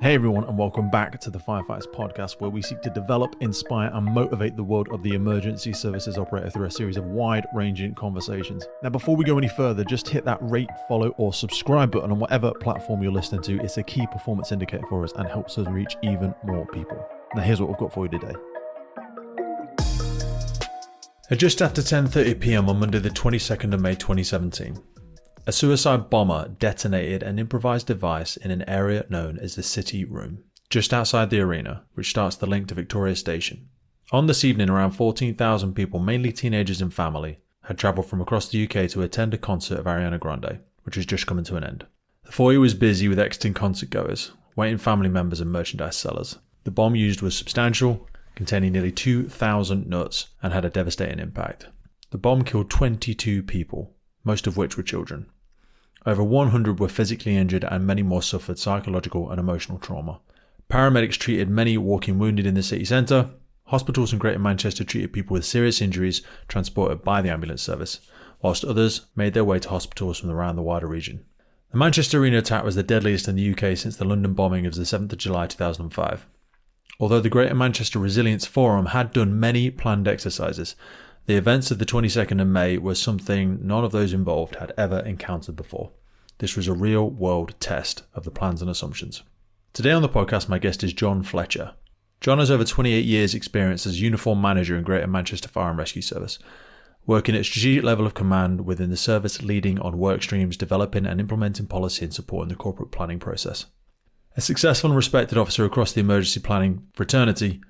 Hey everyone, and welcome back to the Firefighters Podcast, where we seek to develop, inspire, and motivate the world of the emergency services operator through a series of wide-ranging conversations. Now, before we go any further, just hit that rate, follow, or subscribe button on whatever platform you're listening to. It's a key performance indicator for us and helps us reach even more people. Now, here's what we've got for you today. At just after 10:30 p.m. on Monday the 22nd of May 2017, a suicide bomber detonated an improvised device in an area known as the City Room, just outside the arena, which starts the link to Victoria Station. On this evening, around 14,000 people, mainly teenagers and family, had travelled from across the UK to attend a concert of Ariana Grande, which was just coming to an end. The foyer was busy with exiting concert goers, waiting family members and merchandise sellers. The bomb used was substantial, containing nearly 2,000 nuts, and had a devastating impact. The bomb killed 22 people, most of which were children. Over 100 were physically injured and many more suffered psychological and emotional trauma. Paramedics treated many walking wounded in the city centre. Hospitals in Greater Manchester treated people with serious injuries transported by the ambulance service, whilst others made their way to hospitals from around the wider region. The Manchester Arena attack was the deadliest in the UK since the London bombing of the 7th of July 2005. Although the Greater Manchester Resilience Forum had done many planned exercises, the events of the 22nd of May were something none of those involved had ever encountered before. This was a real-world test of the plans and assumptions. Today on the podcast, my guest is John Fletcher. John has over 28 years' experience as uniform manager in Greater Manchester Fire and Rescue Service, working at strategic level of command within the service, leading on work streams, developing and implementing policy and supporting the corporate planning process. A successful and respected officer across the emergency planning fraternity,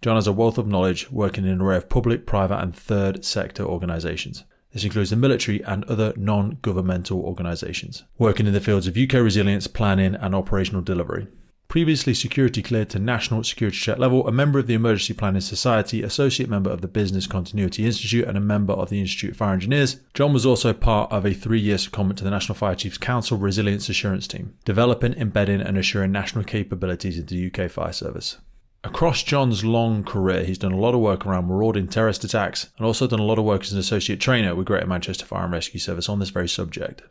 John has a wealth of knowledge working in an array of public, private and third sector organisations. This includes the military and other non-governmental organisations, working in the fields of UK resilience, planning and operational delivery. Previously security cleared to National Security Check level, a member of the Emergency Planning Society, associate member of the Business Continuity Institute and a member of the Institute of Fire Engineers, John was also part of a 3-year secondment to the National Fire Chiefs Council Resilience Assurance Team, developing, embedding and assuring national capabilities into the UK Fire Service. Across John's long career, he's done a lot of work around marauding terrorist attacks and also done a lot of work as an associate trainer with Greater Manchester Fire and Rescue Service on this very subject.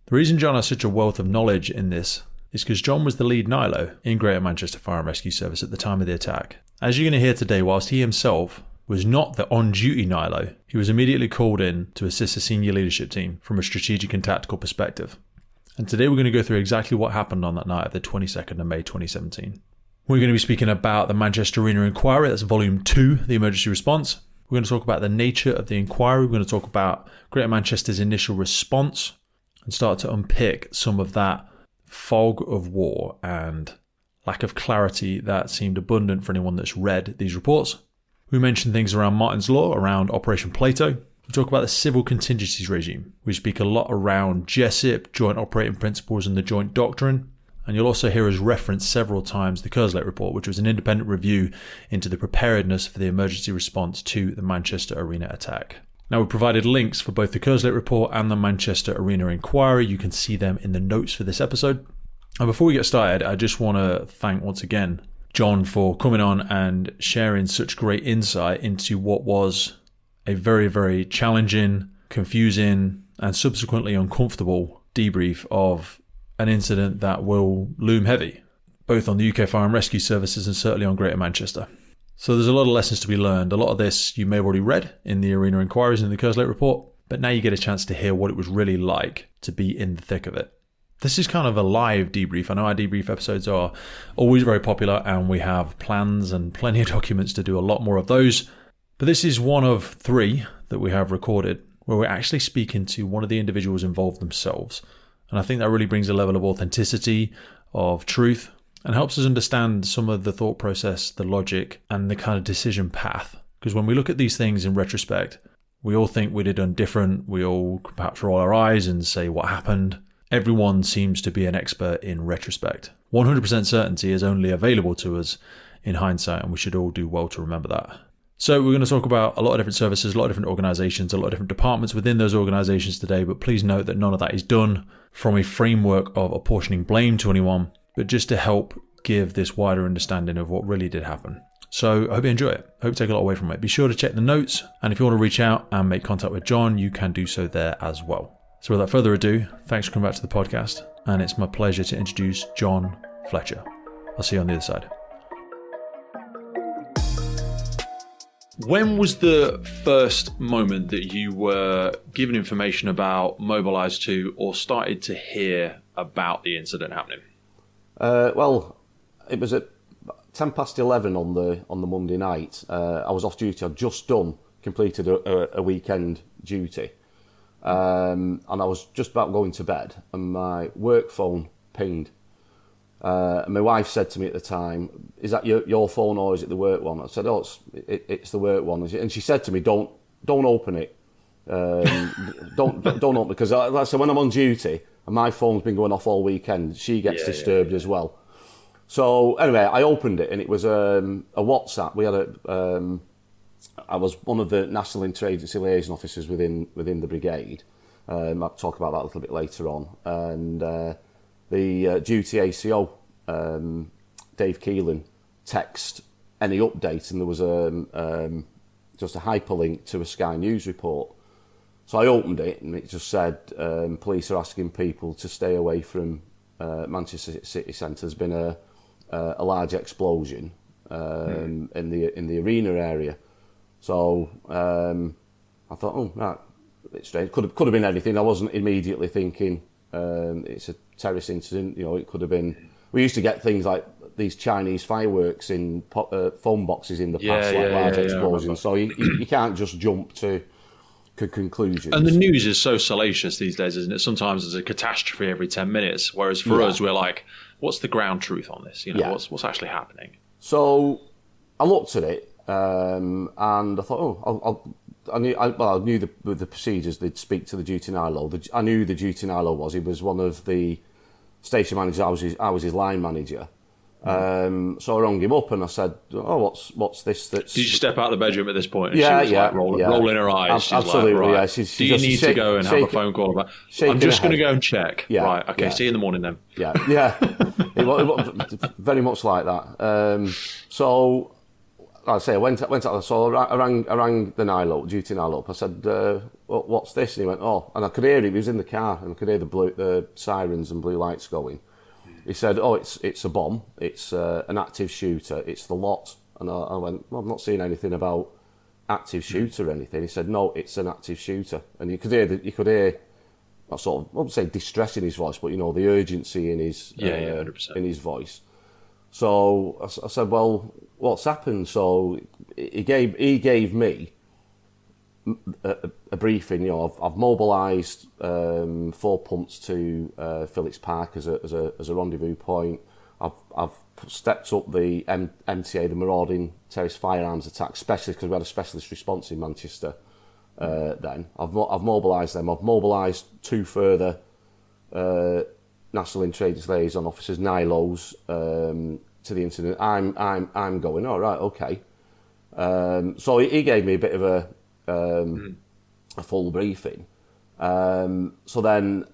The reason John has such a wealth of knowledge in this is because John was the lead NILO in Greater Manchester Fire and Rescue Service at the time of the attack. As you're going to hear today, whilst he himself was not the on-duty NILO, he was immediately called in to assist the senior leadership team from a strategic and tactical perspective. And today we're going to go through exactly what happened on that night of the 22nd of May 2017. We're going to be speaking about the Manchester Arena Inquiry, that's Volume 2, the emergency response. We're going to talk about the nature of the inquiry. We're going to talk about Greater Manchester's initial response and start to unpick some of that fog of war and lack of clarity that seemed abundant for anyone that's read these reports. We mention things around Martin's Law, around Operation Plato. We talk about the civil contingencies regime. We speak a lot around JESIP, Joint Operating Principles and the Joint Doctrine. And you'll also hear us reference several times the Kerslake Report, which was an independent review into the preparedness for the emergency response to the Manchester Arena attack. Now, we provided links for both the Kerslake Report and the Manchester Arena Inquiry. You can see them in the notes for this episode. And before we get started, I just want to thank once again John for coming on and sharing such great insight into what was a very, very challenging, confusing, and subsequently uncomfortable debrief of an incident that will loom heavy, both on the UK Fire and Rescue Services and certainly on Greater Manchester. So there's a lot of lessons to be learned. A lot of this you may have already read in the Arena Inquiries and the Kerslake Report, but now you get a chance to hear what it was really like to be in the thick of it. This is kind of a live debrief. I know our debrief episodes are always very popular and we have plans and plenty of documents to do a lot more of those, but this is one of 3 that we have recorded where we're actually speaking to one of the individuals involved themselves. And I think that really brings a level of authenticity, of truth, and helps us understand some of the thought process, the logic, and the kind of decision path. Because when we look at these things in retrospect, we all think we'd have done different. We all perhaps roll our eyes and say what happened. Everyone seems to be an expert in retrospect. 100% certainty is only available to us in hindsight, and we should all do well to remember that. So we're going to talk about a lot of different services, a lot of different organisations, a lot of different departments within those organisations today, but please note that none of that is done from a framework of apportioning blame to anyone, but just to help give this wider understanding of what really did happen. So I hope you enjoy it. I hope you take a lot away from it. Be sure to check the notes, and if you want to reach out and make contact with John, you can do so there as well. So without further ado, thanks for coming back to the podcast, and it's my pleasure to introduce John Fletcher. I'll see you on the other side. When was the first moment that you were given information about, mobilised to, or started to hear about the incident happening? Well, it was at 11:10 on the Monday night. I was off duty. I'd just completed a weekend duty, and I was just about going to bed, and my work phone pinged. And my wife said to me at the time, "Is that your phone or is it the work one?" I said, "Oh, it's the work one." And she said to me, "Don't open it. Don't open it, because I said, when I'm on duty and my phone's been going off all weekend, she gets disturbed as well." So anyway, I opened it, and it was a WhatsApp. We had I was one of the National Inter-agency Liaison Officers within the brigade. I'll talk about that a little bit later on. And the duty ACO, Dave Keelan, text any update, and there was just a hyperlink to a Sky News report. So I opened it, and it just said, police are asking people to stay away from Manchester City Centre. There's been a large explosion in the Arena area. So I thought, oh, right, it's strange. Could have been anything. I wasn't immediately thinking it's a terrorist incident. You know, it could have been. We used to get things like these Chinese fireworks in phone boxes in the past, large explosions. So you can't just jump to conclusions. And the news is so salacious these days, isn't it? Sometimes there's a catastrophe every 10 minutes, whereas for us, we're like, what's the ground truth on this? You know, what's actually happening? So I looked at it, and I thought, I knew the procedures. They'd speak to the duty NILO. I knew the duty NILO was. He was one of the station managers. I was his line manager. So I rang him up and I said, "Oh, what's this?" That's... Did you step out of the bedroom at this point? And she was rolling her eyes. She's absolutely. Like, right, yeah. Do you need to go and have a phone call about? I'm just going to go and check. Yeah, right. Okay. See you in the morning then. Yeah. It was very much like that. So like I say, I went out. So I rang the NILO, duty NILO up. I said, "What's this?" And he went, "Oh," and I could hear him. He was in the car, and I could hear the sirens and blue lights going. He said, "Oh, it's a bomb. It's an active shooter. It's the lot." And I went, "Well, I'm not seeing anything about active shooter or anything." He said, "No, it's an active shooter." And you could hear that sort of, I wouldn't say distress in his voice, but you know, the urgency in his 100%. in his voice. So I said, "Well, what's happened?" So he gave me a briefing. You know, I've mobilised 4 pumps to Phillips Park as a rendezvous point. I've stepped up the MTA, the marauding terrorist firearms attack, especially because we had a specialist response in Manchester. Then I've mobilised them. I've mobilised 2 further National Inter-agency Liaison Officers, NILOs, to the incident. I'm going, all right, okay. So he gave me a bit of a full briefing. So then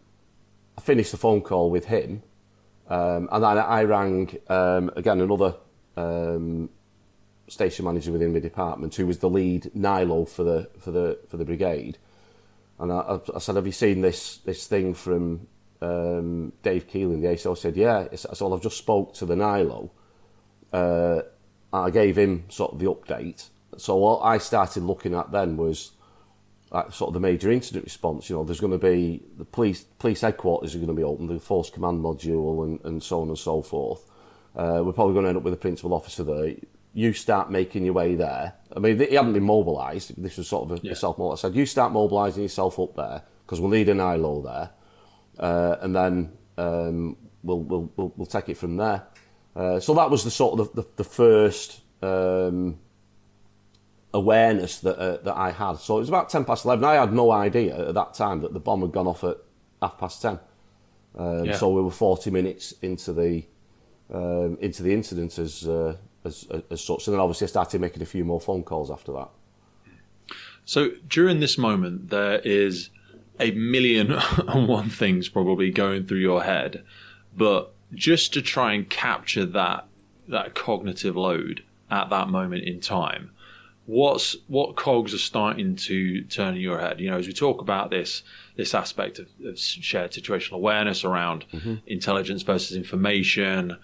I finished the phone call with him, and then I rang again another station manager within the department, who was the lead NILO for the brigade, and I said, "Have you seen this thing from Dave Keelan, the ACO?" Said, "Yeah." So I've just spoke to the NILO. I gave him sort of the update. So what I started looking at then was like sort of the major incident response. You know, there's going to be the police headquarters are going to be open, the force command module, and so on and so forth. We're probably going to end up with a principal officer there. You start making your way there. I mean, he hadn't been mobilised. This was sort of a self-mobilised. I said, "You start mobilising yourself up there, because we'll need an ILO there, and then we'll take it from there." So that was the sort of the first awareness that I had. So it was about 11:10. I had no idea at that time that the bomb had gone off at 10:30. So we were 40 minutes into the incident as such, and then obviously I started making a few more phone calls after that. So during this moment, there is a million and one things probably going through your head, but just to try and capture that cognitive load at that moment in time, what cogs are starting to turn in your head? You know, as we talk about this aspect of shared situational awareness around intelligence versus information,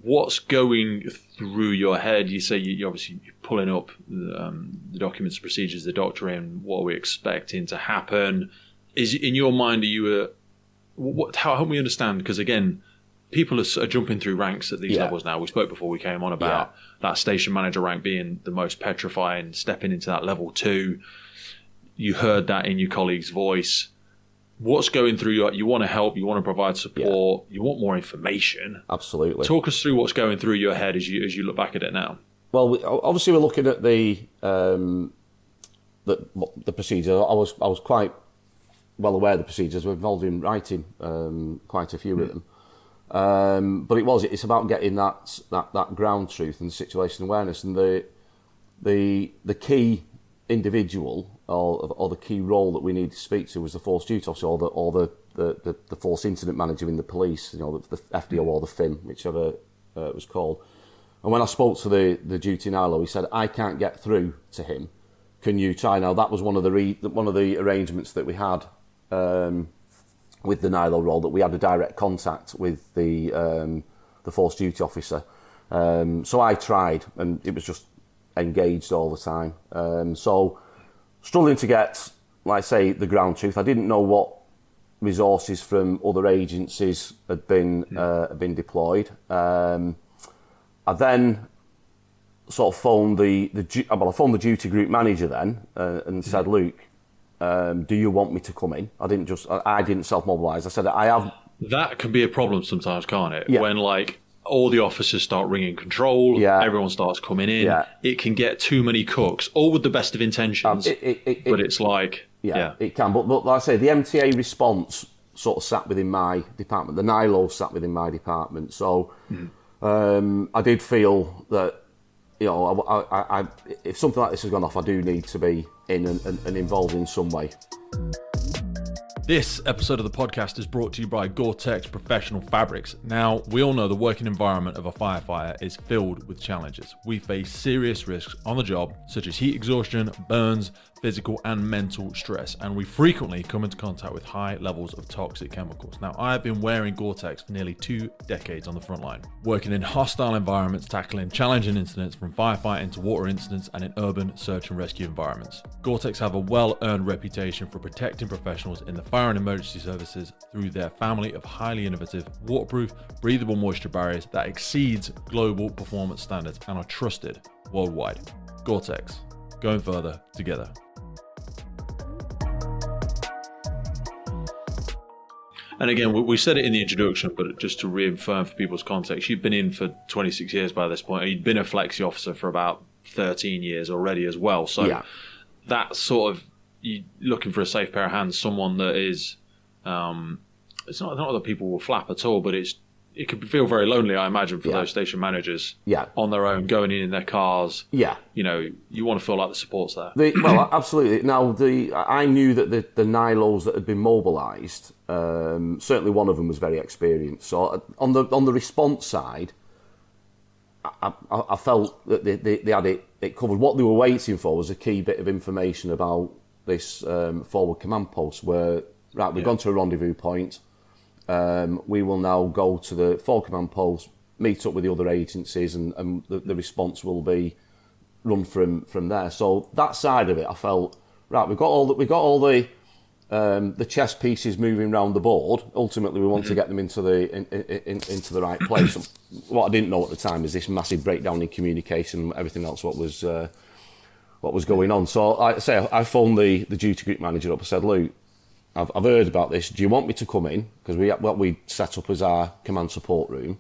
what's going through your head? You say you're obviously pulling up the documents, procedures, the doctrine. What are we expecting to happen? Is in your mind, are you how help me understand? Because again, people are jumping through ranks at these levels now. We spoke before we came on about that station manager rank being the most petrifying, stepping into that level 2. You heard that in your colleague's voice. What's going through you want to help, you want to provide support, you want more information. Absolutely. Talk us through what's going through your head as you look back at it now. Well, obviously we're looking at the procedure. I was quite well aware of the procedures. We're involved in writing quite a few of them. But it's about getting that ground truth and situation awareness, and the key individual or the key role that we need to speak to was the force duty officer or the force incident manager in the police, the FDO or the FIN, whichever it was called. And when I spoke to the duty NILO, he said, I can't get through to him. Can you try? Now that was one of the arrangements that we had with the NILO role, that we had a direct contact with the force duty officer. So I tried, and it was just engaged all the time. So struggling to get, like I say, the ground truth. I didn't know what resources from other agencies had been deployed. I then sort of phoned I phoned the duty group manager then and said, Luke, do you want me to come in? I didn't self-mobilise. I said, I have... That can be a problem sometimes, can't it? Yeah. When all the officers start ringing control, everyone starts coming in, it can get too many cooks, all with the best of intentions, but it's like... Yeah, it can. But like I say, the MTA response sort of sat within my department. The NILO sat within my department. So I did feel that, I if something like this has gone off, I do need to be in and involved in some way. This episode of the podcast is brought to you by Gore-Tex Professional Fabrics. Now, we all know the working environment of a firefighter is filled with challenges. We face serious risks on the job, such as heat exhaustion, burns, physical and mental stress, and we frequently come into contact with high levels of toxic chemicals. Now, I have been wearing Gore-Tex for nearly 2 decades on the front line, working in hostile environments, tackling challenging incidents from firefighting to water incidents and in urban search and rescue environments. Gore-Tex have a well-earned reputation for protecting professionals in the fire and emergency services through their family of highly innovative, waterproof, breathable moisture barriers that exceeds global performance standards and are trusted worldwide. Gore-Tex, going further together. And again, we said it in the introduction, but just to reaffirm for people's context, you've been in for 26 years by this point. You've been a flexi officer for about 13 years already as well. So that sort of, you're looking for a safe pair of hands, someone that is, it's not that people will flap at all, but it could feel very lonely, I imagine, for those station managers on their own, going in their cars. Yeah. You want to feel like the support's there. Well, absolutely. Now, I knew that the NILOs that had been mobilised, certainly one of them was very experienced. So on the response side, I felt that they had it covered. What they were waiting for was a key bit of information about this forward command post where, we've gone to a rendezvous point. We will now go to the forward command post, meet up with the other agencies, and the response will be run from there. So that side of it, I felt, we've got all the chess pieces moving around the board. Ultimately, we want to get them into the right place. What I didn't know at the time is this massive breakdown in communication, everything else, what was going on. So I phoned the duty group manager up and said, Luke, I've heard about this. Do you want me to come in? Because what we set up as our command support room.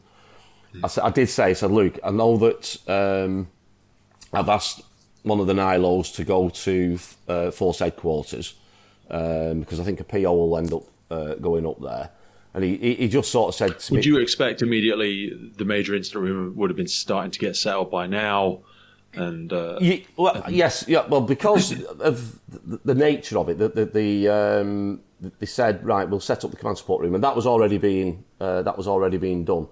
I said, Luke, I know that I've asked one of the NILOs to go to force headquarters because I think a PO will end up going up there. And he just sort of said to me... Would you expect immediately the major incident room would have been starting to get set up by now? And yes, well, because of the nature of it, they said, we'll set up the command support room, and that was already being done.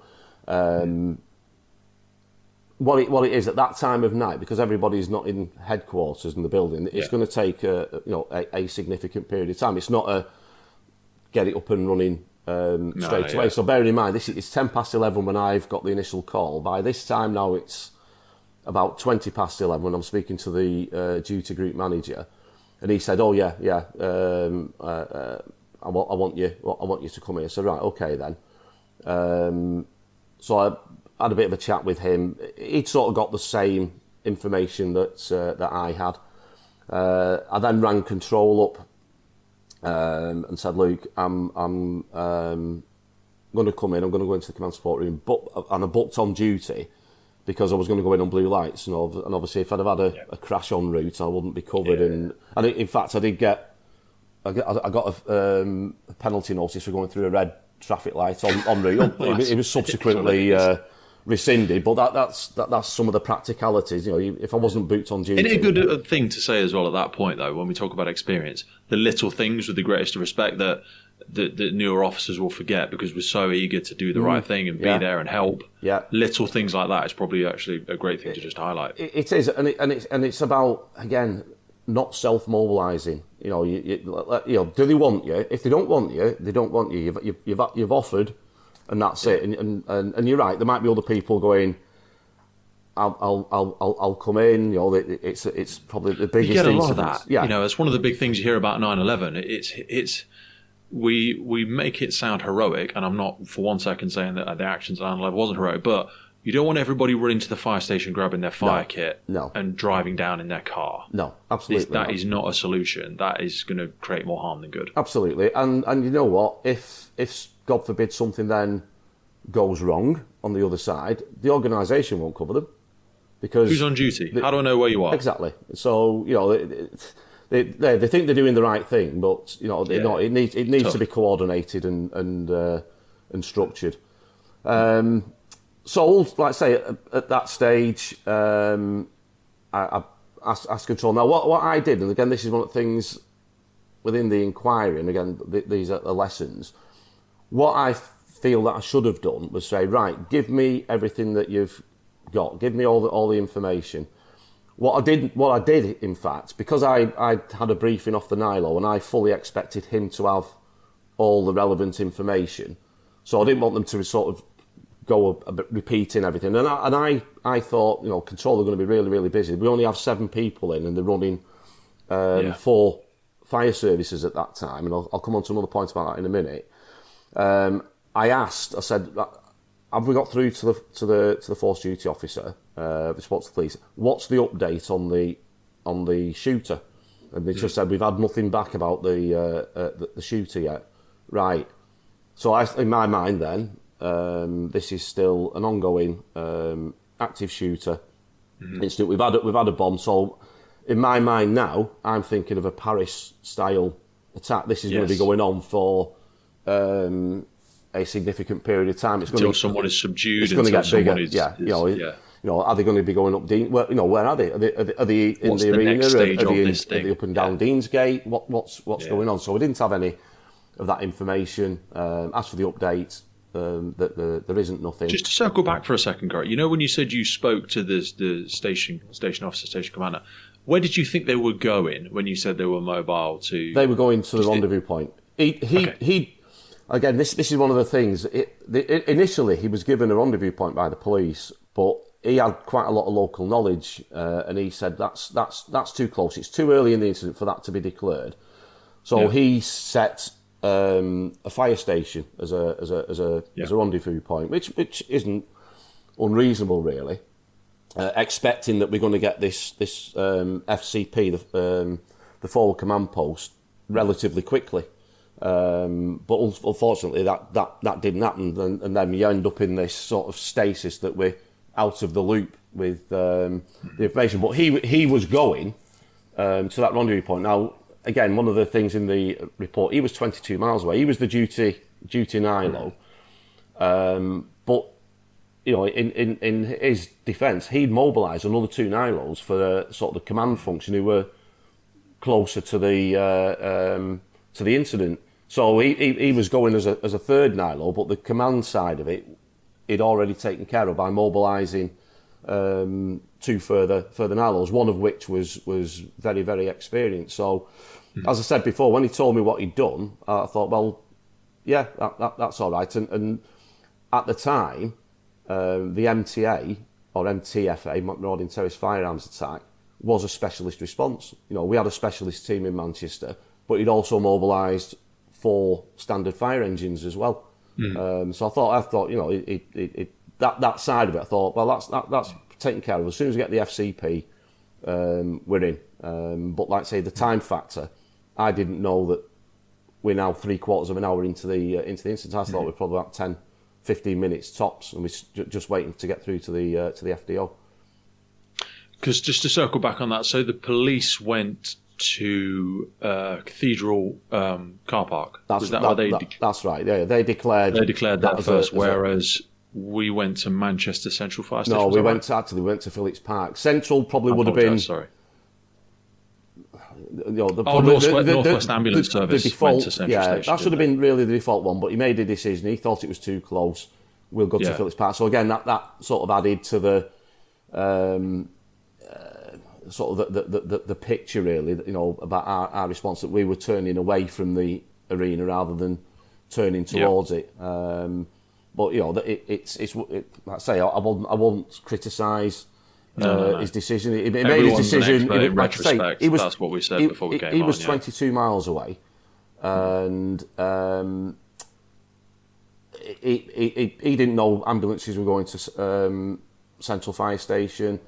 What it is at that time of night, because everybody's not in headquarters in the building, it's going to take a significant period of time. It's not a get it up and running straight away. So bearing in mind, it's 10 past 11 when I've got the initial call. By this time now, it's about 20 past 11 when I'm speaking to the duty group manager, and he said, "Oh yeah, I want you to come here." So right, okay then. So I had a bit of a chat with him. He'd sort of got the same information that I had. I then rang control up and said, "Look, I'm going to come in. I'm going to go into the command support room, and I booked on duty because I was going to go in on blue lights. And obviously, if I'd have had a crash en route, I wouldn't be covered. And in fact, I got a penalty notice for going through a red traffic light on route. It was subsequently rescinded, but that's some of the practicalities. You know, if I wasn't booked on duty, isn't it a good thing to say as well at that point, though, when we talk about experience, the little things with the greatest of respect that newer officers will forget because we're so eager to do the right thing and be there and help. Yeah, little things like that is probably actually a great thing to just highlight. It is, and it's about, again, not self-mobilising. You know, do they want you? If they don't want you, they don't want you. You've offered, and that's it. And you're right. There might be other people going, I'll come in. You know, it's probably the biggest. You get a lot incident. of that. Yeah, you know, it's one of the big things you hear about 9/11. We make it sound heroic, and I'm not for one second saying that the actions at 9/11 wasn't heroic, but you don't want everybody running to the fire station, grabbing their fire kit, and driving down in their car. No, absolutely. That is not a solution. That is going to create more harm than good. Absolutely, and you know what? If God forbid something then goes wrong on the other side, the organisation won't cover them because who's on duty? How do I know where you are? Exactly. So you know. They think they're doing the right thing, but you know it needs to be coordinated and structured. So, like I say, at that stage, I asked control. Now, what I did, and again, this is one of the things within the inquiry, and again, these are the lessons. What I feel that I should have done was say, right, give me everything that you've got, give me all the information. What I did, in fact, because I had a briefing off the NILO and I fully expected him to have all the relevant information, so I didn't want them to sort of go repeating everything. And I thought, you know, control are going to be really, really busy. We only have 7 people in, and they're running 4 fire services at that time. And I'll come on to another point about that in a minute. I said, have we got through to the force duty officer, response to police? What's the update on the shooter? And they just said, we've had nothing back about the shooter yet. Right. So in my mind then, this is still an ongoing active shooter incident. We've had a bomb. So in my mind now, I'm thinking of a Paris style attack. This is going to be going on for a significant period of time. Until someone is subdued. It's going to get bigger. You know, are they going to be going up Dean? Where are they? Are they in the arena? Are they up and down Deansgate? What's going on? So we didn't have any of that information. As for the update, there isn't nothing. Just to circle back for a second, Gary, you know when you said you spoke to the station officer, station commander, where did you think they were going when you said they were mobile to? They were going to the rendezvous point. He again, this is one of the things. Initially, he was given a rendezvous point by the police, but he had quite a lot of local knowledge, and he said that's too close. It's too early in the incident for that to be declared. So he set a fire station as a rendezvous point, which isn't unreasonable really. Expecting that we're going to get this FCP, the forward command post, relatively quickly. But unfortunately, that didn't happen, and then you end up in this sort of stasis that we're out of the loop with the information. But he was going to that rendezvous point. Now, again, one of the things in the report, he was 22 miles away. He was the duty NILO, but you know, in his defence, he'd mobilised another 2 NILOs for sort of the command function who were closer to the incident. So he was going as a 3rd NILO, but the command side of it, he'd already taken care of by mobilising 2 further NILOs, one of which was very, very experienced. So, as I said before, when he told me what he'd done, I thought, well, Yeah, that's all right. And at the time, the MTA or MTFA, Marauding Terrorist Firearms Attack, was a specialist response. We had a specialist team in Manchester, but it also mobilised 4 standard fire engines as well. So I thought, that side of it, I thought, well, that's taken care of. As soon as we get the FCP, we're in. But like I say, the time factor, I didn't know that we're now 3/4 of an hour into the incident. I thought we're probably about 10, 15 minutes tops, and we're just waiting to get through to the FDO. Because just to circle back on that, so the police went to Cathedral car park. That's right. Yeah, they declared that first, whereas we went to Manchester Central Fire Station. No, we went to Phillips Park. Central probably would have been. Sorry. Northwest Ambulance Service. The default, went to Central Station, that should have been really the default one, but he made a decision. He thought it was too close. We'll go to Phillips Park. So again, that sort of added to the sort of the picture, really. About our response, that we were turning away from the arena rather than turning towards it. But it's like I say, I won't criticise his decision. He made his decision. In retrospect, that's what we said before we came on. He was 22 miles away, and he didn't know ambulances were going to Central Fire Station.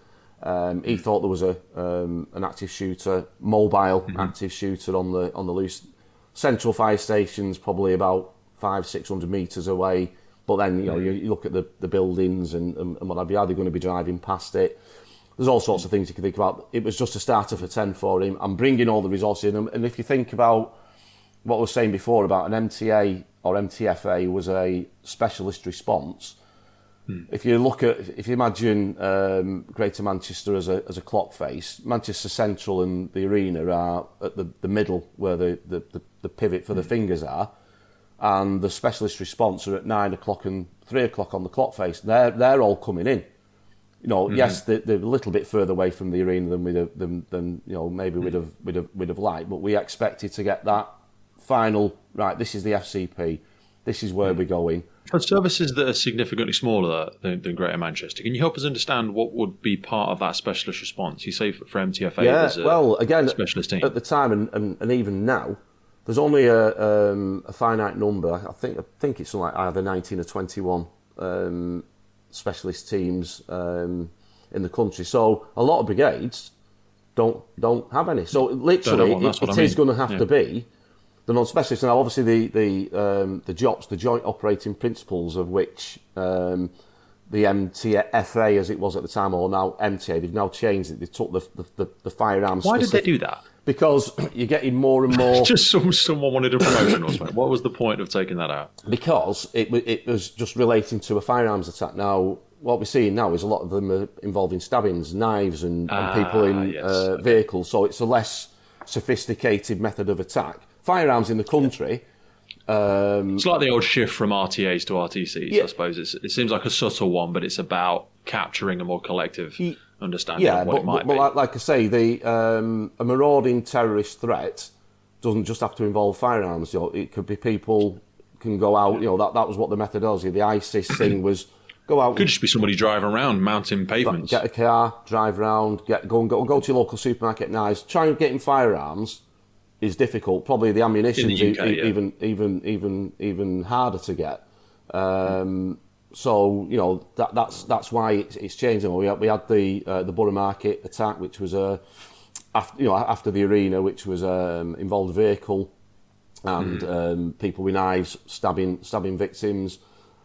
He thought there was an active shooter, mobile active shooter on the loose. Central Fire Station's probably about 500-600 metres away. But then, you look at the buildings and what have you, are they going to be driving past it? There's all sorts of things you can think about. It was just a starter for 10 for him. I'm bringing all the resources in. And if you think about what I was saying before about an MTA or MTFA was a specialist response, if you imagine Greater Manchester as a clock face, Manchester Central and the arena are at the middle where the pivot for the fingers are. And the specialist response are at 9 o'clock and 3 o'clock on the clock face. They're all coming in. Yes, they're a little bit further away from the arena than maybe we'd have liked, but we expected to get that final right. This is the FCP. This is where we're going. For services that are significantly smaller than Greater Manchester, can you help us understand what would be part of that specialist response? You say for MTFA, there's a specialist team at the time, and even now. There's only a finite number. I think it's something like either 19 or 21 specialist teams in the country. So a lot of brigades don't have any. So literally, it is going to have to be the non-specialists. Now, obviously, the JOPs, the Joint Operating Principles, of which the MTFA, as it was at the time, or now MTA, they've now changed it. They took the firearms. Why did they do that? Because you're getting more and more. Just someone wanted a promotion or something. What was the point of taking that out? Because it was just relating to a firearms attack. Now, what we're seeing now is a lot of them are involving stabbings, knives, and people in vehicles. So it's a less sophisticated method of attack. Firearms in the country. It's like the old shift from RTAs to RTCs. I suppose it seems like a subtle one, but it's about capturing a more collective understanding of what it might be. But like I say, a marauding terrorist threat doesn't just have to involve firearms. It could be people can go out. That was what the methodology. The ISIS thing was go out. Could just be somebody driving around, mounting pavements. Get a car, drive around, go to your local supermarket. Knives. Try and get in firearms is difficult. Probably the ammunition is even harder to get. So that's why it's changing. We had the Borough Market attack, which was after the arena, which was involved a vehicle and people with knives stabbing victims.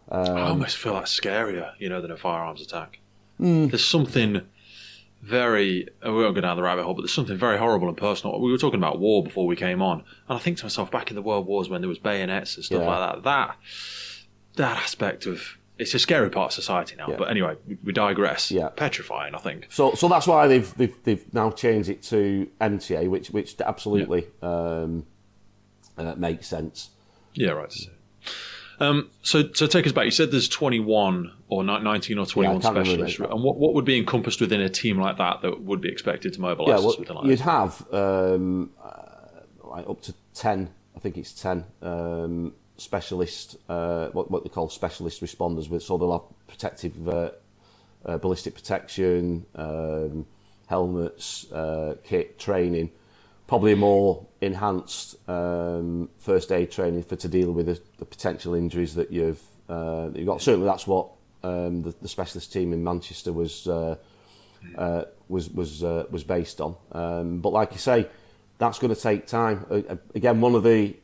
I almost feel that's scarier, than a firearms attack. There's something very, we won't go down the rabbit hole, but there's something very horrible and personal. We were talking about war before we came on, and I think to myself, back in the World Wars when there was bayonets and stuff like that aspect of, it's a scary part of society now. But anyway, we digress. Petrifying, I think. So that's why they've now changed it to MTA, which absolutely makes sense. Yeah, right. So take us back. You said there's 21 or 19 or 21 specialists. And what would be encompassed within a team like that would be expected to mobilise? You'd have up to 10, I think it's 10 specialist, what they call specialist responders. So they'll have protective, ballistic protection, helmets, kit, training, probably more enhanced first aid training to deal with the potential injuries that you've got. Certainly, that's what the specialist team in Manchester was based on. But like you say, that's going to take time. Again, one of the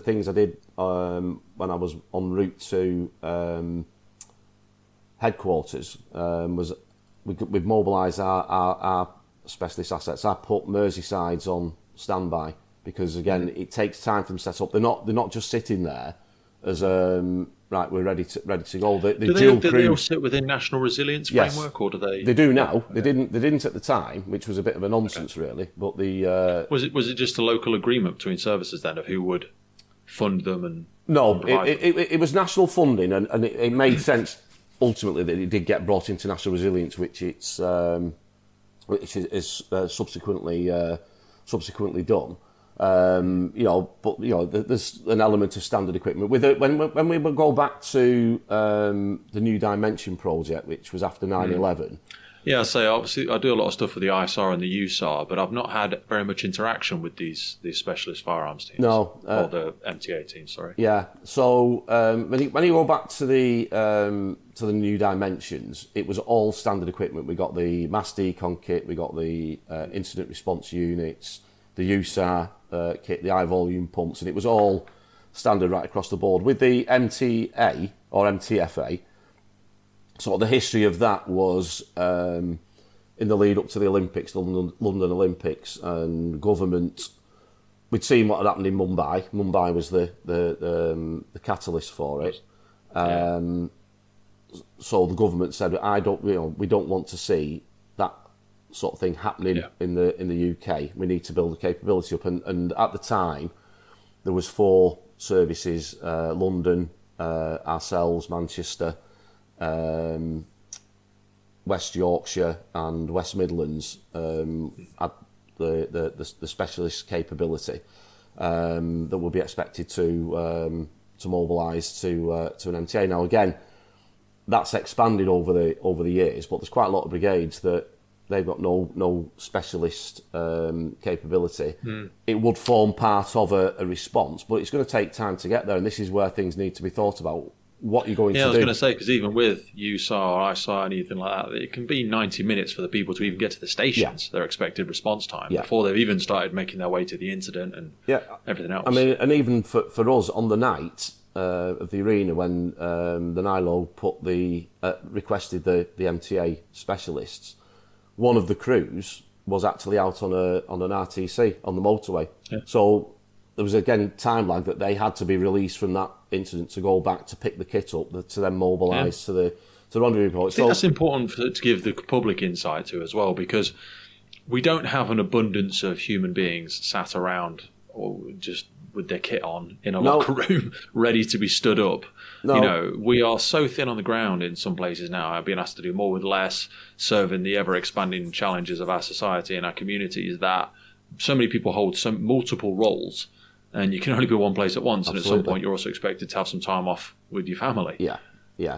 things I did when I was en route to headquarters was we've mobilised our specialist assets. I put Merseysides on standby because again, it takes time for them to set up. They're not just sitting there as right. We're ready to go. Do they all sit within National Resilience Framework, or do they? They do now. They didn't at the time, which was a bit of a nonsense, really. But was it just a local agreement between services then of who would fund them and? No, it was national funding, and it made sense ultimately that it did get brought into National Resilience, which is subsequently done. There's an element of standard equipment. When we would go back to the New Dimension project, which was after 9/11. Yeah, so obviously I do a lot of stuff with the ISR and the USAR, but I've not had very much interaction with these specialist firearms teams. No, or the MTA teams. Sorry. Yeah. So when you go back to the New Dimensions, it was all standard equipment. We got the mass decon kit, we got the incident response units, the USAR kit, the high volume pumps, and it was all standard right across the board. With the MTA or MTFA, so the history of that was in the lead up to the Olympics, the London Olympics, and government. We'd seen what had happened in Mumbai. Mumbai was the catalyst for it. So the government said, we don't want to see that sort of thing happening in the UK. We need to build the capability up. And at the time, there was 4 services: London, ourselves, Manchester, West Yorkshire, and West Midlands had the specialist capability that would be expected to mobilise to an MTA. Now again, that's expanded over the years, but there's quite a lot of brigades that they've got no specialist capability. It would form part of a response, but it's going to take time to get there, and this is where things need to be thought about. What you're going to do. Yeah, I was going to say, because even with USAR, ISAR, anything like that, it can be 90 minutes for the people to even get to the stations, their expected response time, before they've even started making their way to the incident and everything else. I mean, and even for us on the night of the arena, when the NILO requested the MTA specialists, one of the crews was actually out on an RTC on the motorway. Yeah. So there was again timeline that they had to be released from that incident to go back to pick the kit up, to then mobilise to the rendezvous point. I think that's important to give the public insight to as well, because we don't have an abundance of human beings sat around or just with their kit on in a locker room ready to be stood up. No. We are so thin on the ground in some places now. I've been asked to do more with less, serving the ever-expanding challenges of our society and our communities, that so many people hold multiple roles. And you can only be one place at once. Absolutely. And at some point, you're also expected to have some time off with your family. Yeah.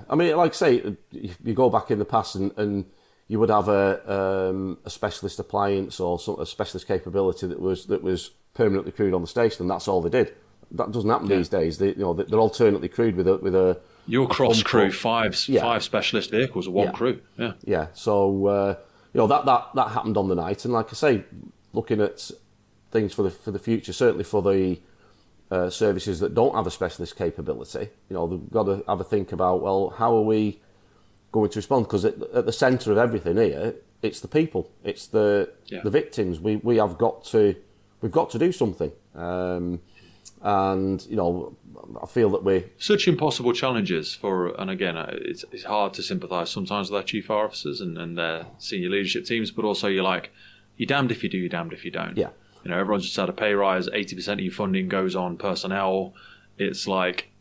I mean, like I say, you go back in the past and you would have a specialist appliance or a specialist capability that was permanently crewed on the station, and that's all they did. That doesn't happen these days. They're alternately crewed with a your cross crew, five specialist vehicles or one crew. Yeah. So that happened on the night, and like I say, looking at things for the future, certainly for the services that don't have a specialist capability, they've got to have a think about, well, how are we going to respond? Because at the centre of everything here, it's the people, it's the victims. We've got to do something, and I feel that we're such impossible challenges and again, it's hard to sympathise sometimes with our chief officers and their senior leadership teams, but also you're damned if you do, you're damned if you don't. Yeah. Everyone's just had a pay rise, 80% of your funding goes on personnel. It's like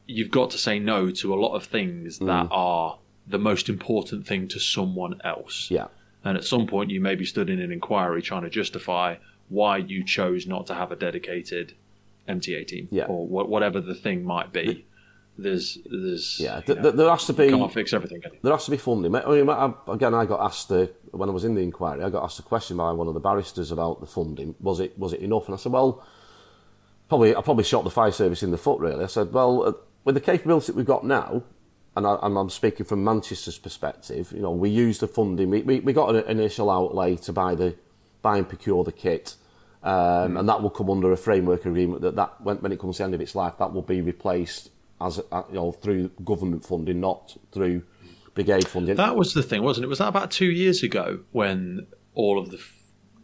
you've got to say no to a lot of things that are the most important thing to someone else. Yeah. And at some point you may be stood in an inquiry trying to justify why you chose not to have a dedicated MTA team Yeah. or whatever the thing might be. There's there has to be. Can't fix everything. There has to be funding. I mean, I got asked when I was in the inquiry. I got asked a question by one of the barristers about the funding. Was it enough? And I said, well, I probably shot the fire service in the foot. Really, I said, well, with the capability that we've got now, and I'm speaking from Manchester's perspective. We use the funding. We got an initial outlay to buy and procure the kit. And that will come under a framework agreement that when it comes to the end of its life, that will be replaced as through government funding, not through brigade funding. That was the thing, wasn't it? Was that about 2 years ago when all of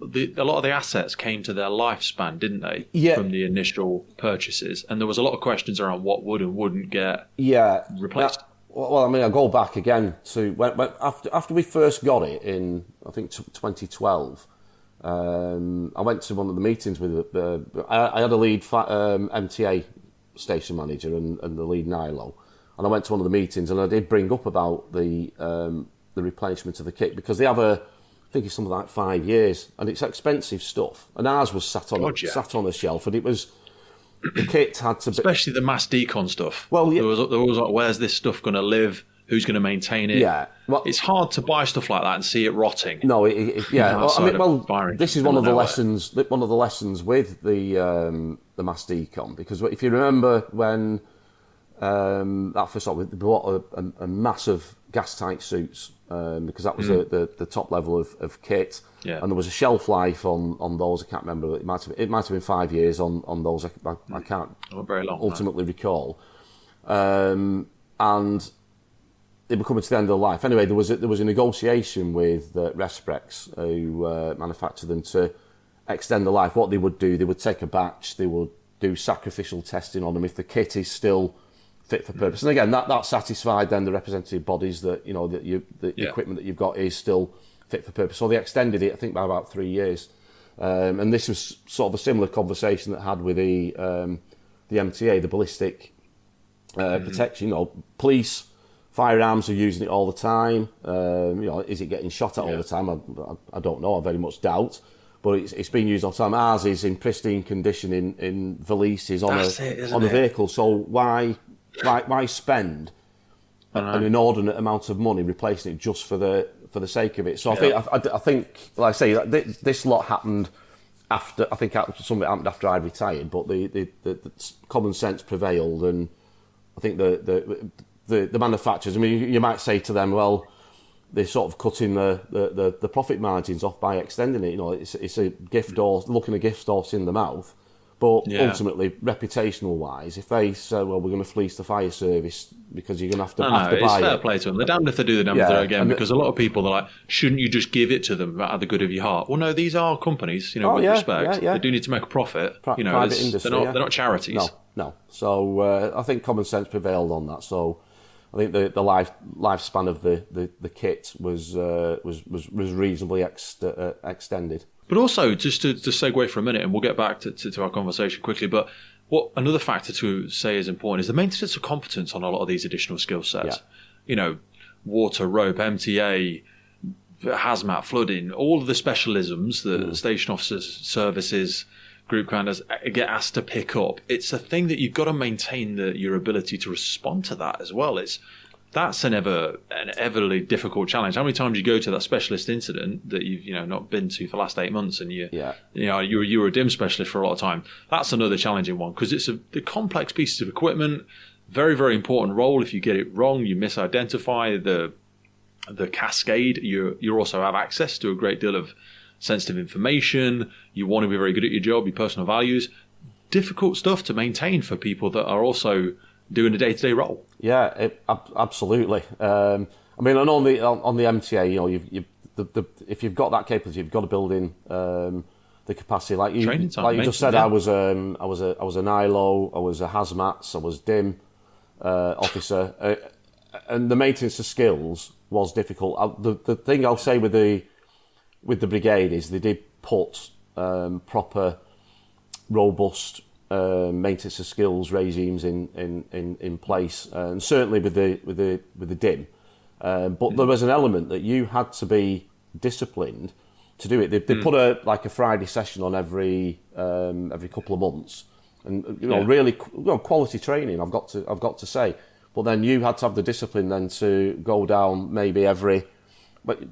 a lot of the assets came to their lifespan, didn't they? Yeah. From the initial purchases, and there was a lot of questions around what would and wouldn't get replaced. Well, I mean, I go back again to when after we first got it in, I think 2012. I went to one of the meetings with I had a lead MTA station manager and the lead NILO, and I went to one of the meetings and I did bring up about the replenishment of the kit because they have I think it's something like 5 years and it's expensive stuff, and ours was sat on a shelf, and it was the kit had to be, especially the mass decon stuff. Well, yeah. there was like, where's this stuff going to live? Who's going to maintain it? Yeah, well, it's hard to buy stuff like that and see it rotting. No, this is one of the lessons. One of the lessons with the mass decon, because if you remember when that first started, they bought a massive gas tight suits because that was the top level of kit, and there was a shelf life on those. I can't remember. It might have been 5 years on those. I can't very long, ultimately recall, and they were coming to the end of their life. Anyway, there was a negotiation with Resprex, who manufactured them, to extend the life. What they would do, they would take a batch, they would do sacrificial testing on them if the kit is still fit for purpose. And again, that satisfied then the representative bodies that the equipment that you've got is still fit for purpose. So they extended it, I think, by about 3 years. And this was sort of a similar conversation that I had with the MTA, the ballistic protection. Police. Firearms are using it all the time. Is it getting shot at all the time? I don't know. I very much doubt. But it's being used all the time. Ours is in pristine condition in valises on a vehicle. So why spend an inordinate amount of money replacing it just for the sake of it? So I think, like I say, this lot happened after. I think some of it happened after I retired. But the common sense prevailed, and I think the manufacturers, I mean, you might say to them, well, they're sort of cutting the profit margins off by extending it. It's a gift horse, looking a gift horse in the mouth. But ultimately, reputational wise, if they say, well, we're going to fleece the fire service because you're going to have to buy it. It's fair play to them. They're damned if they do, the damned if they don't again, because a lot of people are like, shouldn't you just give it to them out of the good of your heart? Well, no, these are companies, with respect. They do need to make a profit. Private industry, they're not charities. No. So I think common sense prevailed on that. So I think the lifespan of the kit was reasonably extended. But also, just to segue for a minute, and we'll get back to our conversation quickly, but what another factor to say is important is the maintenance of competence on a lot of these additional skill sets. Yeah. Water, rope, MTA, hazmat, flooding, all of the specialisms that station officers, services, group commanders get asked to pick up. It's a thing that you've got to maintain your ability to respond to that as well. That's an everly difficult challenge. How many times you go to that specialist incident that you've not been to for the last 8 months, and you were a DIM specialist for a lot of time. That's another challenging one because it's the complex pieces of equipment. Very, very important role. If you get it wrong, you misidentify the cascade. You also have access to a great deal of sensitive information. You want to be very good at your job, your personal values. Difficult stuff to maintain for people that are also doing a day-to-day role. Yeah, absolutely. I mean, and on the MTA, if you've got that capability, you've got to build in the capacity. Like you just said, I was a NILO, I was a hazmats, I was DIM officer, and the maintenance of skills was difficult. The thing I'll say with the brigade is they did put proper, robust maintenance of skills regimes in place, and certainly with the DIM. But there was an element that you had to be disciplined to do it. They put a Friday session on every couple of months, and really quality training. I've got to say, but then you had to have the discipline then to go down maybe but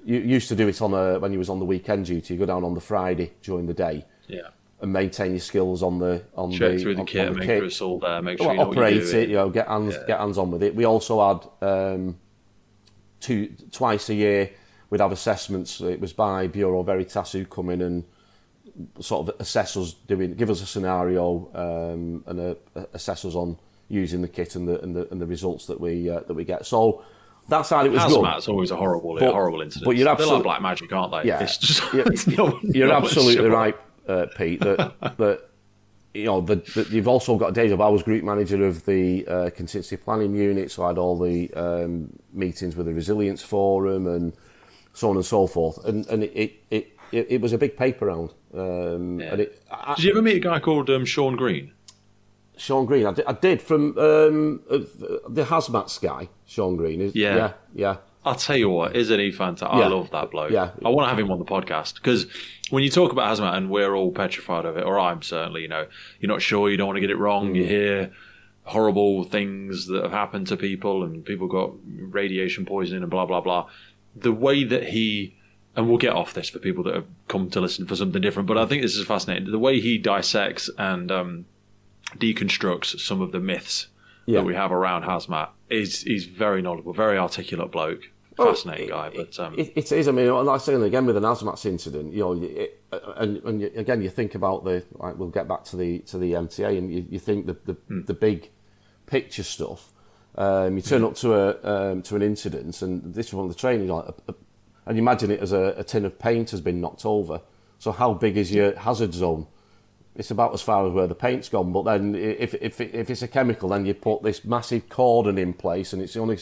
you used to do it when you was on the weekend duty. You go down on the Friday during the day, and maintain your skills on the through the kit, make sure it's all there, make sure you know operate what you're doing. Get hands on with it. We also had twice a year we'd have assessments. It was by Bureau Veritas who come in and sort of assess us, give us a scenario and assess us on using the kit and the results that we get. So that side it was good. Hazmat's always a horrible incident. But you're absolutely, they're like black magic, aren't they? Yeah, it's just, you're absolutely right, Pete. That you've also got a day job. I was group manager of the contingency planning unit, so I had all the meetings with the resilience forum and so on and so forth. And it was a big paper round. Did you ever meet a guy called Sean Green? Sean Green, I did from the hazmat guy. Sean Green, yeah. I'll tell you what, isn't he fantastic? I love that bloke. Yeah. I want to have him on the podcast because when you talk about hazmat, and we're all petrified of it, or I'm certainly, you're not sure, you don't want to get it wrong. You hear horrible things that have happened to people, and people got radiation poisoning and blah blah blah. The way that he, and we'll get off this for people that have come to listen for something different, but I think this is fascinating. The way he dissects and deconstructs some of the myths that we have around hazmat he's very knowledgeable, very articulate bloke, fascinating guy. But it is. I mean, like I say again with an hazmat incident, again you think about we'll get back to the MTA, and you think the big picture stuff. You turn up to an incident, and this is one of the training, and you imagine it as a tin of paint has been knocked over. So how big is your hazard zone? It's about as far as where the paint's gone. But then if it's a chemical, then you put this massive cordon in place, and it's the only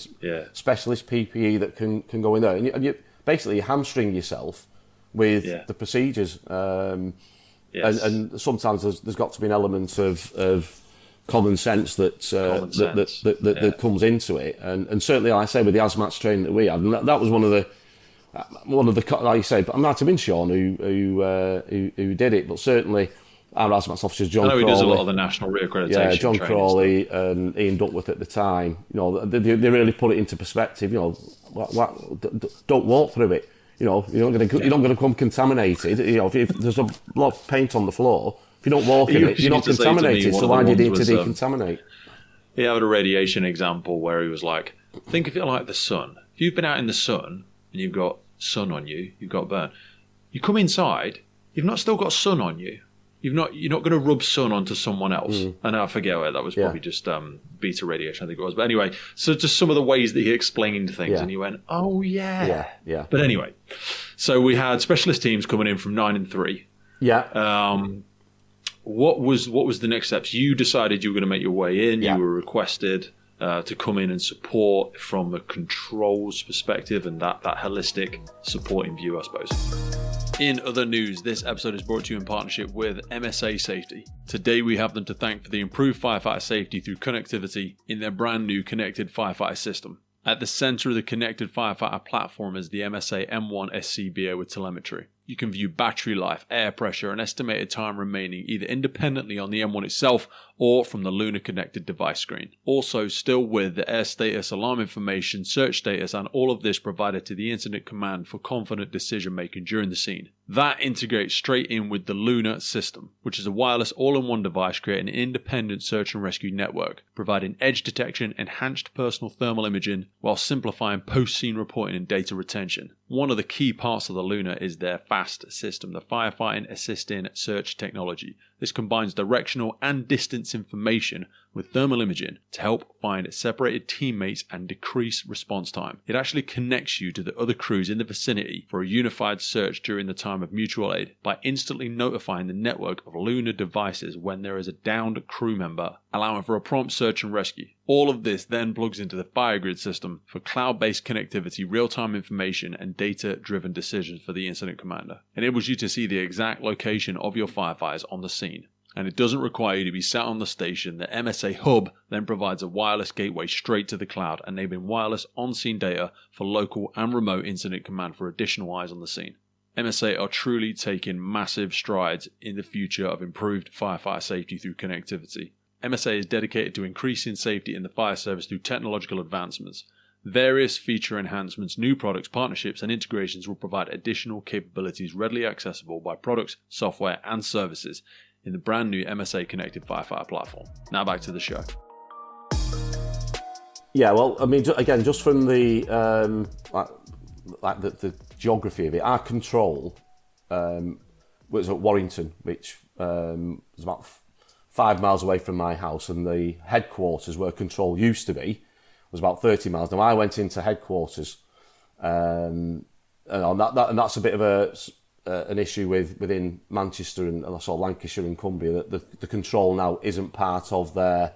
specialist PPE that can go in there. And you basically hamstring yourself with the procedures. And sometimes there's got to be an element of common sense that comes into it. And certainly, like I say, with the hazmat training that we had, and that was one of the like you say, but I might have been Sean who did it, but certainly our hazmat officers, John Crawley. I know he does a lot of the national reaccreditation. Yeah, John Crawley and Ian Duckworth at the time. They really put it into perspective. Don't walk through it. You're not going to come contaminated. If there's a lot of paint on the floor, if you don't walk in it, you're not contaminated. So why do you need to decontaminate? He had a radiation example where he was like, think of it like the sun. If you've been out in the sun and you've got sun on you, you've got burn. You come inside, you've not still got sun on you. You're not going to rub sun onto someone else. And I forget where that was, probably just beta radiation, I think it was. But anyway, so just some of the ways that he explained things, and you went, oh yeah. But anyway, so we had specialist teams coming in from 9 and 3. Yeah. What was the next steps? You decided you were going to make your way in. You were requested to come in and support from a controls perspective and that holistic supporting view, I suppose. In other news, this episode is brought to you in partnership with MSA Safety. Today we have them to thank for the improved firefighter safety through connectivity in their brand new connected firefighter system. At the centre of the connected firefighter platform is the MSA M1 SCBA with telemetry. You can view battery life, air pressure and estimated time remaining either independently on the M1 itself or from the Luna connected device screen. Also, still with the air status, alarm information, search status and all of this provided to the incident command for confident decision making during the scene. That integrates straight in with the Luna system, which is a wireless all-in-one device creating an independent search and rescue network, providing edge detection, enhanced personal thermal imaging, while simplifying post-scene reporting and data retention. One of the key parts of the Luna is their FAST system, the Firefighting Assisting Search Technology. This combines directional and distance information with thermal imaging to help find separated teammates and decrease response time. It actually connects you to the other crews in the vicinity for a unified search during the time of mutual aid by instantly notifying the network of Luna devices when there is a downed crew member, allowing for a prompt search and rescue. All of this then plugs into the FireGrid system for cloud-based connectivity, real-time information, and data-driven decisions for the incident commander. It enables you to see the exact location of your firefighters on the scene. And it doesn't require you to be sat on the station. The MSA Hub then provides a wireless gateway straight to the cloud, enabling wireless on-scene data for local and remote incident command for additional eyes on the scene. MSA are truly taking massive strides in the future of improved firefighter safety through connectivity. MSA is dedicated to increasing safety in the fire service through technological advancements. Various feature enhancements, new products, partnerships, and integrations will provide additional capabilities readily accessible by products, software, and services in the brand new MSA Connected Firefighter platform. Now back to the show. Yeah, well, I mean, again, just from the the geography of it, our control was at Warrington, which was about 5 miles away from my house, and the headquarters where control used to be was about 30 miles. Now, I went into headquarters, and that's a bit of an issue within Manchester and sort of Lancashire and Cumbria, that the control now isn't part of their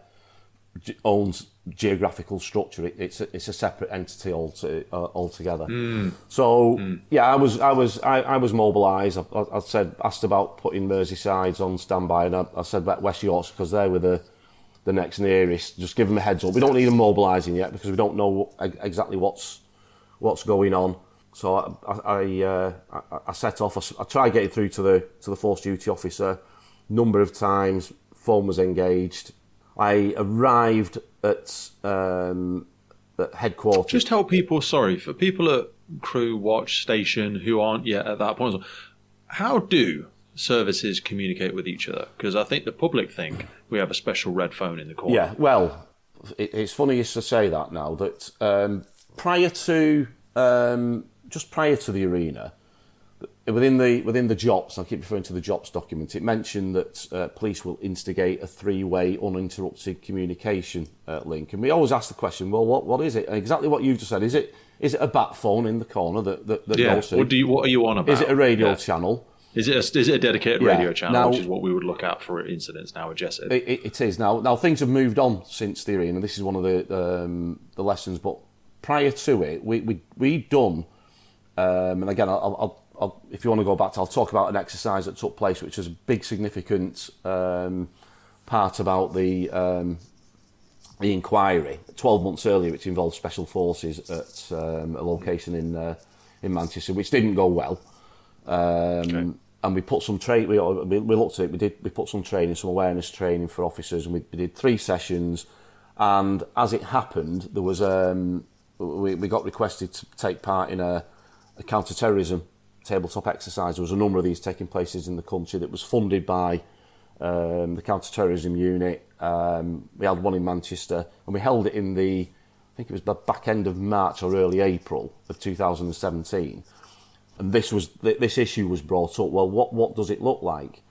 own geographical structure. It's a separate entity altogether. Yeah, I was mobilised. I asked about putting Merseyside on standby, and I said about West Yorkshire because they were the next nearest. Just give them a heads up. We don't need them mobilising yet because we don't know exactly what's going on. So I set off. I tried getting through to the force duty officer. Number of times, phone was engaged. I arrived at headquarters. Just tell people, for people at crew, watch, station who aren't yet at that point, how do services communicate with each other? Because I think the public think we have a special red phone in the corner. Yeah, well, it's funny to say that now, that prior to the arena, within the JOPS, I keep referring to the JOPS document, it mentioned that police will instigate a 3-way uninterrupted communication link. And we always ask the question, well, what is it? And exactly what you've just said. Is it a bat phone in the corner that goes through? What are you on about? Is it a radio channel? Is it a dedicated radio channel, now, which is what we would look at for incidents now at Jessup? It is. Now things have moved on since the arena. This is one of the lessons. But prior to it, we'd done, and again, I'll if you want to go back, I'll talk about an exercise that took place, which was a big significant part about the inquiry 12 months earlier, which involved special forces at a location in Manchester, which didn't go well. Okay. And we put some training. We looked at it. We put some training, some awareness training for officers, and we did 3 sessions. And as it happened, there was we got requested to take part in a counter-terrorism tabletop exercise. There was a number of these taking places in the country that was funded by the counter-terrorism unit. We had one in Manchester, and we held it in I think it was the back end of March or early April of 2017. And this issue was brought up. Well, what does it look like?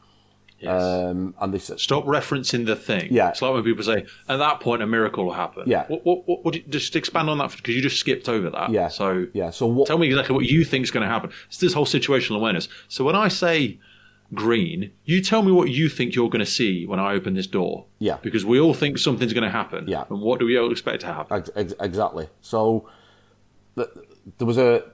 Yes. And stop referencing the thing. Yeah. It's like when people say, at that point, a miracle will happen. Yeah. What just expand on that, because you just skipped over that. Yeah. So tell me exactly what you think is going to happen. It's this whole situational awareness. So when I say green, you tell me what you think you're going to see when I open this door. Yeah. Because we all think something's going to happen. Yeah. And what do we all expect to happen? Exactly. So there was a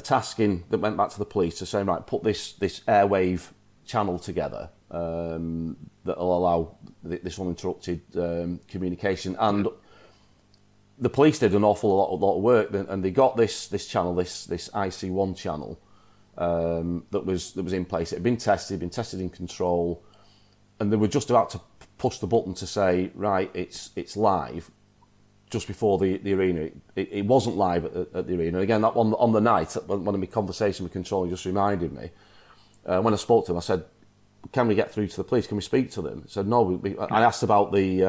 tasking that went back to the police to say, right, put this airwave channel together that will allow this uninterrupted communication. And the police did an awful lot of work, and they got this channel, this IC1 channel that was in place. It had been tested in control, and they were just about to push the button to say, right, it's live. Just before the arena, it wasn't live at the arena. Again, that on the night, one of my conversation with control just reminded me. When I spoke to them, I said, "Can we get through to the police? Can we speak to them?" He said, "No." I asked about the.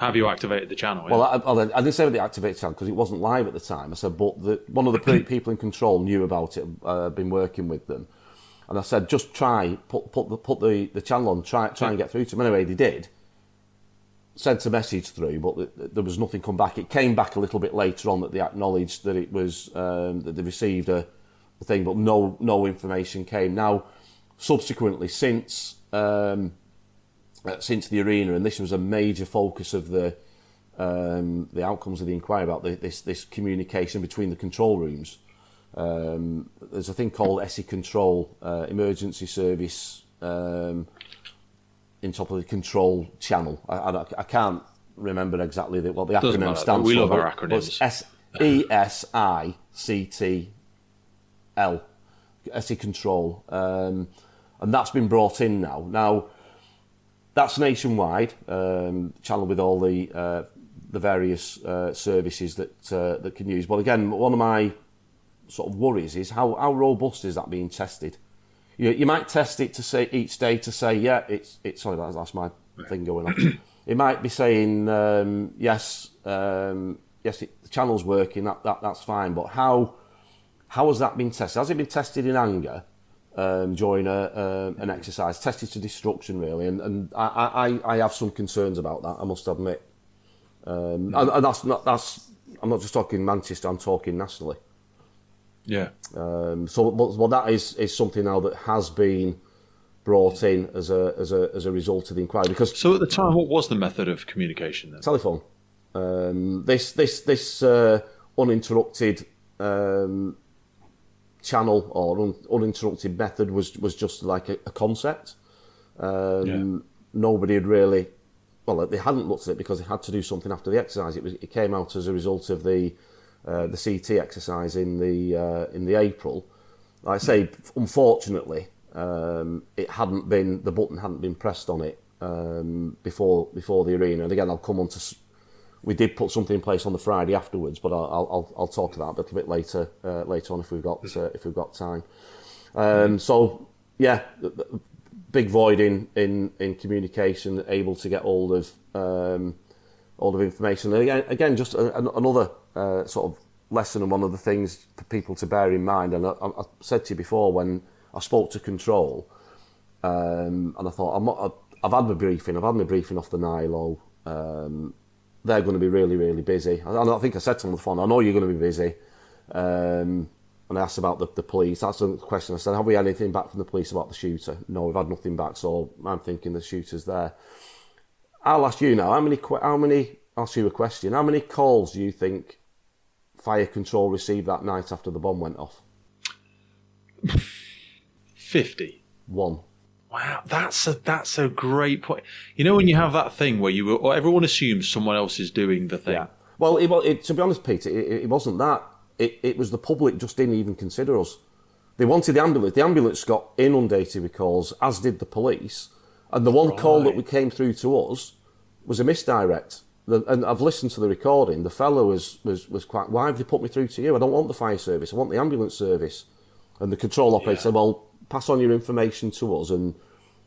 Have you activated the channel? Well, I didn't say about the activated channel because it wasn't live at the time. I said, but one of the people in control knew about it. Been working with them, and I said, just try put the channel on. Try and get through to them. Anyway, they did. Sent a message through, but there was nothing come back. It came back a little bit later on that they acknowledged that it was that they received a thing, but no information came. Now, subsequently, since the arena, and this was a major focus of the outcomes of the inquiry about this communication between the control rooms. There's a thing called ESI Control, Emergency Service. In top of the control channel. I can't remember exactly what the acronym stands for. We love our acronyms. It's ESICTL. SE control, and that's been brought in now. Now, that's nationwide, channel with all the various services that can use. But again, one of my sort of worries is how robust is that being tested? You might test it to say each day to say, yeah, it's sorry, that's my thing going on. It might be saying yes, the channel's working, that's fine. But how has that been tested? Has it been tested in anger during an exercise? Tested to destruction, really? And I have some concerns about that, I must admit. And that's I'm not just talking Manchester, I'm talking nationally. Yeah. So that is something now that has been brought in as a result of the inquiry. Because so at the time, what was the method of communication then? Telephone. This uninterrupted channel or uninterrupted method was just like a concept. Nobody had really. Well, they hadn't looked at it because they had to do something after the exercise. It came out as a result of the CT exercise in the April. Like I say, unfortunately, the button hadn't been pressed on it before the arena. And again, I'll come on to. We did put something in place on the Friday afterwards, but I'll talk about that a little bit later on if we've got time. So yeah, big void in communication, able to get hold of information. And again, just another sort of lesson and one of the things for people to bear in mind. And I said to you before when I spoke to control, and I thought I've had my briefing off the NILO. They're going to be really, really busy. I think I said to them on the phone, I know you're going to be busy. And I asked about the police. That's the question. I said, have we had anything back from the police about the shooter? No, we've had nothing back. So I'm thinking the shooter's there. I'll ask you now, I'll ask you a question. How many calls do you think fire control received that night after the bomb went off? 50. 1. Wow, that's a great point. You know when you have that thing where everyone assumes someone else is doing the thing. Yeah. Well, to be honest, Peter, it wasn't that. It was the public just didn't even consider us. They wanted the ambulance. The ambulance got inundated with calls, as did the police. And the one call that came through to us was a misdirect. And I've listened to the recording. The fellow was quite, why have they put me through to you? I don't want the fire service. I want the ambulance service. And the control operator said, well, pass on your information to us and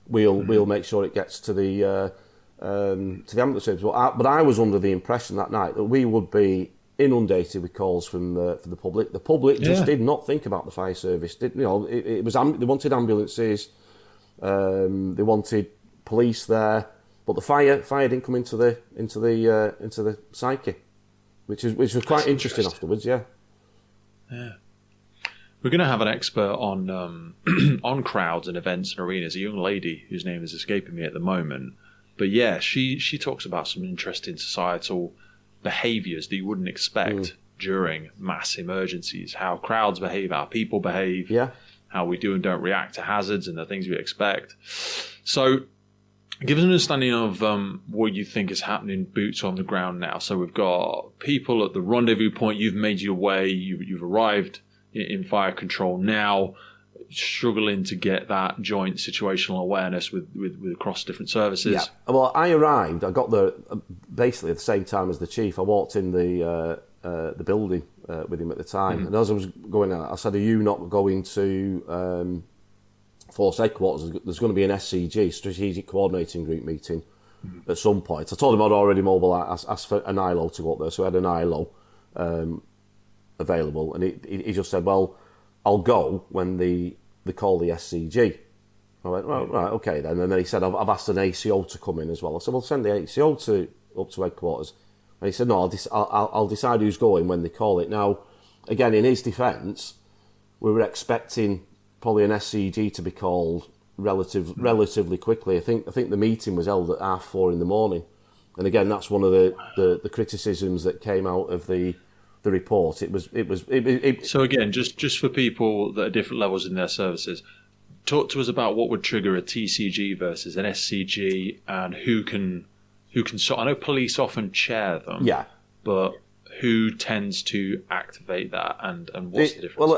we'll make sure it gets to the ambulance service. But I was under the impression that night that we would be inundated with calls from the public. The public just did not think about the fire service. It was they wanted ambulances, they wanted police there, but the fire didn't come into the psyche, which was quite interesting afterwards. Yeah. We're going to have an expert on on crowds and events and arenas, a young lady whose name is escaping me at the moment. But yeah, she talks about some interesting societal behaviours that you wouldn't expect during mass emergencies, how crowds behave, how people behave, how we do and don't react to hazards and the things we expect. So give us an understanding of what you think is happening boots on the ground now. So we've got people at the rendezvous point, you've made your way, you've arrived in fire control now, struggling to get that joint situational awareness with across different services. Yeah. Well, I got there basically at the same time as the chief. I walked in the building with him at the time, and as I was going out, I said, "Are you not going to Force Headquarters? There's going to be an SCG, Strategic Coordinating Group meeting, at some point." I told him I'd already mobilised, asked for a NILO to go up there, so I had a NILO available, and he just said, "Well, I'll go when they call the SCG." I went, right, okay then. And then he said, I've asked an ACO to come in as well. I said, well, send the ACO up to headquarters. And he said, no, I'll decide who's going when they call it. Now, again, in his defence, we were expecting probably an SCG to be called relatively quickly. I think the meeting was held at 4:30 in the morning. And again, that's one of the criticisms that came out of the report. So again, just for people that are different levels in their services, talk to us about what would trigger a TCG versus an SCG, and who can. I know police often chair them. Yeah. But who tends to activate that, and what's the difference? Well,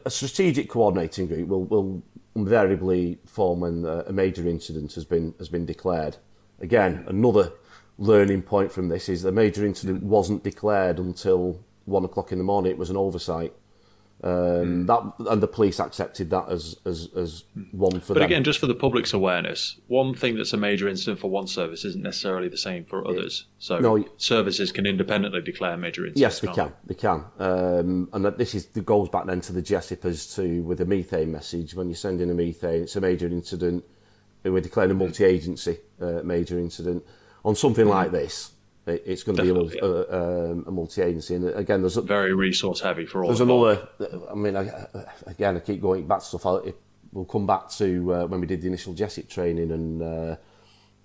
a strategic coordinating group will invariably form when a major incident has been declared. Again, another learning point from this is the major incident wasn't declared until 1 o'clock in the morning. It was an oversight. And the police accepted that as one for them. But again, just for the public's awareness, one thing that's a major incident for one service isn't necessarily the same for others. So services can independently declare major incidents. Yes, they can. And that goes back then to the GESIP with a methane message. When you send in a methane, it's a major incident. We're declaring a multi-agency major incident. On something like this, it's going to be a multi-agency, and again, there's very resource heavy for all. There's another. I mean, I keep going back to stuff. We'll come back to when we did the initial GESIP training and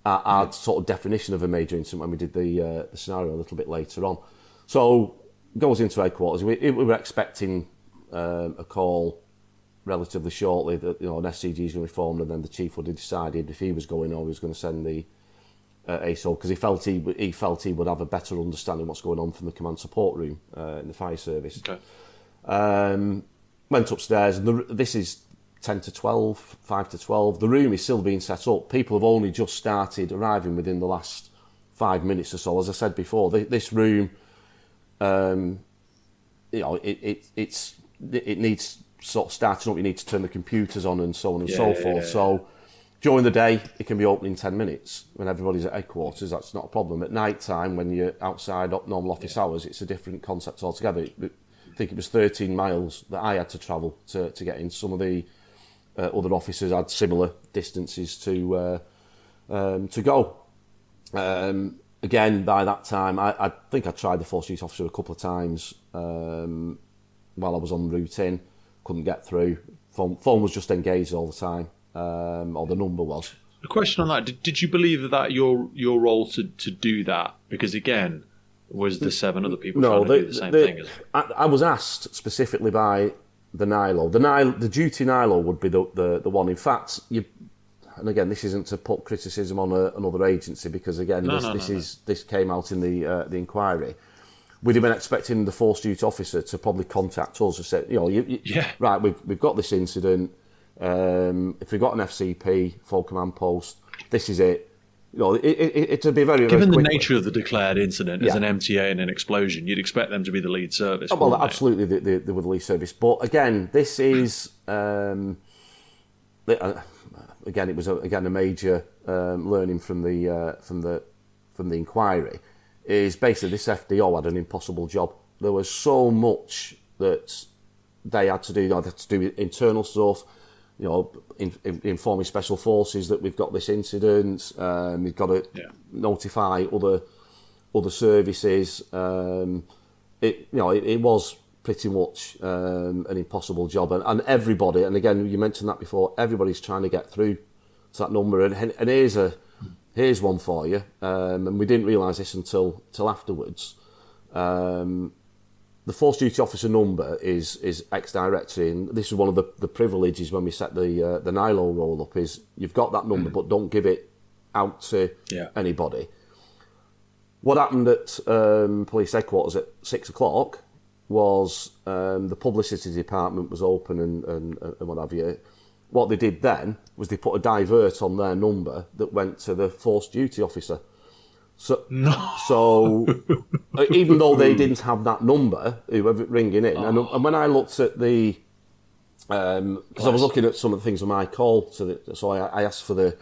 our sort of definition of a major incident when we did the scenario a little bit later on. So goes into headquarters. We were expecting a call relatively shortly that an SCG is going to be formed, and then the chief would have decided if he was going or he was going to send the ASO, because he felt he would have a better understanding what's going on from the command support room in the fire service. Okay. Went upstairs, and this is 10 to 12, 5 to 12. The room is still being set up. People have only just started arriving within the last 5 minutes or so. As I said before, this room, it needs sort of starting up. You need to turn the computers on and so on and so forth. So during the day, it can be open in 10 minutes when everybody's at headquarters. That's not a problem. At night time, when you're outside normal office hours, it's a different concept altogether. I think it was 13 miles that I had to travel to get in. Some of the other officers had similar distances to go. Again, by that time, I think I tried the force duty officer a couple of times while I was en route in. Couldn't get through. Phone was just engaged all the time. Or the number was. A question on that: Did you believe that your role to do that? Because again, was the 7 other people trying to do the same thing? I was asked specifically by the NILO. The duty NILO would be the one. In fact, and again, this isn't to put criticism on another agency, because again, this came out in the inquiry. We'd have been expecting the force duty officer to probably contact us and say, right, we've got this incident. If we've got an FCP, full command post, this is it. It'd be very, given very the nature of the declared incident as an MTA and an explosion, you'd expect them to be the lead service. Well, absolutely, they were the lead service. But again, this is again, it was a major learning from the inquiry. Is basically this FDO had an impossible job. There was so much that they had to do. They had to do internal stuff. Informing special forces that we've got this incident. We've got to notify other services. It was pretty much an impossible job, and everybody. And again, you mentioned that before. Everybody's trying to get through to that number. And here's one for you. And we didn't realise this until afterwards. The force duty officer number is ex-directory, and this is one of the privileges when we set the NILO roll up, is you've got that number, but don't give it out to anybody. What happened at police headquarters at 6 o'clock was the publicity department was open and what have you. What they did then was they put a divert on their number that went to the force duty officer. So even though they didn't have that number, whoever ringing in, and when I looked at the, because I was looking at some of the things on my call, so I asked for the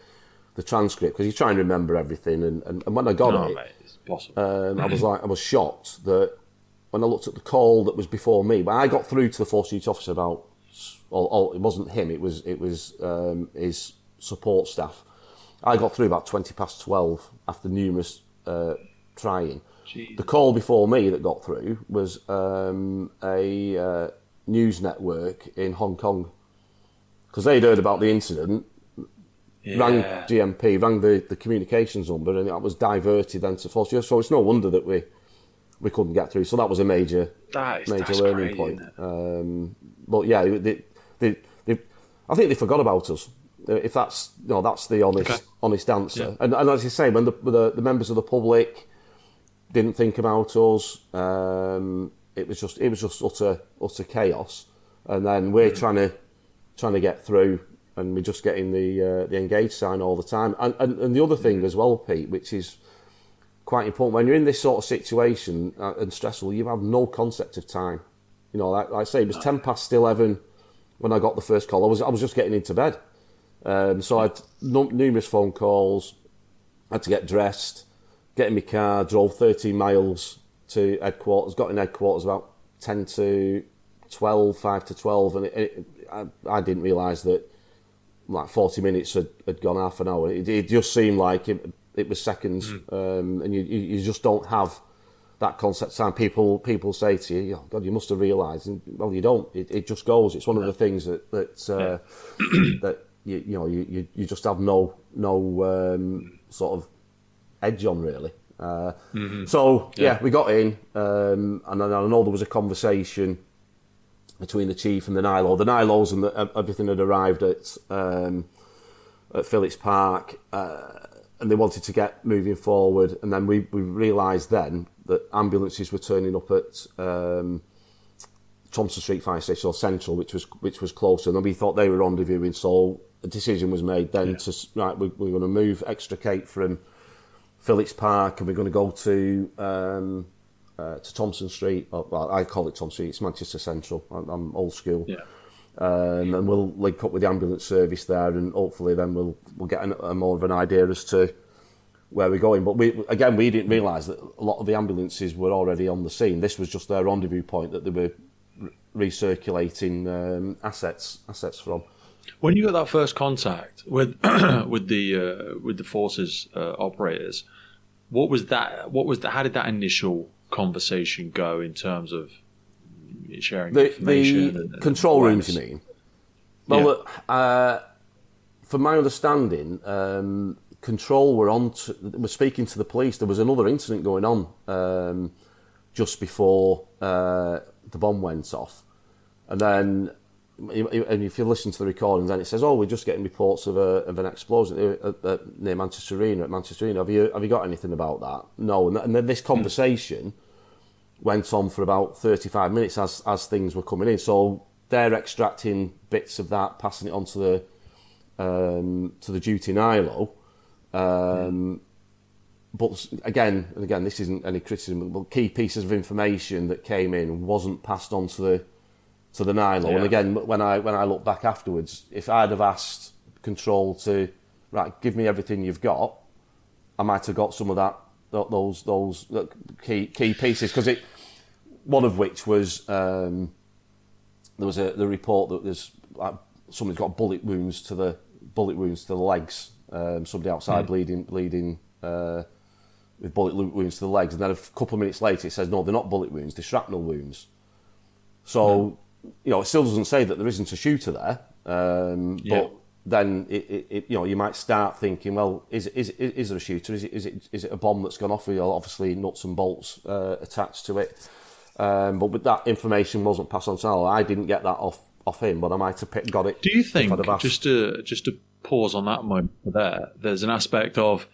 transcript, because you try and remember everything, and when I got it, mate, it's possible. I was shocked that when I looked at the call that was before me, when I got through to the force duty officer about, it wasn't him, it was his support staff. I got through about 20 past 12 after numerous trying. Jeez. The call before me that got through was a news network in Hong Kong, because they'd heard about the incident, rang GMP, rang the communications number, and that was diverted then to force. So it's no wonder that we couldn't get through. So that was a major learning point. But yeah, I think they forgot about us. If that's the honest answer. Okay. And as you say, when the members of the public didn't think about us. It was just utter chaos. And then we're trying to get through, and we're just getting the engage sign all the time. And the other thing as well, Pete, which is quite important, when you're in this sort of situation and stressful, you have no concept of time. You know, like I say, it was 11 when I got the first call. I was just getting into bed. So I had numerous phone calls, had to get dressed, get in my car, drove 13 miles to headquarters, got in headquarters about 5 to 12, and I didn't realise that like 40 minutes had gone half an hour. It just seemed like it was seconds, and you just don't have that concept of time. People say to you, "Oh God, you must have realised." And, well, you don't. It just goes. It's one of the things that that you just have no sort of edge on, really. So we got in, and then I know there was a conversation between the chief and the NILO. The NILOs and everything had arrived at Phillips Park, and they wanted to get moving forward. And then we realised then that ambulances were turning up at Thompson Street Fire Station, or Central, which was closer, and we thought they were rendezvousing. So a decision was made then we're going to move, extricate from Phillips Park, and we're going to go to Thompson Street. Well, I call it Thompson Street. It's Manchester Central. I'm old school. Yeah. And we'll link up with the ambulance service there, and hopefully then we'll get a more of an idea as to where we're going. But we didn't realise that a lot of the ambulances were already on the scene. This was just their rendezvous point that they were recirculating assets from. When you got that first contact with the forces operators, what was that? How did that initial conversation go in terms of sharing information? The control rooms, you mean? Well, from my understanding, control were speaking to the police. There was another incident going on just before the bomb went off, and then. And if you listen to the recordings, then it says, "Oh, we're just getting reports of an explosion near Manchester Arena at Manchester Arena. Have you got anything about that?" No. And then this conversation went on for about 35 minutes as things were coming in. So they're extracting bits of that, passing it on to the duty NILO. But again, this isn't any criticism. But key pieces of information that came in wasn't passed on to the NILO. And again, when I look back afterwards, if I'd have asked control to give me everything you've got, I might have got some of those key pieces, because one of which was there was the report that there's somebody's got bullet wounds to the legs. Somebody outside bleeding with bullet wounds to the legs, and then a couple of minutes later it says no, they're not bullet wounds, they're shrapnel wounds. So. It still doesn't say that there isn't a shooter there, but then you might start thinking, well, is there a shooter? Is it a bomb that's gone off with obviously nuts and bolts attached to it? But with that information wasn't passed on to Al. I didn't get that off him, but I might have got it. Do you think, just to pause on that moment there's an aspect of,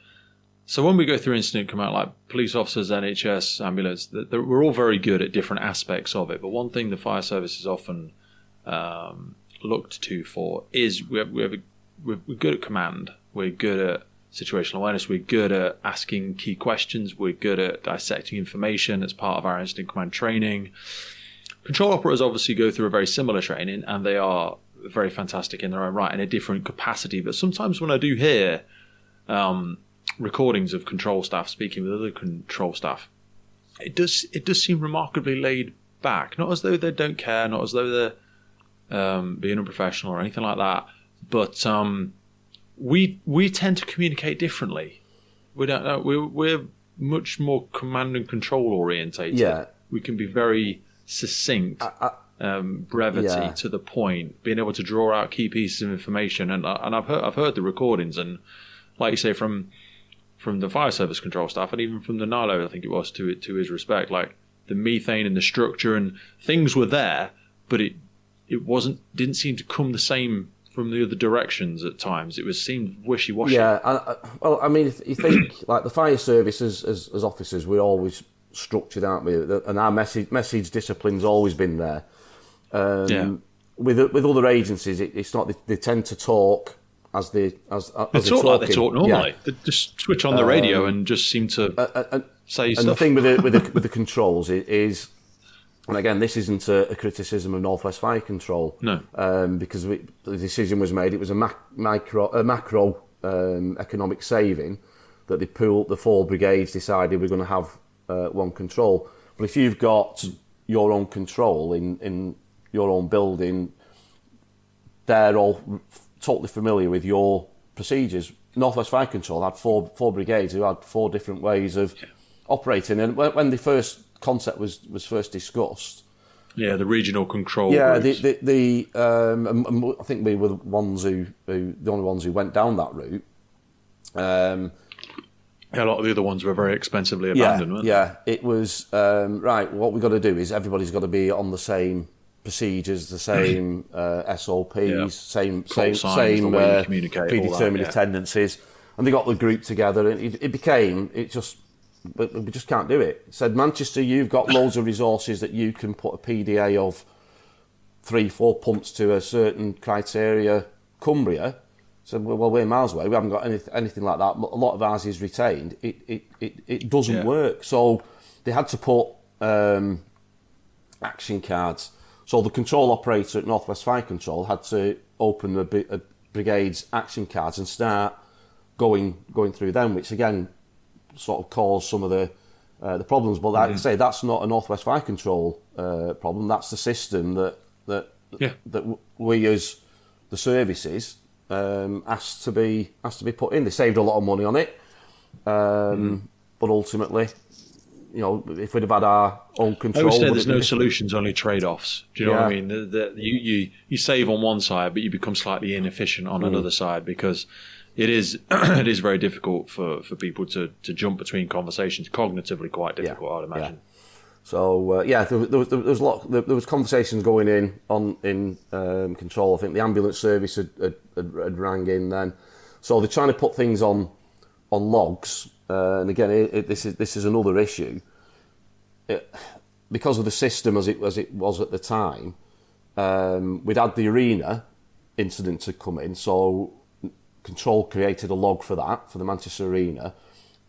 so when we go through incident command, like police officers, NHS, ambulance, we're all very good at different aspects of it. But one thing the fire service is often looked to for is we're good at command. We're good at situational awareness. We're good at asking key questions. We're good at dissecting information as part of our incident command training. Control operators obviously go through a very similar training, and they are very fantastic in their own right in a different capacity. But sometimes when I do hear recordings of control staff speaking with other control staff, it does seem remarkably laid back. Not as though they don't care, not as though they're being unprofessional or anything like that. But we tend to communicate differently. We don't know. We're much more command and control orientated. Yeah. We can be very succinct, brevity to the point, being able to draw out key pieces of information. And I've heard the recordings, and like you say, from the fire service control staff, and even from the NILO, I think it was, to his respect, like the methane and the structure and things were there, but it didn't seem to come the same from the other directions at times. It seemed wishy-washy. Yeah, well, I mean, if you think like the fire service as officers, we're always structured, aren't we? And our message discipline's always been there. With other agencies, it's not. They tend to talk as they talk like they talk normally. Yeah. They just switch on the radio and just seem to say stuff. And the thing with the controls is, and again, this isn't a criticism of North West Fire Control. No, because the decision was made. It was a macro economic saving that the 4 brigades decided we're going to have one control. But if you've got your own control in your own building, they're all totally familiar with your procedures. North West Fire Control had four brigades who had 4 different ways of operating. And when the first concept was first discussed, the regional control. Yeah, I think we were the only ones who went down that route. A lot of the other ones were very expensively abandoned, weren't they? Yeah, it was right. What we've got to do is everybody's got to be on the same procedures, the same SOPs, same predetermined attendances, and they got the group together, and but we just can't do it. It said, Manchester, you've got loads of resources that you can put a PDA of 3-4 pumps to a certain criteria. Cumbria said, well, we're miles away. We haven't got anything like that. A lot of ours is retained. It doesn't work. So they had to put action cards. So the control operator at North West Fire Control had to open a brigade's action cards and start going through them, which again sort of caused some of the problems. But like I say, that's not a North West Fire Control problem. That's the system that we as the services asked to be put in. They saved a lot of money on it, but ultimately, if we'd have had our own control, I would say there's no solutions, only trade-offs. Do you know what I mean? You save on one side, but you become slightly inefficient on another side, because it is very difficult for people to jump between conversations. Cognitively quite difficult, I'd imagine. Yeah. So there was conversations going in control. I think the ambulance service had rang in then, so they're trying to put things on logs. And again, this is another issue. Because of the system as it was at the time, we'd had the Arena incident to come in, so Control created a log for that, for the Manchester Arena.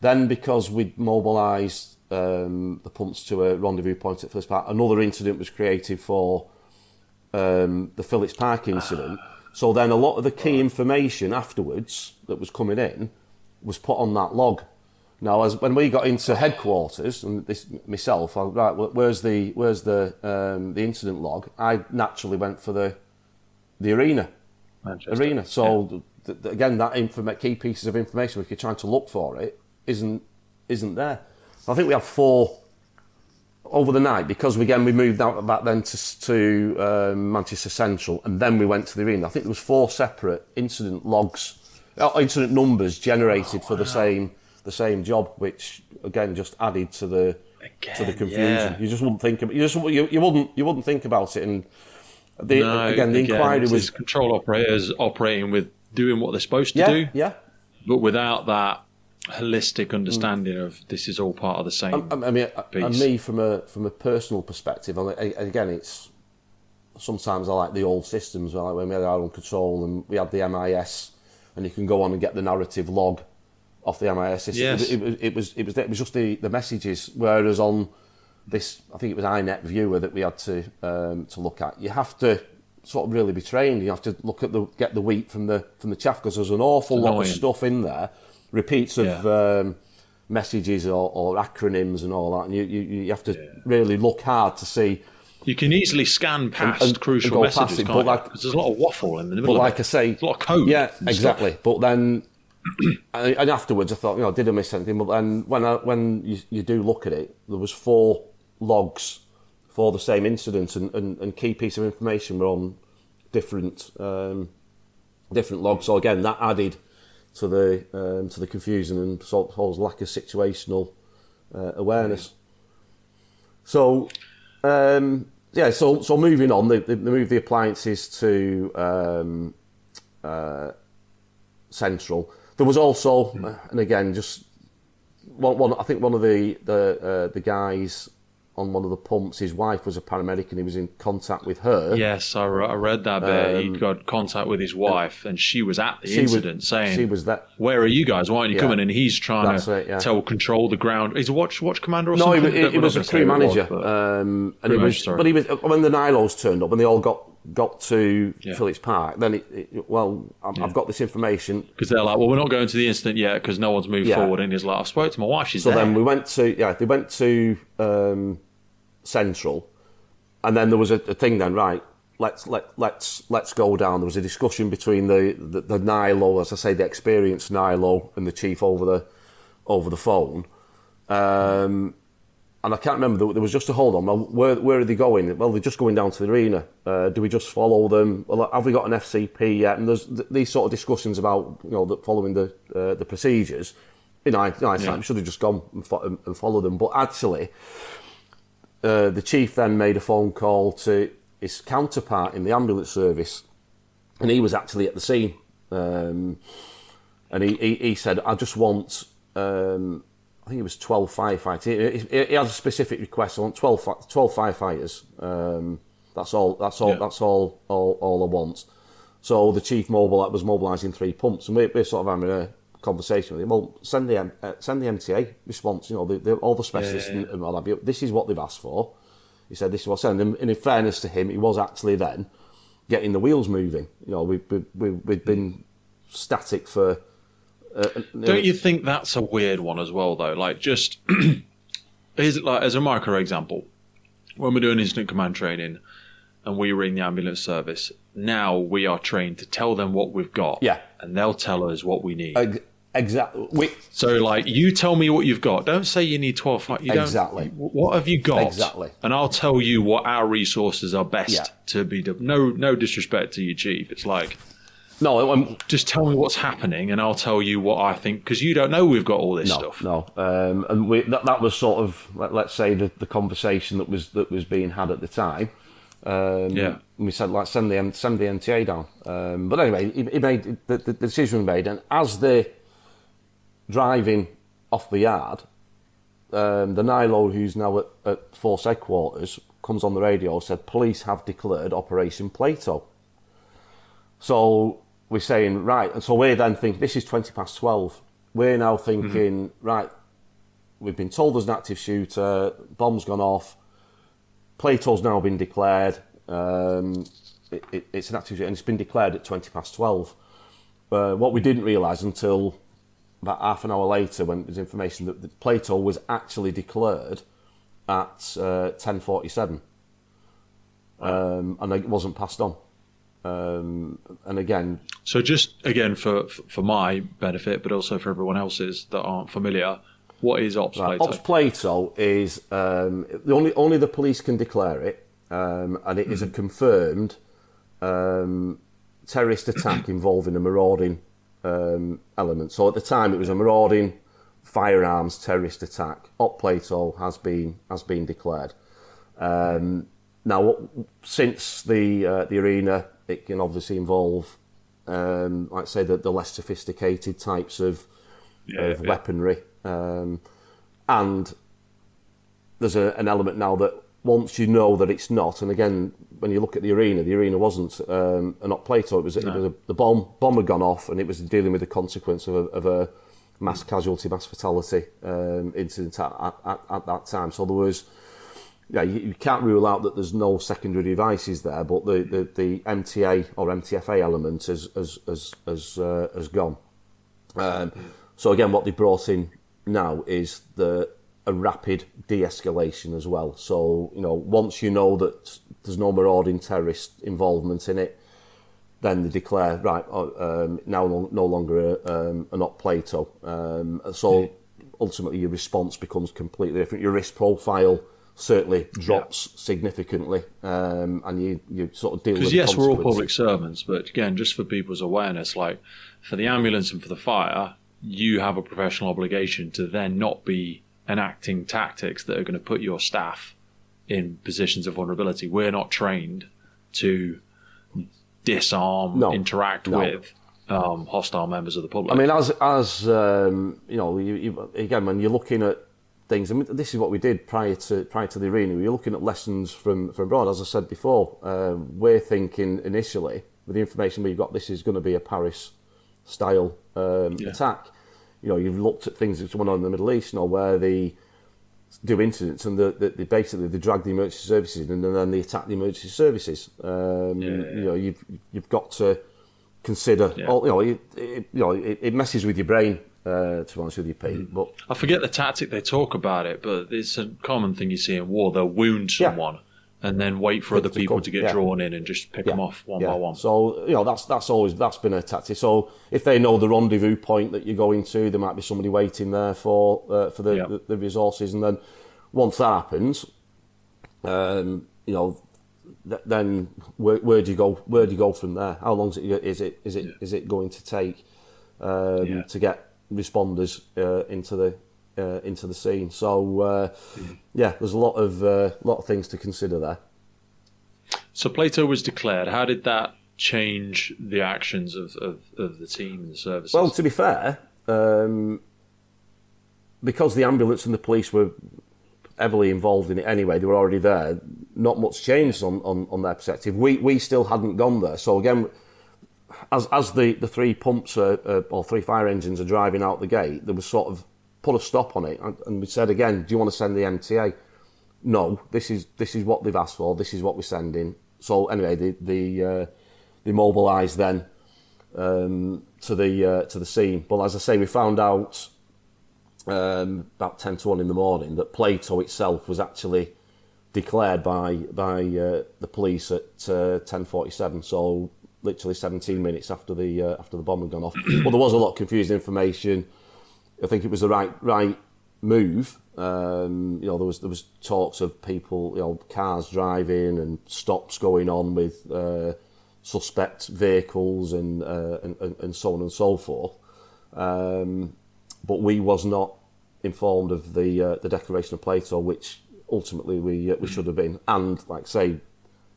Then, because we'd mobilised the pumps to a rendezvous point at Phillips Park, another incident was created for the Phillips Park incident. So then a lot of the key information afterwards that was coming in was put on that log. Now, when we got into headquarters, and this myself, where's the incident log? I naturally went for the Arena. Manchester. So again, that key pieces of information, if you're trying to look for it, isn't there. I think we have 4 over the night, because we moved out back then to Manchester Central, and then we went to the Arena. I think there was 4 separate incident logs, incident numbers generated for the same job, which again just added to the confusion. Yeah. You just wouldn't think about you wouldn't think about it. And the inquiry was control operators operating with doing what they're supposed to do, but without that holistic understanding of this is all part of the same. I mean, piece. And me from a personal perspective, again, it's sometimes I like the old systems, like when we had our own control and we had the MIS, and you can go on and get the narrative log off the MIS system. Yes. It was just the messages. Whereas on this, I think it was iNet Viewer that we had to look at. You have to sort of really be trained. You have to get the wheat from the chaff, because there's an awful lot of stuff in there, repeats of messages or acronyms and all that, and you have to really look hard to see. You can easily scan past crucial messages, can't you? Because there's a lot of waffle in the middle. But like I say, there's a lot of code. Yeah, exactly. Stuff. But then, and afterwards, I thought, did I miss anything? But then, when you do look at it, there was 4 logs for the same incident, and key piece of information were on different logs. So again, that added to the confusion and sort of lack of situational awareness. So. So moving on, they moved the appliances to Central. There was also, and again, just one. I think one of the guys on one of the pumps, his wife was a paramedic, and he was in contact with her. Yes, I read that bit. He got contact with his wife, and she was at the incident, saying, "She was that. Where are you guys? Why aren't you coming?" And he's trying to control the ground. He's a watch commander or something. No, he was a crew manager, and he was. But he was when the NILOs turned up and they all got to Phillips Park. Then I've got this information because they're like, well, we're not going to the incident yet because no one's moved forward. And he's like, I've spoke to my wife. She's so there. then they went to Central, and then there was a thing. Then right, let's go down. There was a discussion between the NILO, as I say, the experienced NILO, and the chief over the phone. And I can't remember. There was just a hold on. Well, where are they going? Well, they're just going down to the arena. Do we just follow them? Well, have we got an FCP yet? And there's these sort of discussions about following the procedures. We should have just gone and followed them. But actually, the chief then made a phone call to his counterpart in the ambulance service, and he was actually at the scene. And he said, "I just want." I think it was 12 firefighters. He has a specific request. I want 12 firefighters. That's all I want. So the chief was mobilising 3 pumps, and we're sort of having a conversation with him. Well, send the MTA response. All the specialists and what have you. This is what they've asked for. He said this is what I send them. And in fairness to him, he was actually then getting the wheels moving. We've been static for. Don't you think that's a weird one as well, though? Like, just as a micro example, when we're doing incident command training and we ring the ambulance service, now we are trained to tell them what we've got, and they'll tell us what we need. Exactly. So, like, you tell me what you've got. Don't say you need 12. Exactly. What have you got? Exactly. And I'll tell you what our resources are best to be done. No disrespect to you, chief. It's like. No, just tell me what's happening, and I'll tell you what I think, because you don't know we've got all this stuff. No, and that was sort of, let's say, the conversation that was being had at the time. And we said, like, send the MTA down. But anyway, he made the decision was made, and as they're driving off the yard, the NILO, who's now at Force Headquarters, comes on the radio, said, police have declared Operation Plato. So we're saying, right, and so we're then thinking, this is 12:20. We're now thinking, right, we've been told there's an active shooter, bomb's gone off, Plato's now been declared, it's an active shooter, and it's been declared at 12:20. What we didn't realise until about half an hour later, when there's information that Plato was actually declared at 10:47, and it wasn't passed on. And again, so just again for my benefit, but also for everyone else's that aren't familiar, what is Ops Plato? Ops Plato is only the police can declare it, and it is a confirmed terrorist attack involving a marauding element. So at the time, it was a marauding firearms terrorist attack. Ops Plato has been declared. Now, since the arena. It can obviously involve, like I say, the less sophisticated types of weaponry. And there's an element now that once you know that it's not, and again, when you look at the arena wasn't an Op Plato. It was the bomb had gone off, and it was dealing with the consequence of a mass casualty, mass fatality incident at that time. So there was. Yeah, you can't rule out that there's no secondary devices there, but the MTA or MTFA element has gone. So again, what they brought in now is a rapid de-escalation as well. So once you know that there's no marauding terrorist involvement in it, then they declare now no longer an Op Plato. So ultimately, your response becomes completely different. Your risk profile certainly drops significantly, and you sort of deal with the consequences. Because yes, we're all public servants, but again, just for people's awareness, like for the ambulance and for the fire, you have a professional obligation to then not be enacting tactics that are going to put your staff in positions of vulnerability. We're not trained to disarm, interact with hostile members of the public. I mean, as you know, again, when you're looking at things, I mean, this is what we did prior to the arena. We were looking at lessons from abroad. As I said before, we're thinking initially, with the information we've got, this is going to be a Paris-style attack. You know, you've looked at things that's going on in the Middle East, you know, where they do incidents and they basically they drag the emergency services in and then they attack the emergency services. You know, you've got to consider. All, you know, it messes with your brain. To be honest with you, Pete. But I forget the tactic they talk about it, but it's a common thing you see in war. They'll wound someone and then wait for other people to get drawn in and just pick them off one by one. So you know that's been a tactic. So if they know the rendezvous point that you're going to, there might be somebody waiting there for the resources, and then once that happens, you know, then where do you go? Where do you go from there? How long is it going to take to get responders into the scene? So there's a lot of things to consider there. So Plato was declared. How did that change the actions of the team and the services? Well, to be fair, because the ambulance and the police were heavily involved in it anyway, they were already there. Not much changed on their perspective. We still hadn't gone there. So again, as the three pumps or three fire engines are driving out the gate, there was sort of put a stop on it, and we said again, do you want to send the MTA? No, this is what they've asked for. This is what we're sending. So anyway, they mobilised then to the scene. But as I say, we found out about 10 to 1 in the morning that Plato itself was actually declared by the police at 10:47. So literally 17 minutes after the bomb had gone off. But there was a lot of confusing information. I think it was the right move. You know, there was talks of people, you know, cars driving and stops going on with suspect vehicles and so on and so forth. But we was not informed of the declaration of Plato, which ultimately we should have been. And like I say,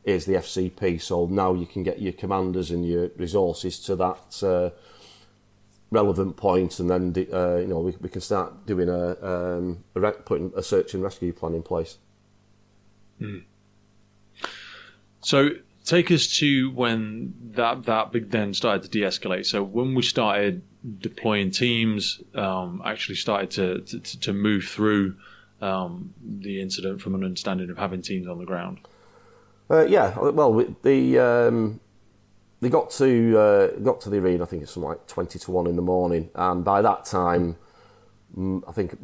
here's the FCP, so now you can get your commanders and your resources to that relevant point, and then you know, we can start doing putting a search and rescue plan in place. So take us to when that then started to de-escalate. So when we started deploying teams, actually started to move through the incident from an understanding of having teams on the ground. Well, they got to the arena. I think it's something like 20 to 1 in the morning, and by that time, I think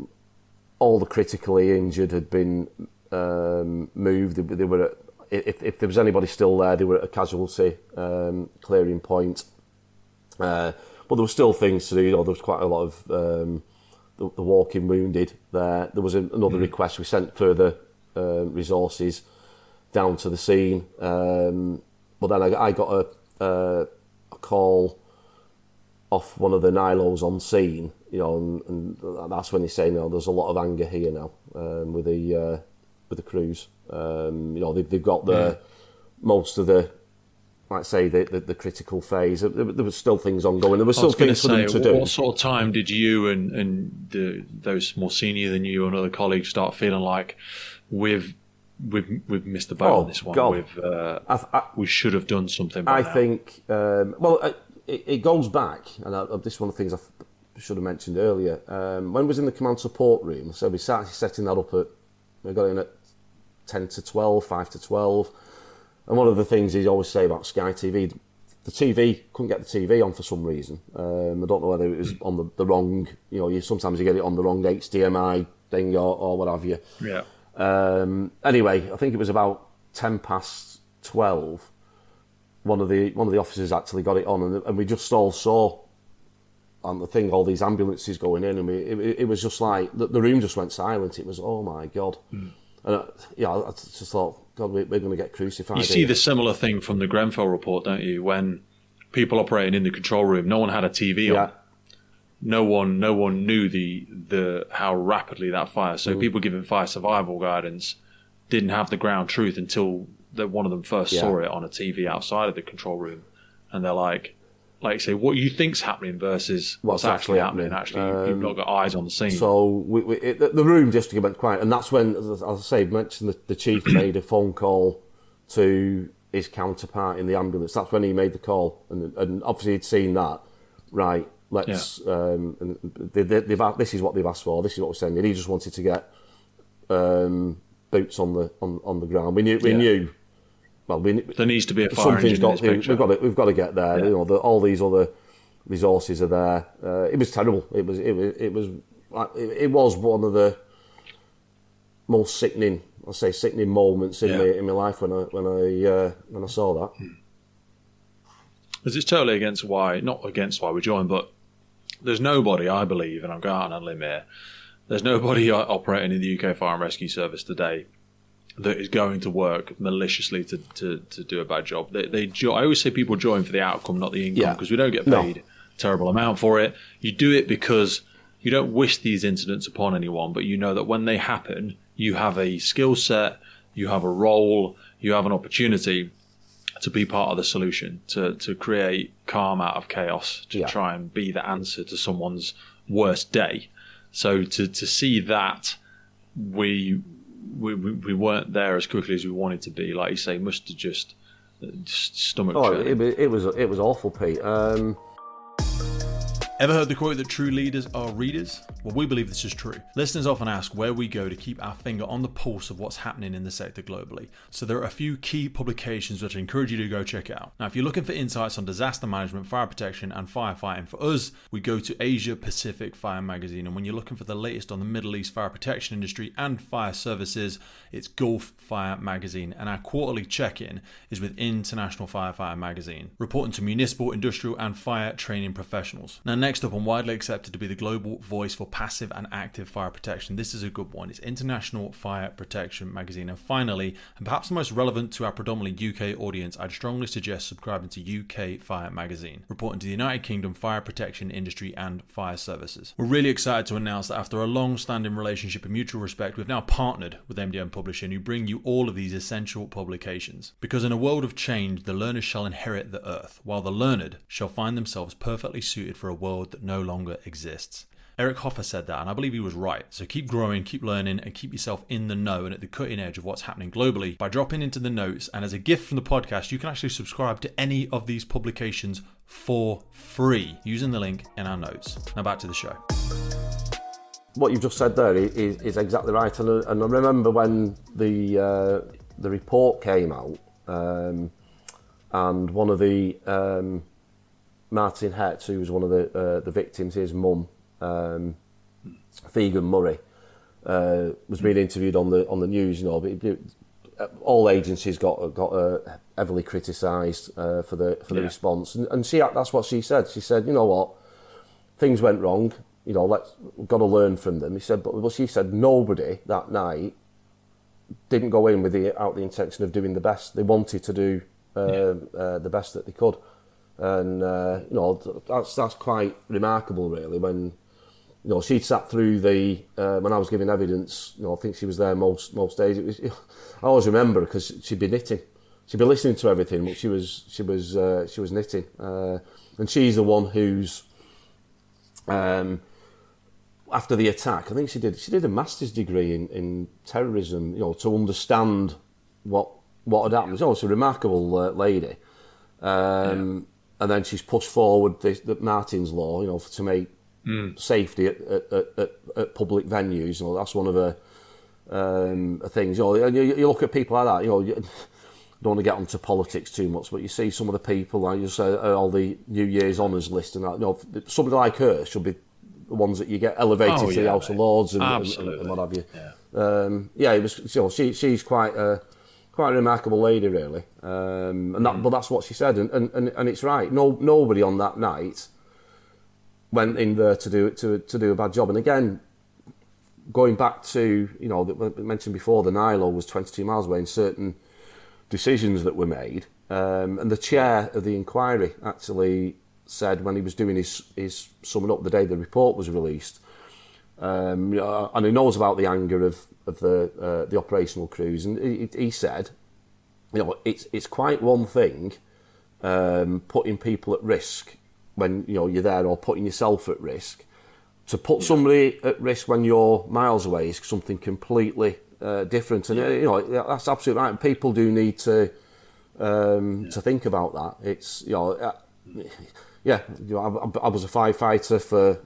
all the critically injured had been moved. They were if there was anybody still there, they were at a casualty clearing point. But there were still things to do. You know, there was quite a lot of the walking wounded there. There was another request. We sent further resources down to the scene, but then I got a call off one of the NILOs on scene, you know, and that's when they say, no, there's a lot of anger here now with the crews. You know, they've got most of the, like say, the critical phase. There was still things ongoing. There were still things for them to do. What sort of time did you and those more senior than you and other colleagues start feeling like we've missed the boat on this one? We should have done something by now. I think, it goes back, and this is one of the things I should have mentioned earlier. When I was in the command support room, so we started setting that up we got in at 10 to 12, 5 to 12. And one of the things he always say about Sky TV, the TV, couldn't get the TV on for some reason. I don't know whether it was on the wrong, you know, sometimes you get it on the wrong HDMI thing or what have you. Yeah. Anyway, I think it was about 10 past 12. One of the officers actually got it on, and we just all saw on the thing all these ambulances going in, and it was just like the room just went silent. It was, oh my God. And I just thought, God, we're going to get crucified. You see the similar thing from the Grenfell report, don't you? When people operating in the control room, no one had a TV on. No one knew the how rapidly that fire. So people giving fire survival guidance didn't have the ground truth until one of them first saw it on a TV outside of the control room. and they're like say, what you think's happening versus what's actually happening. Actually, you've not got eyes on the scene. So the room just went quiet, and that's when, as I say, mentioned the chief made a phone call to his counterpart in the ambulance. That's when he made the call, and obviously he'd seen that. Right, let's. And this is what they've asked for. This is what we're saying. And he just wanted to get boots on the ground. We knew. Well, there needs to be a fire engine in this picture. We've got to get there. Yeah. All these other resources are there. It was terrible. It was one of the most sickening moments in my life when I saw that. Because it's totally not against why we joined, but there's nobody, I believe, and I'm going out on a limb here, there's nobody operating in the UK Fire and Rescue Service today that is going to work maliciously to do a bad job. I always say people join for the outcome, not the income, because we don't get paid a terrible amount for it. You do it because you don't wish these incidents upon anyone, but you know that when they happen, you have a skill set, you have a role, you have an opportunity to be part of the solution, to create calm out of chaos, to try and be the answer to someone's worst day. So to see that we weren't there as quickly as we wanted to be, like you say, must have just stomach churning. It was awful, Pete. Ever heard the quote that true leaders are readers? Well, we believe this is true. Listeners often ask where we go to keep our finger on the pulse of what's happening in the sector globally. So there are a few key publications which I encourage you to go check out. Now, if you're looking for insights on disaster management, fire protection and firefighting, for us, we go to Asia Pacific Fire Magazine. And when you're looking for the latest on the Middle East fire protection industry and fire services, it's Gulf Fire Magazine. And our quarterly check-in is with International Firefighter Magazine, reporting to municipal, industrial and fire training professionals. Now, next up, and widely accepted to be the global voice for passive and active fire protection, this is a good one. It's International Fire Protection Magazine. And finally, and perhaps the most relevant to our predominantly UK audience, I'd strongly suggest subscribing to UK Fire Magazine, reporting to the United Kingdom fire protection industry and fire services. We're really excited to announce that after a long-standing relationship and mutual respect, we've now partnered with MDM Publishing, who bring you all of these essential publications. Because in a world of change, the learners shall inherit the earth, while the learned shall find themselves perfectly suited for a world that no longer exists. Eric Hoffer said that, and I believe he was right. So keep growing, keep learning, and keep yourself in the know and at the cutting edge of what's happening globally by dropping into the notes. And as a gift from the podcast, you can actually subscribe to any of these publications for free using the link in our notes. Now back to the show. What you've just said there is exactly right. And I remember when the report came out, and one of the Martin Hetz, who was one of the victims, his mum, Fegan Murray, was being interviewed on the news. You know, all agencies got heavily criticised for the response, and that's what she said. She said, you know what, things went wrong. You know, we've got to learn from them. He said, but she said nobody that night didn't go in without the intention of doing the best. They wanted to do the best that they could. And you know, that's quite remarkable, really. When you know she'd sat through when I was giving evidence, you know, I think she was there most days. I always remember because she'd be knitting, she'd be listening to everything, but she was knitting, and she's the one who's after the attack. I think she did a master's degree in terrorism, you know, to understand what had happened. She's also a remarkable lady. And then she's pushed forward the Martin's Law, you know, to make safety at public venues. You know, that's one of her things. You know, you look at people like that. You know, you don't want to get onto politics too much, but you see some of the people, like you say, all the New Year's honours list and that. You know, somebody like her should be the ones that you get elevated to the House of Lords and what have you. Yeah, it was. You know, she's quite a remarkable lady, really, but that's what she said, and it's right. Nobody on that night went in there to do a bad job. And again, going back to, you know, that we mentioned before, the NILO was 22 miles away in certain decisions that were made, and the chair of the inquiry actually said when he was doing his summing up the day the report was released, and he knows about the anger of the operational crews, and he said, you know, it's quite one thing putting people at risk when you're there, or putting yourself at risk. To put somebody at risk when you're miles away is something completely different, and that's absolutely right. And people do need to think about that. It's I was a firefighter for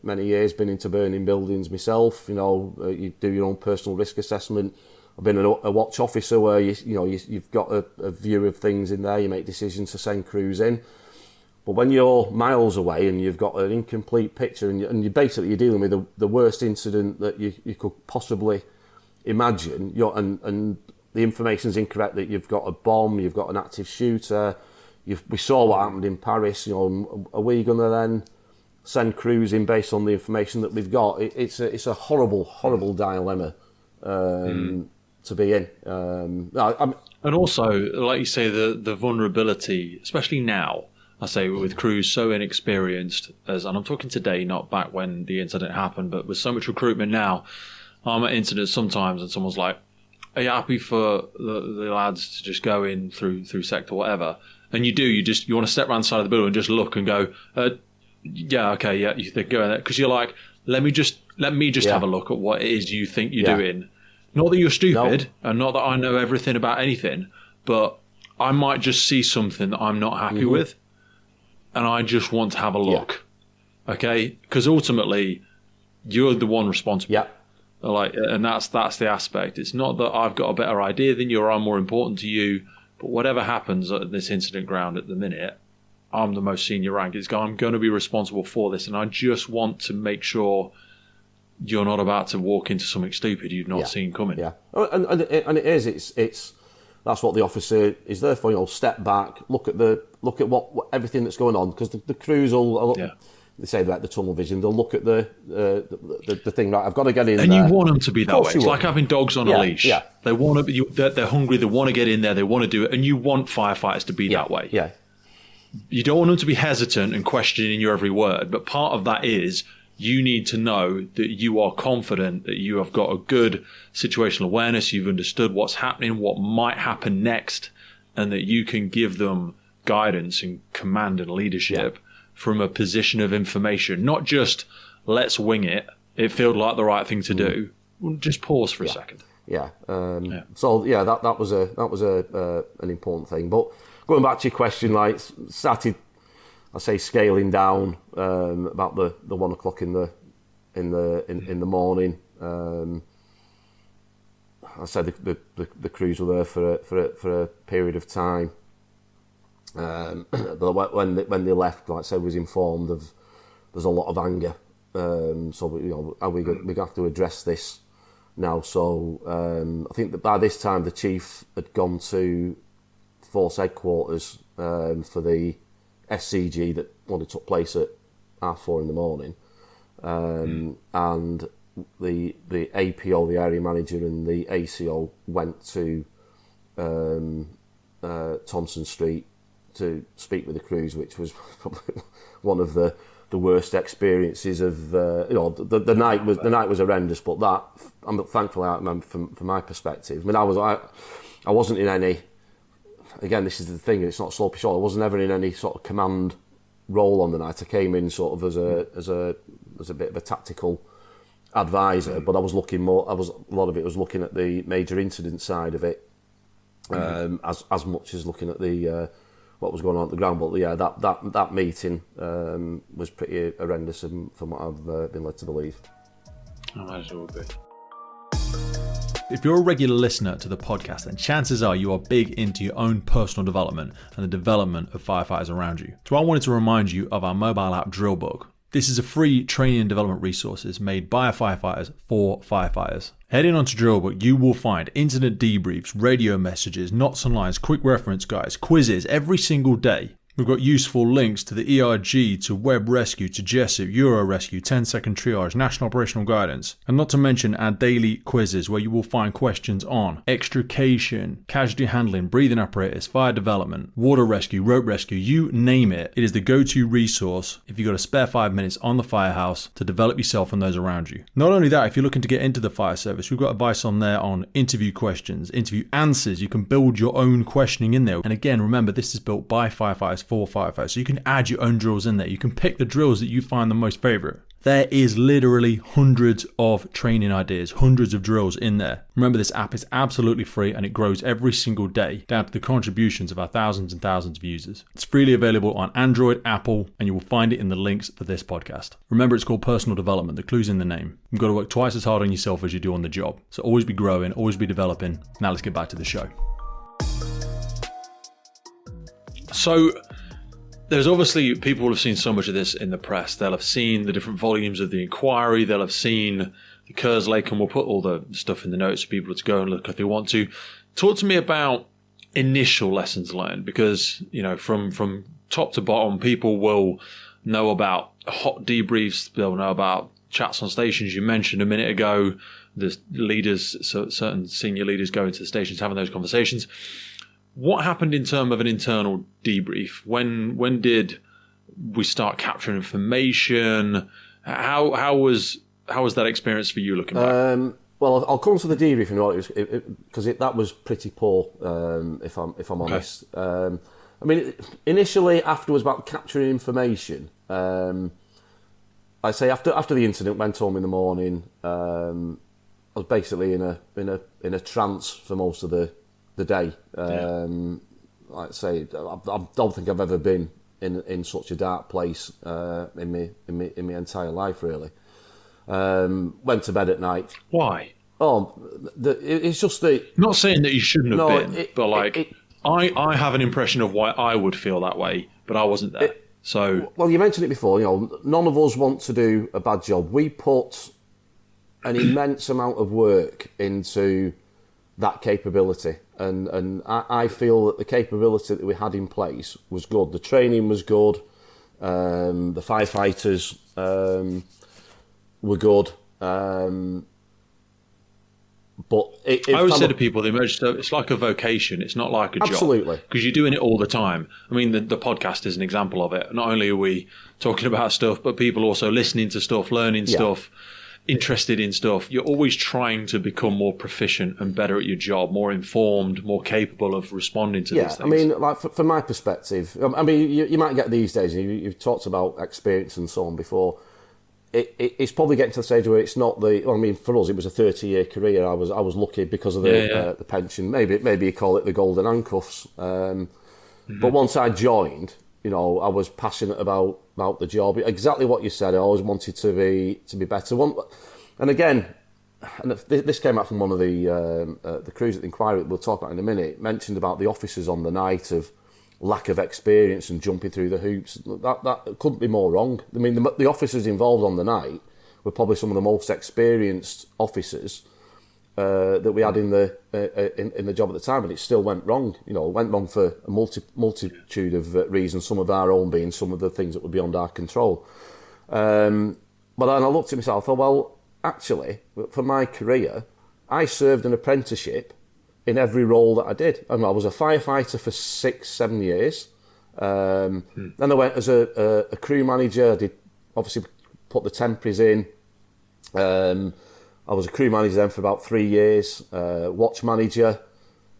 many years, been into burning buildings myself. You do your own personal risk assessment. I've been a watch officer where you've got a view of things in there. You make decisions to send crews in. But when you're miles away and you've got an incomplete picture, and you're dealing with the worst incident that you could possibly imagine, and the information's incorrect, that you've got a bomb, you've got an active shooter. We saw what happened in Paris. Are we going to then send crews in based on the information that we've got? It's a horrible dilemma to be in. And also, like you say, the vulnerability, especially now. I say with crews so inexperienced and I'm talking today, not back when the incident happened, but with so much recruitment now, I'm at incidents sometimes and someone's like, are you happy for the lads to just go in through sector, whatever? And you want to step around the side of the building and just look and go, yeah, okay, yeah, you think go in there. Because you're like, let me just have a look at what it is you think you're doing. Not that you're stupid, and not that I know everything about anything, but I might just see something that I'm not happy with. And I just want to have a look, okay? Because ultimately, you're the one responsible. Yeah. And that's the aspect. It's not that I've got a better idea than you or I'm more important to you, but whatever happens at this incident ground at the minute, I'm the most senior rank. I'm going to be responsible for this, and I just want to make sure you're not about to walk into something stupid you've not seen coming. Yeah, and it is. It's that's what the officer is there for. Step back, look at what everything that's going on, because the crews will. They say that the tunnel vision. They'll look at the thing. Right, I've got to get in there. And you want them to be that way. It's like having dogs on a leash. Yeah. They want to. They're hungry. They want to get in there. They want to do it. And you want firefighters to be that way. Yeah. You don't want them to be hesitant and questioning your every word. But part of that is you need to know that you are confident, that you have got a good situational awareness. You've understood what's happening, what might happen next, and that you can give them guidance and command and leadership from a position of information, not just let's wing it. It felt like the right thing to do. Well, just pause for a second. So that was an important thing. But going back to your question, started, I say, scaling down about the 1 o'clock in the morning. I said the crews were there for a period of time. But when they left, like I said, was informed of there's a lot of anger. So we have to address this now. So I think that by this time the chief had gone to force headquarters for the SCG that took place at 4:30 in the morning, and the APO, the area manager, and the ACO went to Thompson Street to speak with the crews, which was probably one of the worst experiences of the night was horrendous. But that, thankfully, I remember from my perspective. I mean, I wasn't in any. Again, this is the thing. It's not sloppy short. I wasn't ever in any sort of command role on the night. I came in sort of as a bit of a tactical advisor, but I was looking more. A lot of it was looking at the major incident side of it, as much as looking at the. What was going on at the ground. But yeah, that meeting was pretty horrendous from what I've been led to believe. I imagine it would be. If you're a regular listener to the podcast, then chances are you are big into your own personal development and the development of firefighters around you. So I wanted to remind you of our mobile app Drill Book. This is a free training and development resources made by firefighters for firefighters. Heading on to Drillbook, you will find incident debriefs, radio messages, knots and lines, quick reference guides, quizzes every single day. We've got useful links to the ERG, to Web Rescue, to Jessup, Euro Rescue, 10-second triage, National Operational Guidance, and not to mention our daily quizzes where you will find questions on extrication, casualty handling, breathing apparatus, fire development, water rescue, rope rescue, you name it. It is the go-to resource if you've got a spare 5 minutes on the firehouse to develop yourself and those around you. Not only that, if you're looking to get into the fire service, we've got advice on there on interview questions, interview answers. You can build your own questioning in there. And again, remember, this is built by firefighters for firefighters, so you can add your own drills in there. You can pick the drills that you find the most favorite. There is literally hundreds of training ideas, hundreds of drills in there. Remember, this app is absolutely free and it grows every single day down to the contributions of our thousands and thousands of users. It's freely available on Android, Apple, and you will find it in the links for this podcast. Remember, it's called personal development. The clue's in the name. You've got to work twice as hard on yourself as you do on the job. So always be growing, always be developing. Now let's get back to the show. So, there's obviously, people will have seen so much of this in the press. They'll have seen the different volumes of the inquiry. They'll have seen the Kerrs Lake, and we'll put all the stuff in the notes for people to go and look if they want to. Talk to me about initial lessons learned, because, you know, from top to bottom, people will know about hot debriefs. They'll know about chats on stations. You mentioned a minute ago, the leaders, certain senior leaders go into the stations having those conversations. What happened in terms of an internal debrief? When did we start capturing information? How was that experience for you looking back? Well, I'll come to the debriefing because that was pretty poor. If I'm honest. I mean, initially afterwards about capturing information. I say after the incident went home in the morning. I was basically in a trance for most of the day. Like I say, I don't think I've ever been in such a dark place in my entire life, really. Went to bed at night. Why? Oh, it's just the... Not saying that you shouldn't have been, but I have an impression of why I would feel that way, but I wasn't there. Well, you mentioned it before, you know, none of us want to do a bad job. We put an immense amount of work into that capability. And I feel that the capability that we had in place was good. The training was good. The firefighters were good. But I always say to people, the emergency service, it's like a vocation. It's not like a job. Absolutely. Because you're doing it all the time. I mean, the podcast is an example of it. Not only are we talking about stuff, but people also listening to stuff, learning stuff, interested in stuff. You're always trying to become more proficient and better at your job, more informed, more capable of responding to these things. I mean, like from my perspective, I mean, you might get these days, you've talked about experience and so on before. It's probably getting to the stage where it's not I mean, for us, it was a 30-year career. I was lucky because of the pension. Maybe you call it the golden handcuffs. But once I joined, you know, I was passionate about the job. Exactly what you said. I always wanted to be better. And again, and this came out from one of the crews at the inquiry that we'll talk about in a minute. Mentioned about the officers on the night of lack of experience and jumping through the hoops. That couldn't be more wrong. I mean, the officers involved on the night were probably some of the most experienced officers that we had in the job at the time, and it still went wrong. You know, it went wrong for a multitude of reasons. Some of our own being some of the things that were beyond our control. But then I looked at myself. I thought, well, actually, for my career, I served an apprenticeship in every role that I did. I was a firefighter for 6-7 years. Then I went as a crew manager. I did obviously put the temporaries in. I was a crew manager then for about 3 years. Watch manager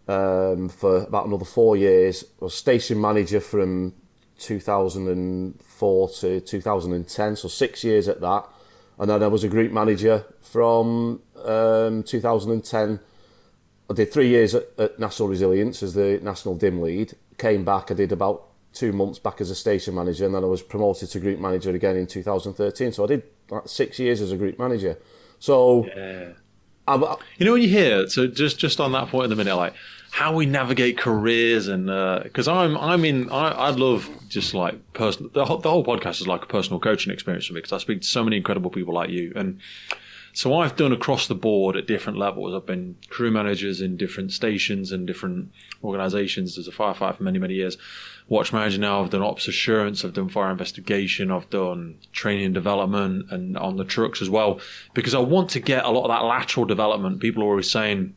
for about another 4 years. I was station manager from 2004 to 2010, so 6 years at that. And then I was a group manager from 2010. I did 3 years at National Resilience as the National DIM lead. Came back, I did about 2 months back as a station manager, and then I was promoted to group manager again in 2013. So I did 6 years as a group manager. So, you know, when you hear, so just on that point in a minute, like how we navigate careers, and because I love just like personal. The whole podcast is like a personal coaching experience for me, because I speak to so many incredible people like you, and So I've done across the board at different levels. I've been crew managers in different stations and different organisations as a firefighter for many, many years. Watch manager now. I've done ops assurance. I've done fire investigation. I've done training and development and on the trucks as well, because I want to get a lot of that lateral development. People are always saying,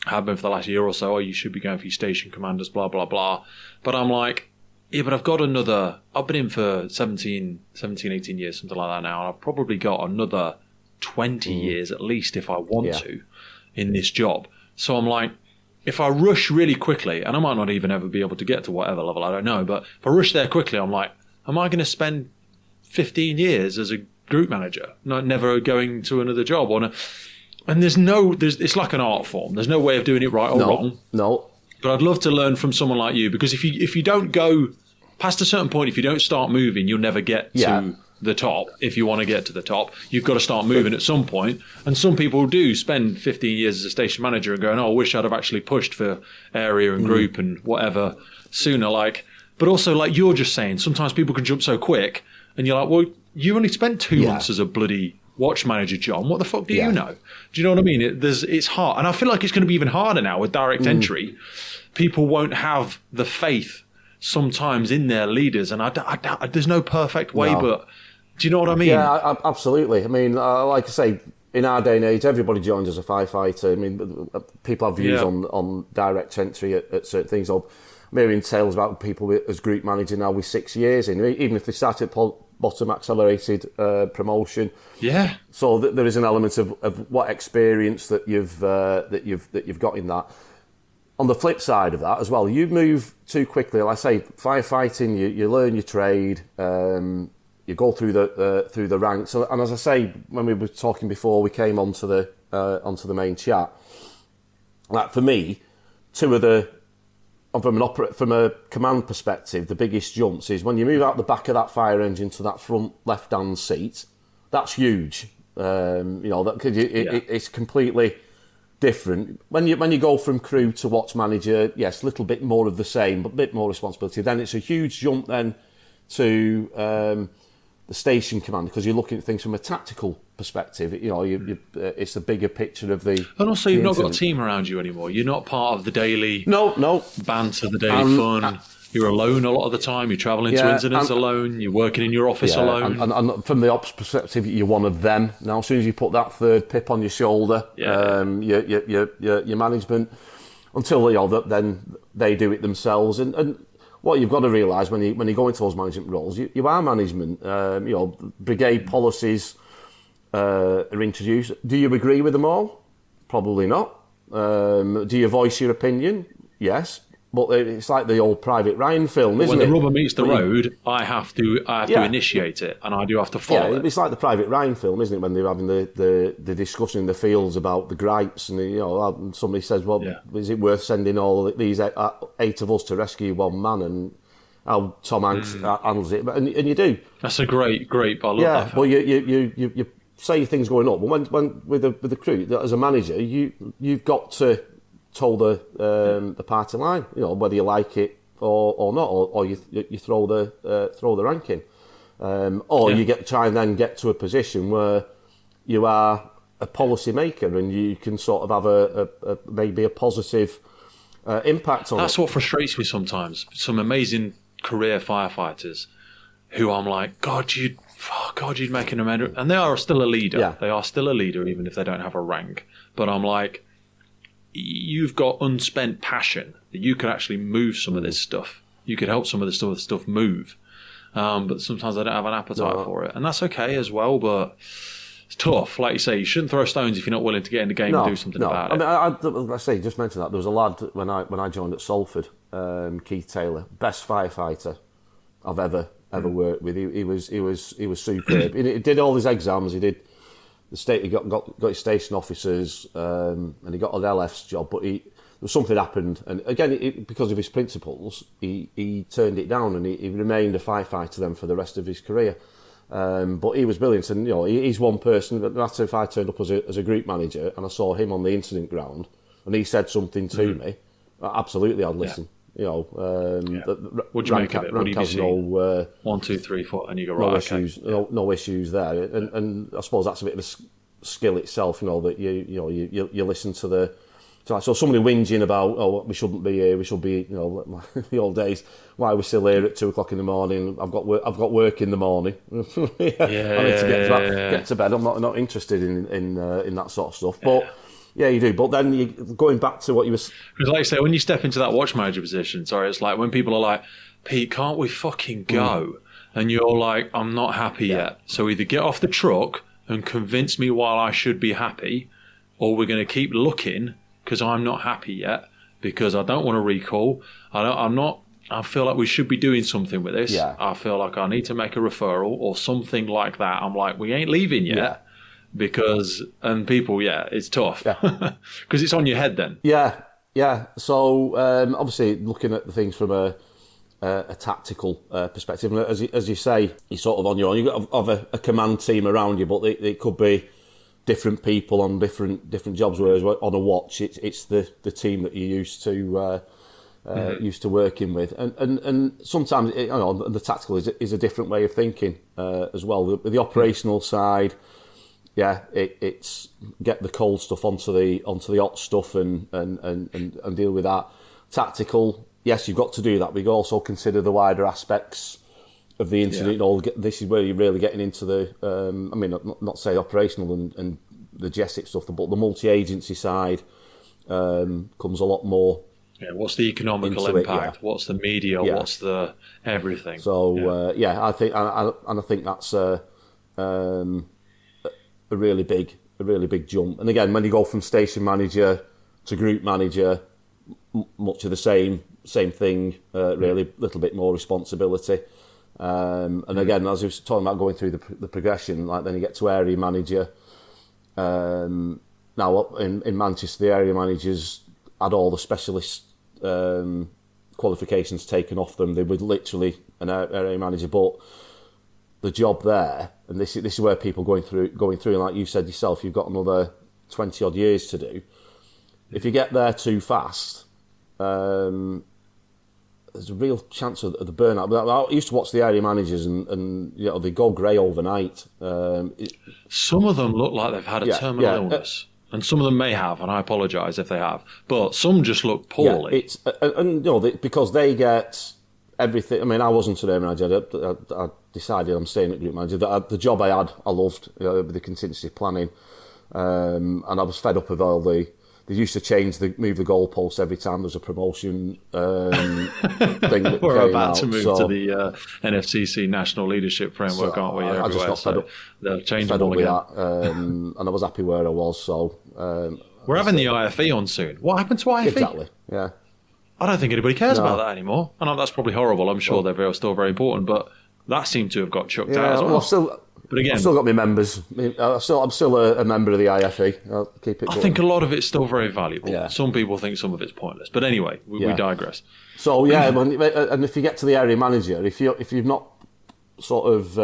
have been for the last year or so, oh, you should be going for your station commanders, blah, blah, blah. But I'm like, yeah, but I've been in for 17, 18 years, something like that now, and I've probably got another 20 years at least if I want to in this job. So I'm like, if I rush really quickly, and I might not even ever be able to get to whatever level, I don't know, but if I rush there quickly, I'm like, am I going to spend 15 years as a group manager, never going to another job? And it's like an art form. There's no way of doing it right or wrong. No. But I'd love to learn from someone like you, because if you don't go past a certain point, if you don't start moving, you'll never get to the top. If you want to get to the top, you've got to start moving at some point. And some people do spend 15 years as a station manager and going, oh, I wish I'd have actually pushed for area and group and whatever sooner. But also, like you're just saying, sometimes people can jump so quick and you're like, well, you only spent 2 months as a bloody watch manager, John. What the fuck do you know? Do you know what I mean? It's hard. And I feel like it's going to be even harder now with direct entry. People won't have the faith sometimes in their leaders. And there's no perfect way, but do you know what I mean? Yeah, absolutely. I mean, like I say, in our day and age, everybody joins as a firefighter. I mean, people have views on direct entry at certain things. I'm hearing tales about people as group manager now with 6 years in, even if they start at bottom accelerated promotion. Yeah. So there is an element of what experience that you've got in that. On the flip side of that as well, you move too quickly. Like I say, firefighting, you learn your trade. You go through the ranks, and as I say, when we were talking before we came onto the main chat, like for me, from a command perspective, the biggest jumps is when you move out the back of that fire engine to that front left-hand seat. That's huge. It's completely different. When you go from crew to watch manager, yes, a little bit more of the same, but a bit more responsibility. Then it's a huge jump then to the station command, because you're looking at things from a tactical perspective. It's the bigger picture of the. And also, you've not got a team around you anymore. You're not part of the daily banter, the daily fun. You're alone a lot of the time. You're travelling to incidents alone. You're working in your office alone. And from the ops perspective, you're one of them. Now, as soon as you put that third pip on your shoulder, your management, until then they do it themselves. And what you've got to realise when you go into those management roles, you are management. Brigade policies are introduced. Do you agree with them all? Probably not. Do you voice your opinion? Yes. But it's like the old Private Ryan film, isn't it? When the rubber meets the road, I have to initiate it, and I do have to follow it. It's like the Private Ryan film, isn't it? When they're having the discussion in the fields about the gripes, and somebody says, "Well, is it worth sending all these 8 of us to rescue one man?" And how Tom Hanks handles it, and you do. That's a great. I love that film. Well, you say things going up, but when with the crew as a manager, you've got to toe the party line, whether you like it or not, or you throw the rank in, you try and then get to a position where you are a policy maker and you can sort of have maybe a positive impact on it. That's what frustrates me sometimes. Some amazing career firefighters who I'm like, God, you'd make an amendment, and they are still a leader. Yeah. They are still a leader even if they don't have a rank. But I'm like, you've got unspent passion that you could actually move some of this stuff. You could help some of this stuff move. But sometimes I don't have an appetite for it. And that's okay as well, but it's tough. Like you say, you shouldn't throw stones if you're not willing to get in the game and do something about it. I mean, I say, just mention that. There was a lad when I joined at Salford, Keith Taylor, best firefighter I've ever worked with. He was superb. He did all his exams. He did the state. He got his station officers, and he got an LF's job. But there was something happened, and again, because of his principles, he turned it down, and he remained a firefighter then for the rest of his career. But he was brilliant, and he's one person. No matter if I turned up as a group manager and I saw him on the incident ground, and he said something to me, absolutely, I'd listen. What'd you make of it? What did you see? 1, 2, 3, 4, and you go right. No issues there, and I suppose that's a bit of skill itself. That you listen to the. So somebody whinging about, we shouldn't be here, we should be, the old days, why are we still here at 2:00 in the morning? I've got work in the morning. I need to get to bed. I'm not interested in that sort of stuff. But yeah, you do. But then going back to what you were, because like I say, when you step into that watch manager position, it's like when people are like, Pete, can't we fucking go? And you're like, I'm not happy yet. So either get off the truck and convince me why I should be happy, or we're going to keep looking. Because I'm not happy yet, because I don't want to recall. I feel like we should be doing something with this. Yeah. I feel like I need to make a referral or something like that. I'm like, we ain't leaving yet, because, and people, it's tough. Because it's on your head then. Yeah. So obviously looking at the things from a tactical perspective, and as you say, you're sort of on your own. You've got a command team around you, but it could be different people on different jobs. Whereas on a watch, it's the team that you're used to working with, and sometimes the tactical is a different way of thinking as well. The operational side, it's get the cold stuff onto the hot stuff and deal with that. Tactical, yes, you've got to do that, but you also consider the wider aspects of the incident. This is where you're really getting into the not say operational and logistic stuff, but the multi-agency side comes a lot more. What's the economical impact? What's the media? What's the everything? So I think that's a really big jump. And again, when you go from station manager to group manager, much of the same thing. Really, a little bit more responsibility. And again, as we were talking about going through the progression, like then you get to area manager. Now in Manchester, the area managers had all the specialist qualifications taken off them. They were literally an area manager, but the job there, and this is where people going through, and like you said yourself, you've got another 20 odd years to do. If you get there too fast, there's a real chance of the burnout. I used to watch the area managers, and they go grey overnight. Some of them look like they've had a terminal illness, and some of them may have, and I apologise if they have. But some just look poorly. Because they get everything. I mean, I wasn't an area manager. I decided I'm staying at group manager. The job I had, I loved, with the contingency planning, and I was fed up with all the. They used to move the goalposts every time there was a promotion thing that We're about to move to the NFCC National Leadership Framework, aren't we? I just got fed up. They'll change them all again. That, and I was happy where I was. So we're having the IFE on soon. What happened to IFE? Exactly. Yeah. I don't think anybody cares about that anymore. I know that's probably horrible. I'm sure they're still very important, but that seemed to have got chucked out as well. But again, I've still got my members. I'm still a member of the IFE. I'll keep it going. I think a lot of it's still very valuable. Yeah. Some people think some of it's pointless. But anyway, we digress. So and if you get to the area manager, if you've not sort of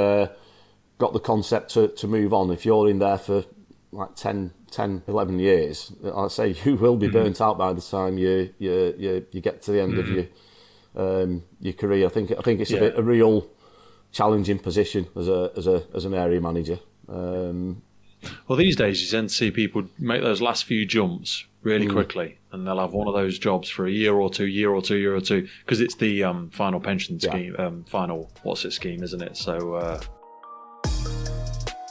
got the concept to move on, if you're in there for like 10, 11 years, I'd say you will be burnt out by the time you get to the end of your career. I think it's a real challenging position as an area manager. Well, these days you tend to see people make those last few jumps really quickly, and they'll have one of those jobs for a year or two, because it's the final pension scheme, scheme, isn't it? So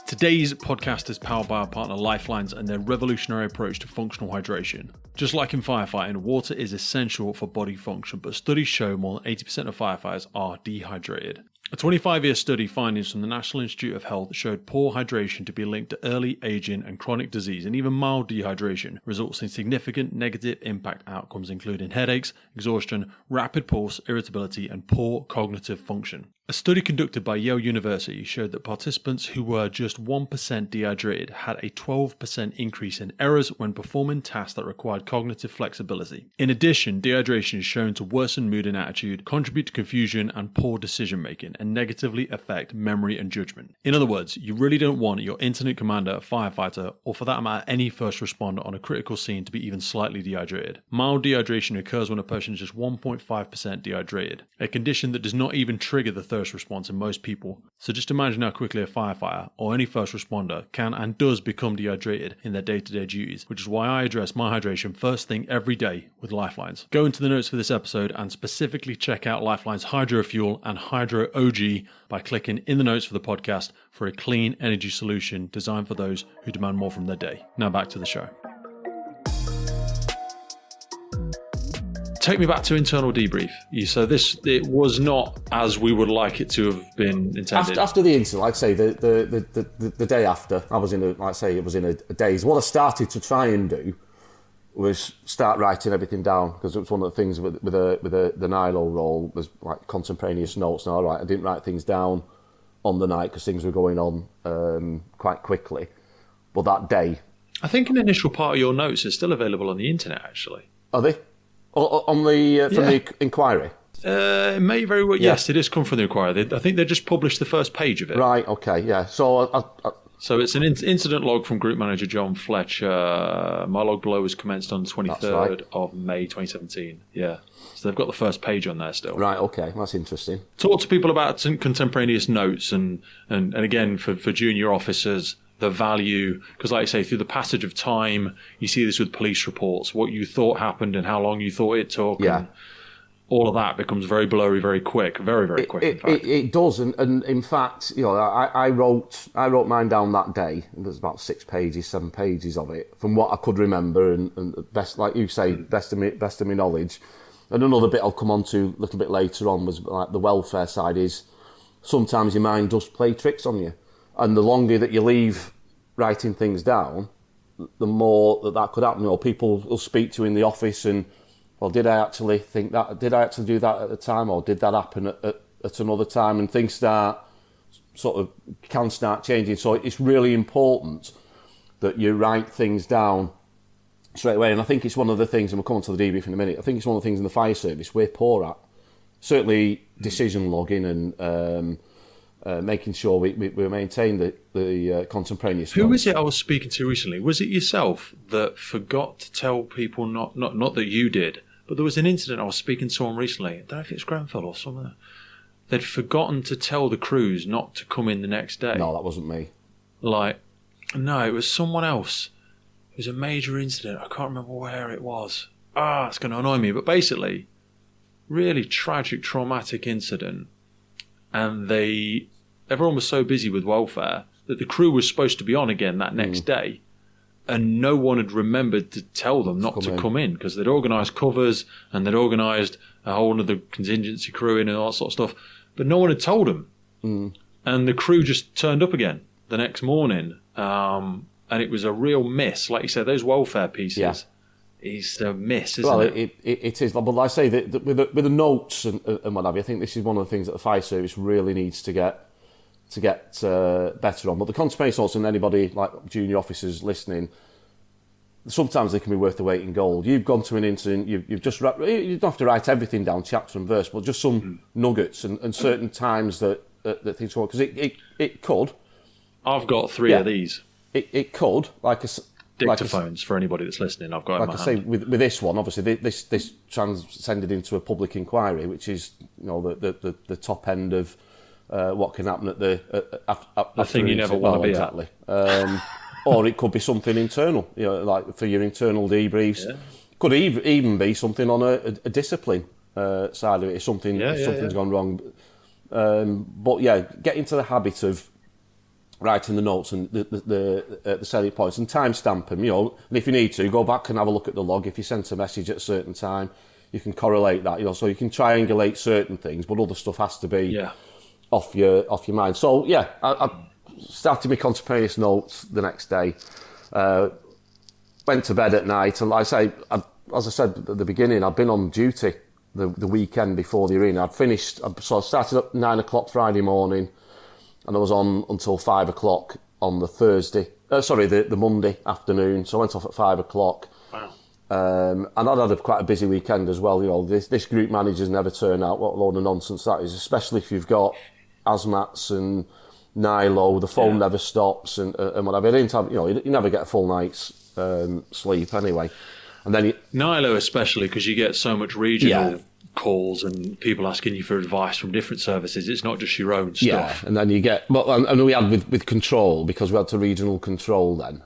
today's podcast is powered by our partner Lifelines and their revolutionary approach to functional hydration. Just like in firefighting, water is essential for body function, but studies show more than 80% of firefighters are dehydrated. A 25-year study findings from the National Institute of Health showed poor hydration to be linked to early aging and chronic disease, and even mild dehydration results in significant negative impact outcomes including headaches, exhaustion, rapid pulse, irritability, and poor cognitive function. A study conducted by Yale University showed that participants who were just 1% dehydrated had a 12% increase in errors when performing tasks that required cognitive flexibility. In addition, dehydration is shown to worsen mood and attitude, contribute to confusion and poor decision making, and negatively affect memory and judgment. In other words, you really don't want your incident commander, firefighter, or for that matter any first responder on a critical scene to be even slightly dehydrated. Mild dehydration occurs when a person is just 1.5% dehydrated, a condition that does not even trigger the third first response in most people. So just imagine how quickly a firefighter or any first responder can and does become dehydrated in their day-to-day duties, which is why I address my hydration first thing every day with Lifeline's. Go into the notes for this episode and specifically check out Lifeline's Hydro Fuel and Hydro OG by clicking in the notes for the podcast for a clean energy solution designed for those who demand more from their day. Now back to the show. Take me back to internal debrief. So it was not as we would like it to have been intended. After the incident, like I say, the day after, I was in a daze. What I started to try and do was start writing everything down, because it was one of the things with the NILO role was like contemporaneous notes. Now, all right, I didn't write things down on the night because things were going on quite quickly. But that day, I think an initial part of your notes is still available on the internet. Actually, are they? On the from the inquiry? It may very well. Yes, it is come from the inquiry. I think they just published the first page of it. Right. Okay. Yeah. So so it's an incident log from Group Manager John Fletcher. My log below was commenced on the 23rd of May 2017. Yeah. So they've got the first page on there still. Right. Okay. That's interesting. Talk to people about some contemporaneous notes and again for junior officers, the value, because like I say, through the passage of time, you see this with police reports, what you thought happened and how long you thought it took. Yeah. And all of that becomes very blurry, very quick, very, very quick. It does. And in fact, I wrote mine down that day. There's about 7 pages of it from what I could remember. And best, like you say, best of my knowledge. And another bit I'll come on to a little bit later on was like the welfare side is sometimes your mind does play tricks on you. And the longer that you leave writing things down, the more that could happen. People will speak to you in the office and, well, did I actually think that? Did I actually do that at the time? Or did that happen at another time? And things can start changing. So it's really important that you write things down straight away. And I think it's one of the things, and we'll come on to the debrief in a minute, I think it's one of the things in the fire service we're poor at. Certainly decision logging and making sure we maintain the contemporaneous. Who was it I was speaking to recently? Was it yourself that forgot to tell people, not that you did, but there was an incident I was speaking to someone recently, I don't know if it's Grenfell or something, they'd forgotten to tell the crews not to come in the next day. No, that wasn't me. No, it was someone else. It was a major incident, I can't remember where it was. It's going to annoy me, but basically, really tragic, traumatic incident, and everyone was so busy with welfare that the crew was supposed to be on again that next day, and no one had remembered to tell them not to come in because they'd organised covers and they'd organised a whole other contingency crew in and all that sort of stuff, but no one had told them. And the crew just turned up again the next morning, and it was a real miss. Like you said, those welfare pieces is a miss, isn't it? It is. But like I say, with the notes and what have you, I think this is one of the things that the fire service really needs to get better on. But the contemporaneous notes, and anybody like junior officers listening, sometimes they can be worth the weight in gold. You've gone to an incident, you don't have to write everything down chapter and verse, but just some nuggets and certain times that things go on, because it could. I've got 3 of these. It could, dictaphones for anybody that's listening. I've got like I say with this one, obviously this transcended into a public inquiry, which is the top end of what can happen at the thing you never want to be exactly. Or it could be something internal, like for your internal debriefs. Yeah. Could even be something on a discipline side of it. If something's gone wrong. But get into the habit of writing the notes and the salient points and timestamp them, and if you need to, go back and have a look at the log. If you sent a message at a certain time, you can correlate that, so you can triangulate certain things, but other stuff has to be off your mind. So, I started my contemporaneous notes the next day, went to bed at night, and like I say, as I said at the beginning, I'd been on duty the weekend before the arena. So I started at 9 o'clock Friday morning, and I was on until 5 o'clock on the the Monday afternoon. So I went off at 5 o'clock. Wow. And I'd had quite a busy weekend as well. This group managers never turn out. What a load of nonsense that is, especially if you've got ASMATs and NILO. The phone never stops and whatever. I didn't have, you never get a full night's sleep anyway. And then NILO especially, because you get so much regional calls and people asking you for advice from different services. It's not just your own stuff. Yeah, and then you get... Well, and we had with control, because we had to regional control then,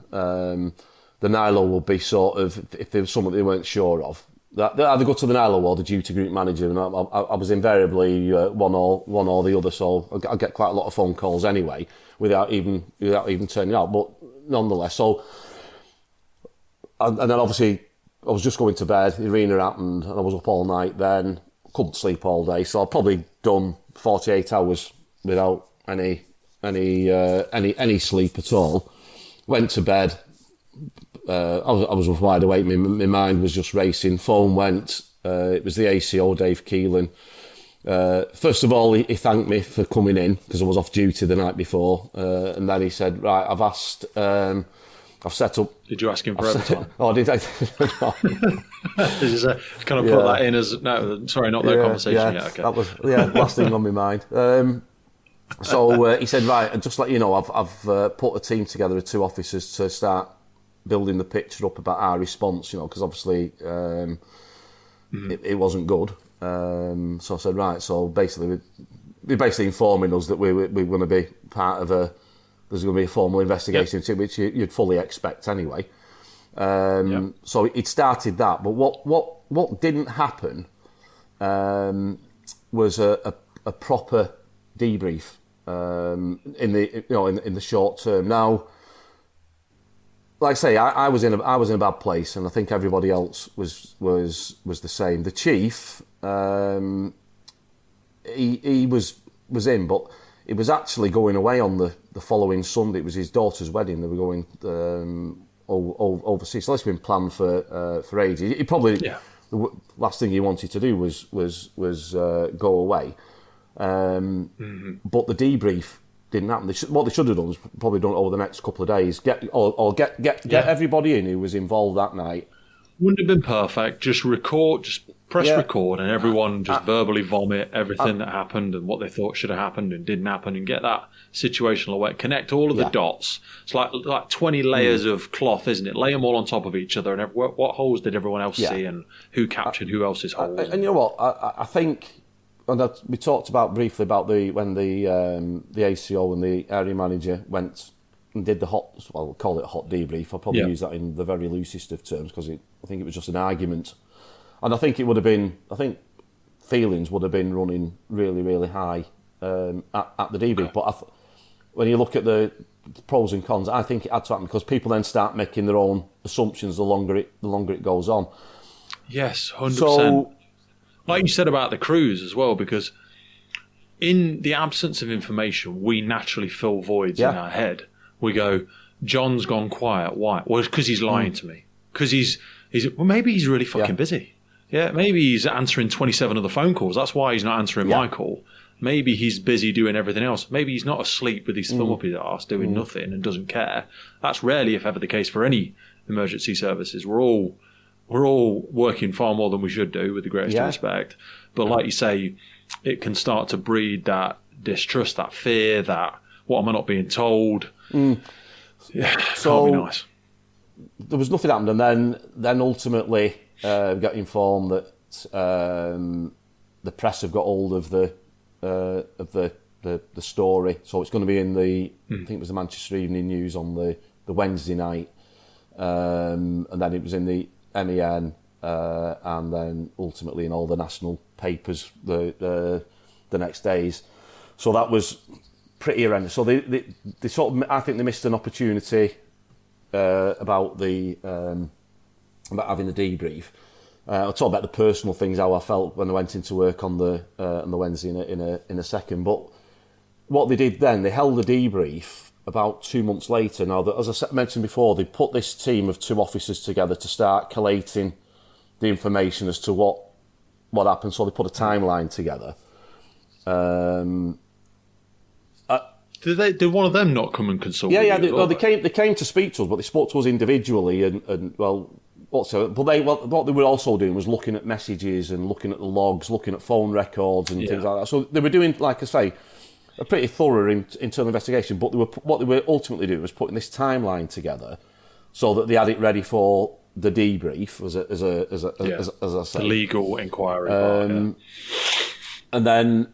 the NILO would be sort of, if there was something they weren't sure of, that they either go to the NILO or the duty group manager, and I was invariably one or the other, so I get quite a lot of phone calls anyway, without even turning out, but nonetheless. So, and then obviously I was just going to bed, the arena happened, and I was up all night then, couldn't sleep all day, so I'd probably done 48 hours without any sleep at all. Went to bed. I was wide awake. My mind was just racing. Phone went. It was the ACO, Dave Keelan. First of all, he thanked me for coming in because I was off duty the night before, and then he said, "Right, I've asked. I've set up." Did you ask him for overtime? Oh, did I? No. Can I put that in as no? Sorry, not that conversation yet. Okay, that was last thing on my mind. So he said, "Right, and just let you know, I've put a team together of 2 officers to start building the picture up about our response, because obviously it wasn't good." So I said, right, so basically they're basically informing us that we're going to be part of there's going to be a formal investigation into which you'd fully expect anyway. So it started that, but what didn't happen was a proper debrief in the short term. Now, like I say, I was in a bad place, and I think everybody else was the same. The chief, he was in, but it was actually going away on the following Sunday. It was his daughter's wedding. They were going overseas. So that's been planned for ages. He probably the last thing he wanted to do was go away. But the debrief didn't happen. What they should have done was probably done it over the next couple of days. Get everybody in who was involved that night. Wouldn't have been perfect. Just press record, and everyone just verbally vomit everything that happened and what they thought should have happened and didn't happen, and get that situational aware. Connect all of the dots. It's like 20 layers of cloth, isn't it? Lay them all on top of each other, and what holes did everyone else see, and who captured who else's holes? And you know what? I think. And we talked briefly about when the ACO and the area manager went and did we'll call it a hot debrief. I'll probably use that in the very loosest of terms, because I think it was just an argument. And I think feelings would have been running really, really high at the debrief. But when you look at the pros and cons, I think it had to happen, because people then start making their own assumptions the longer it goes on. Yes, 100%. Like you said about the crews as well, because in the absence of information, we naturally fill voids in our head. We go, John's gone quiet. Why? Well, it's because he's lying to me. Because maybe he's really fucking busy. Yeah, maybe he's answering 27 of the phone calls. That's why he's not answering my call. Maybe he's busy doing everything else. Maybe he's not asleep with his thumb up his arse doing nothing and doesn't care. That's rarely, if ever, the case for any emergency services. We're all working far more than we should do, with the greatest respect. But like you say, it can start to breed that distrust, that fear, that what am I not being told? Yeah, so can't be nice. There was nothing happened, and then ultimately got informed that the press have got hold of the story. So it's going to be in I think it was the Manchester Evening News on the Wednesday night, and then it was in the MEN, and then ultimately in all the national papers the next days. So that was pretty horrendous. So they sort of, I think they missed an opportunity about having the debrief. I'll talk about the personal things, how I felt when I went into work on the Wednesday in a second. But what they did then, they held a debrief about 2 months later. Now, as I mentioned before, they put this team of 2 officers together to start collating the information as to what happened. So they put a timeline together. Did one of them not come and consult? Yeah. They came to speak to us, but they spoke to us individually, and what they were also doing was looking at messages and looking at the logs, looking at phone records and things like that. So they were doing, like I say, a pretty thorough internal investigation. But what they were ultimately doing was putting this timeline together so that they had it ready for the debrief, as I say. The legal inquiry. And then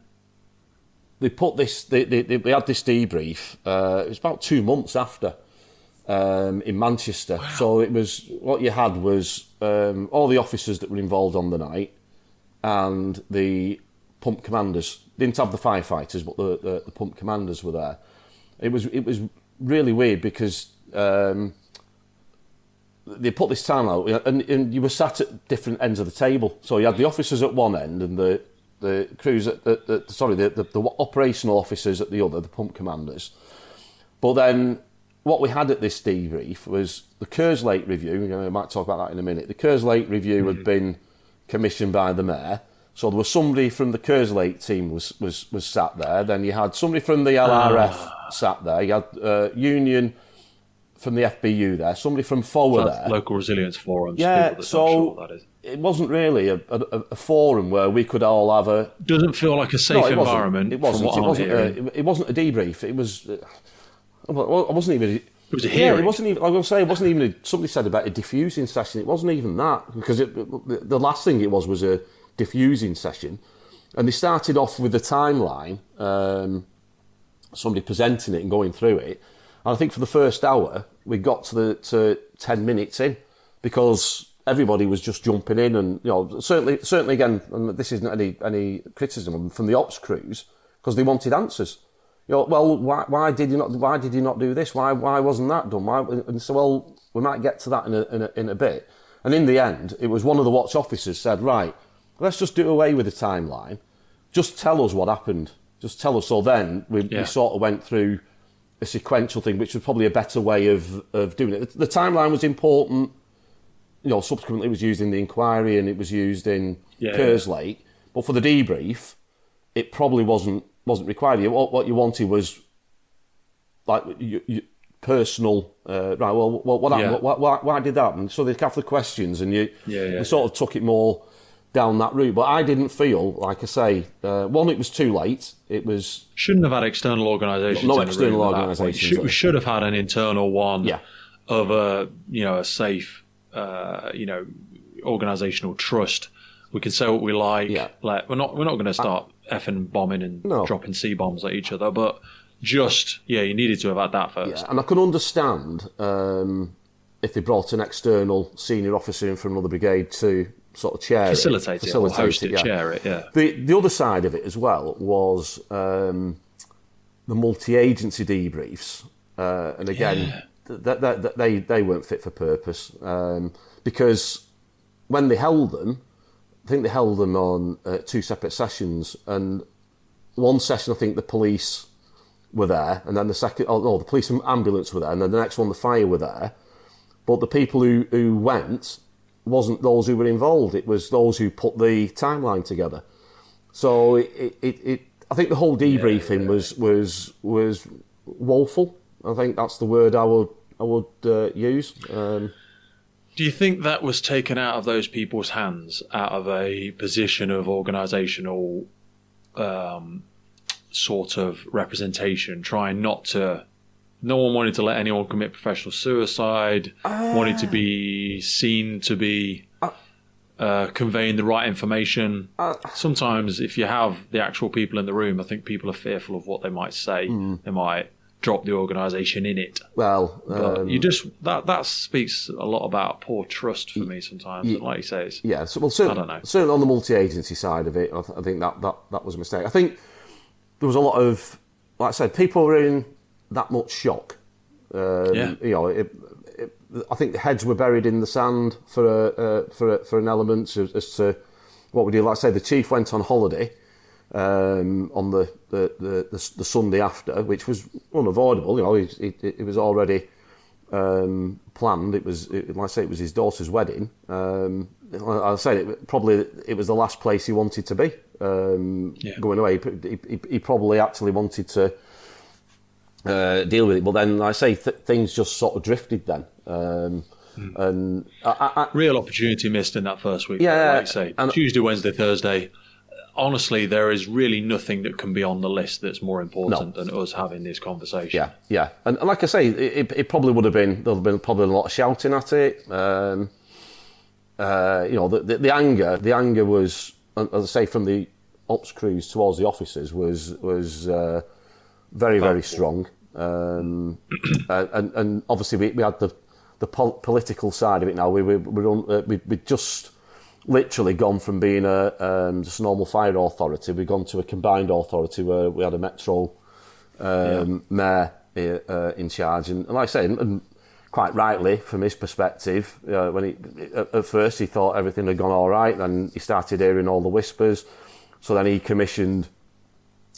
they put this. They had this debrief. It was about 2 months after in Manchester. Wow. So it was what you had was all the officers that were involved on the night and the pump commanders. Didn't have the firefighters, but the pump commanders were there. It was really weird because they put this time out, and you were sat at different ends of the table. So you had the officers at one end and the crews the operational officers at the other, the pump commanders. But then what we had at this debrief was the Kerslake review. I might talk about that in a minute. The Kerslake review had been commissioned by the mayor. So there was somebody from the Kerslake team was sat there. Then you had somebody from the LRF sat there. You had Union from the FBU there. Somebody from FOA there. Local Resilience Forums. Yeah, so it wasn't really a forum where we could all have a... Doesn't feel like a safe environment. It wasn't a debrief. It was... I wasn't even... It was a hearing. Yeah, it wasn't even... I was going to say, it wasn't even... Somebody said about a diffusing session. It wasn't even that, because the last thing it was a diffusing session. And they started off with a timeline, somebody presenting it and going through it. And I think for the first hour, we got to 10 minutes in, because everybody was just jumping in, and certainly again, and this isn't any criticism from the ops crews, because they wanted answers. Well, why did you not do this? Why wasn't that done? And so, well, we might get to that in a bit. And in the end, it was one of the watch officers said, right, let's just do away with the timeline. Just tell us what happened. Just tell us. So then we sort of went through a sequential thing, which was probably a better way of doing it. The timeline was important. Subsequently it was used in the inquiry and it was used in Kerslake. But for the debrief, it probably wasn't required. What you wanted was like personal. Right. Well, what happened? Why did that happen? So they have the questions, and you sort of took it more down that route. But I didn't feel, like I say, one, it was too late. It was shouldn't have had external organisations. No external organisations. We should have had an internal one of a safe, organisational trust. We can say what we like. Yeah. Like we're not going to start effing bombing and dropping C bombs at each other. But just you needed to have had that first. Yeah. And I can understand if they brought an external senior officer in from another brigade to sort of facilitate it, or host it, chair it. Yeah. The other side of it as well was the multi-agency debriefs, and again, they weren't fit for purpose because when they held them, I think they held them on two separate sessions, and one session I think the police were there, and then the second, the police and ambulance were there, and then the next one the fire were there, but the people who went wasn't those who were involved. It was those who put the timeline together. So I think the whole debriefing was woeful. I think that's the word I would use. Do you think that was taken out of those people's hands, out of a position of organisational sort of representation, trying not to... No one wanted to let anyone commit professional suicide, wanted to be seen to be conveying the right information. Sometimes if you have the actual people in the room, I think people are fearful of what they might say. They might drop the organisation in it. Well, you just that speaks a lot about poor trust for me sometimes. And like you say, it's, I don't know. Certainly on the multi-agency side of it, I think that was a mistake. I think there was a lot of, like I said, people were in that much shock. I think the heads were buried in the sand for an element as to what we do. Like I say, the chief went on holiday on the Sunday after, which was unavoidable. It was already planned. It was, like I say, it was his daughter's wedding. I said it was the last place he wanted to be going away. He probably actually wanted to deal with it, but then, like I say, things just sort of drifted then. And real opportunity missed in that first week. Yeah, like you say, Tuesday, Wednesday, Thursday. Honestly, there is really nothing that can be on the list that's more important than us having this conversation. Yeah. And like I say, it probably would have been, there'd have been probably a lot of shouting at it. the anger was, as I say, from the ops crews towards the officers was very, very strong. And obviously we had the political side of it now. We'd just literally gone from being just a normal fire authority. We'd gone to a combined authority where we had a metro mayor in charge. And like I say, and quite rightly, from his perspective, at first he thought everything had gone all right, then he started hearing all the whispers. So then he commissioned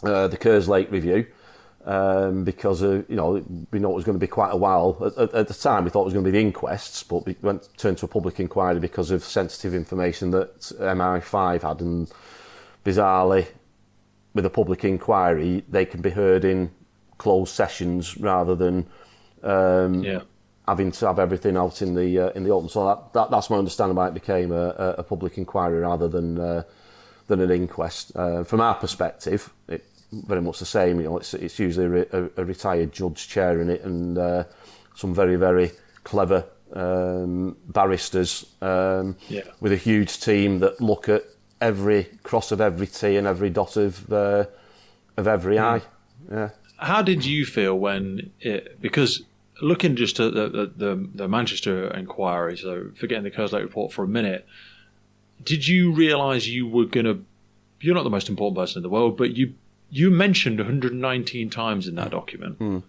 the Kerslake review, because we know it was going to be quite a while. At the time, we thought it was going to be the inquests, but we turned to a public inquiry because of sensitive information that MI5 had, and bizarrely, with a public inquiry, they can be heard in closed sessions rather than having to have everything out in the open. So that's my understanding why it became a public inquiry rather than an inquest. From our perspective, it very much the same. It's usually a retired judge chairing it, and some very, very clever barristers with a huge team that look at every cross of every T and every dot of every I. Yeah. How did you feel because looking just at the Manchester inquiry, so forgetting the Kerslake report for a minute, did you realise you're not the most important person in the world, but you mentioned 119 times in that document. Mm.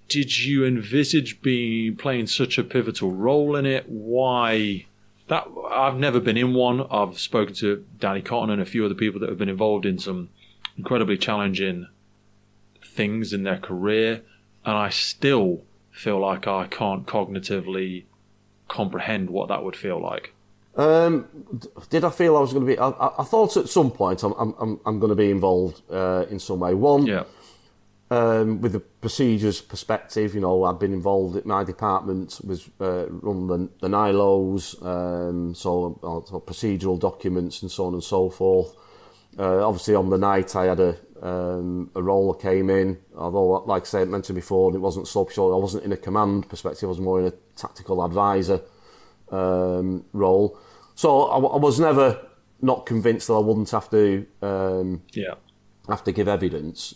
Did you envisage playing such a pivotal role in it? Why? I've never been in one. I've spoken to Danny Cotton and a few other people that have been involved in some incredibly challenging things in their career, and I still feel like I can't cognitively comprehend what that would feel like. Did I feel I was going to be? I thought at some point I'm going to be involved in some way. One, with the procedures perspective, I've been involved. At my department was run the NILOs, so procedural documents and so on and so forth. Obviously, on the night I had a role that came in. Although, like I said, mentioned before, it wasn't so sure. I wasn't in a command perspective. I was more in a tactical advisor role. So I was never not convinced that I wouldn't have to have to give evidence.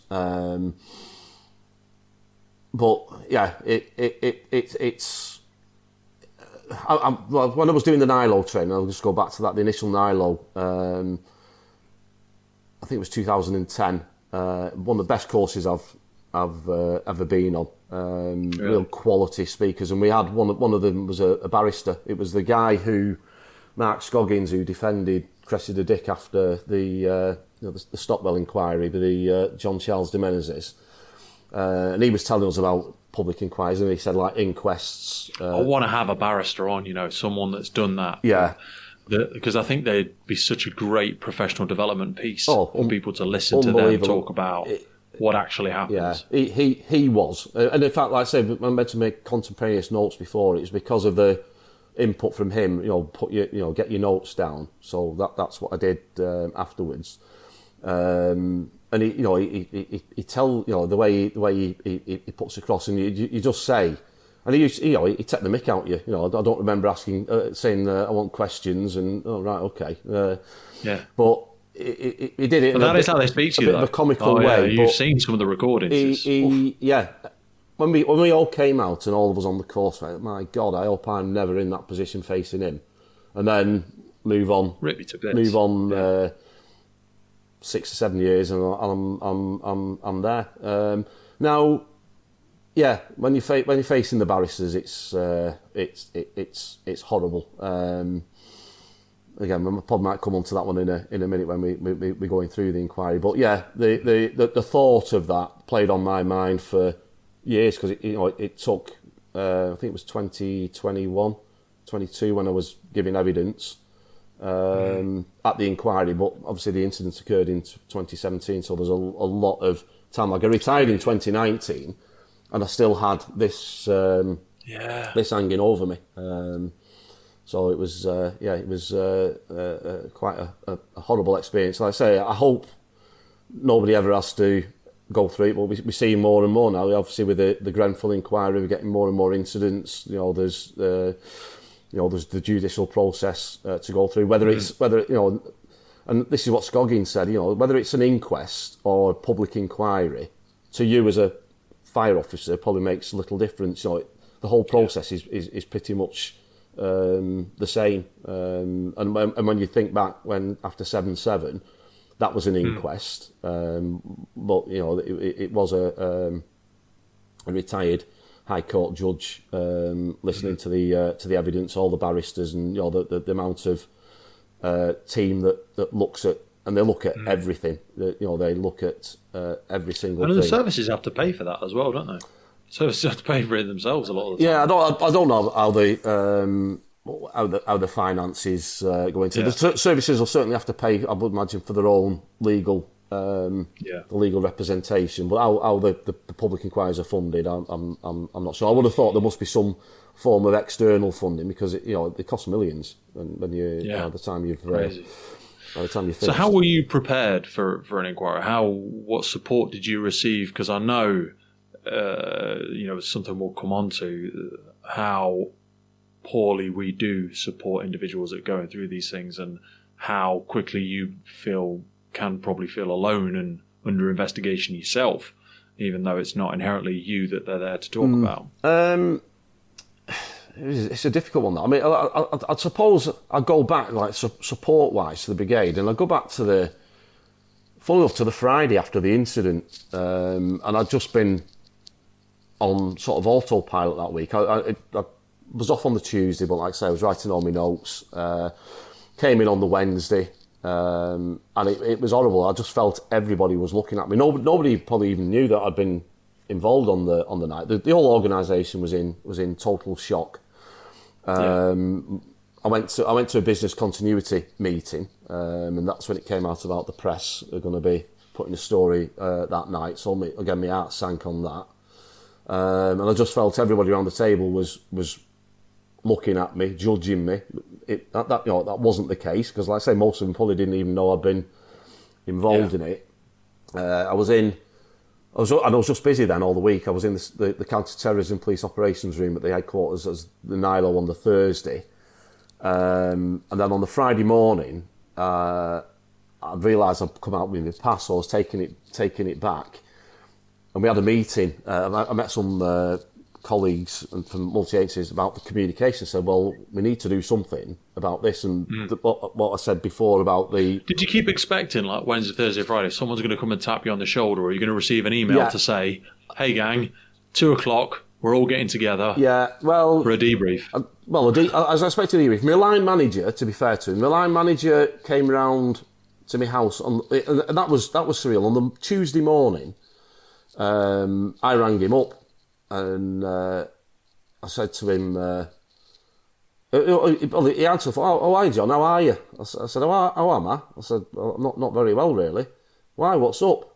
But yeah, it's. When I was doing the NILO training, I'll just go back to that. The initial NILO, I think it was 2010. One of the best courses I've ever been on. Really? Real quality speakers, and we had one of them was a barrister. It was the guy Mark Scoggins, who defended Cressida Dick after the Stockwell inquiry, the John Charles de Menezes, and he was telling us about public inquiries, and he said like inquests. I want to have a barrister on, someone that's done that. Yeah. Because I think they'd be such a great professional development piece for people to listen to them talk about what actually happens. Yeah, he was. And in fact, like I said, I meant to make contemporaneous notes before. It was because of the input from him, get your notes down. So that's what I did afterwards. And he tell, the way he puts across, and you just say, and he take the mick out you. I don't remember saying I want questions, and right, okay. But he did it. But that is how they speak to you, though. A comical way. You've seen some of the recordings. When we all came out and all of us on the course, my God, I hope I'm never in that position facing him. And then move on. Rip you to bits. Move on 6 or 7 years, and I'm there. Now. Yeah, when you're facing the barristers, it's horrible. Again, we probably might come on to that one in a minute when we're going through the inquiry. But yeah, the thought of that played on my mind for years, because it took I think it was 2021, 22 when I was giving evidence at the inquiry. But obviously the incident occurred in 2017, so there's a lot of time. Like I retired in 2019. And I still had this this hanging over me. So it was quite a horrible experience. Like I say, I hope nobody ever has to go through it, but we see more and more now. Obviously, with the Grenfell inquiry, we're getting more and more incidents. There's there's the judicial process to go through. Whether and this is what Scoggins said, whether it's an inquest or a public inquiry, to you as a fire officer probably makes little difference. The whole process is pretty much the same. And when you think back, when after 7/7, that was an inquest, but it was a retired High Court judge listening to the evidence, all the barristers, and the amount of team that looks at, and they look at everything. They look at every single thing. And the services have to pay for that as well, don't they? Services have to pay for it themselves a lot of the time. Yeah, I don't know how the finances go into. The services will certainly have to pay, I would imagine, for their own legal the legal representation. But how the public inquiries are funded, I'm not sure. I would have thought there must be some form of external funding, because they cost millions when by the time you've finished. So how were you prepared for an inquiry? What support did you receive? Because I know it's something we'll come on to, how poorly we do support individuals that are going through these things, and how quickly you can probably feel alone and under investigation yourself, even though it's not inherently you that they're there to talk about. It's a difficult one. I mean, I suppose I go back, like, support-wise, to the brigade, and I go back to the Friday after the incident, and I'd just been on sort of autopilot that week. I was off on the Tuesday, but like I say, I was writing all my notes. Came in on the Wednesday, and it was horrible. I just felt everybody was looking at me. Nobody probably even knew that I'd been involved on the night. The whole organisation was in total shock. I went to a business continuity meeting, and that's when it came out about the press are going to be putting a story that night. So again, my heart sank on that, and I just felt everybody around the table was looking at me, judging me. That wasn't the case, because, like I say, most of them probably didn't even know I'd been involved in it. I was just busy then all the week. I was in the counter-terrorism police operations room at the headquarters as the NILO on the Thursday. And then on the Friday morning, I realised I'd come out with my pass, so I was taking it back. And we had a meeting. I met some colleagues from multi-agencies about the communication. Said, well, we need to do something about this. And what I said before about the... Did you keep expecting, like, Wednesday, Thursday, Friday, someone's going to come and tap you on the shoulder, or are you going to receive an email to say, hey, gang, 2:00, we're all getting together for a debrief? As I expected a debrief. My line manager, to be fair to him, came round to my house, and that was surreal. On the Tuesday morning, I rang him up, and I said to him, he answered, oh, hi John, how are you? I said, how am I? I said, well, not very well, really. Why, what's up?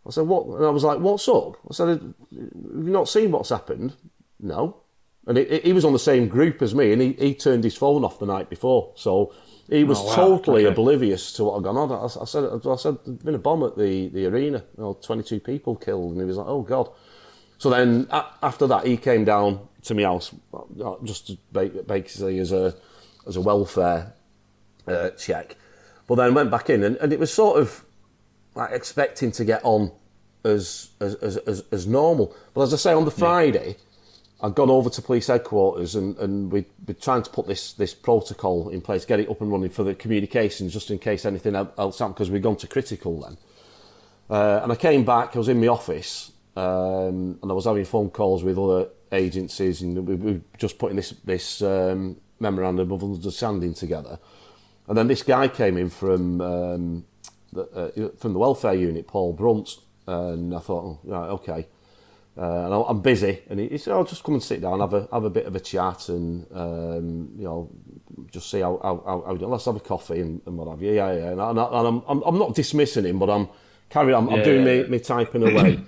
I said, what? And I was like, what's up? I said, have you not seen what's happened? No. And he was on the same group as me, and he turned his phone off the night before, so he was totally oblivious to what had gone on. I said, there's been a bomb at the arena, 22 people killed, and he was like, oh God. So then, after that, he came down to my house, just basically as a welfare check. But then went back in, and it was sort of like expecting to get on as normal. But as I say, on the Friday, I'd gone over to police headquarters, and we'd trying to put this protocol in place, get it up and running for the communications, just in case anything else happened, because we'd gone to critical then. And I came back, I was in my office, and I was having phone calls with other agencies, and we were just putting this memorandum of understanding together. And then this guy came in from the welfare unit, Paul Brunt, and I thought, oh, right, okay. And I'm busy, and he said, "I'll just come and sit down, have a bit of a chat, and just see how we do. Let's have a coffee and what have you." Yeah. And I'm not dismissing him, but I'm carrying. I'm doing me typing away.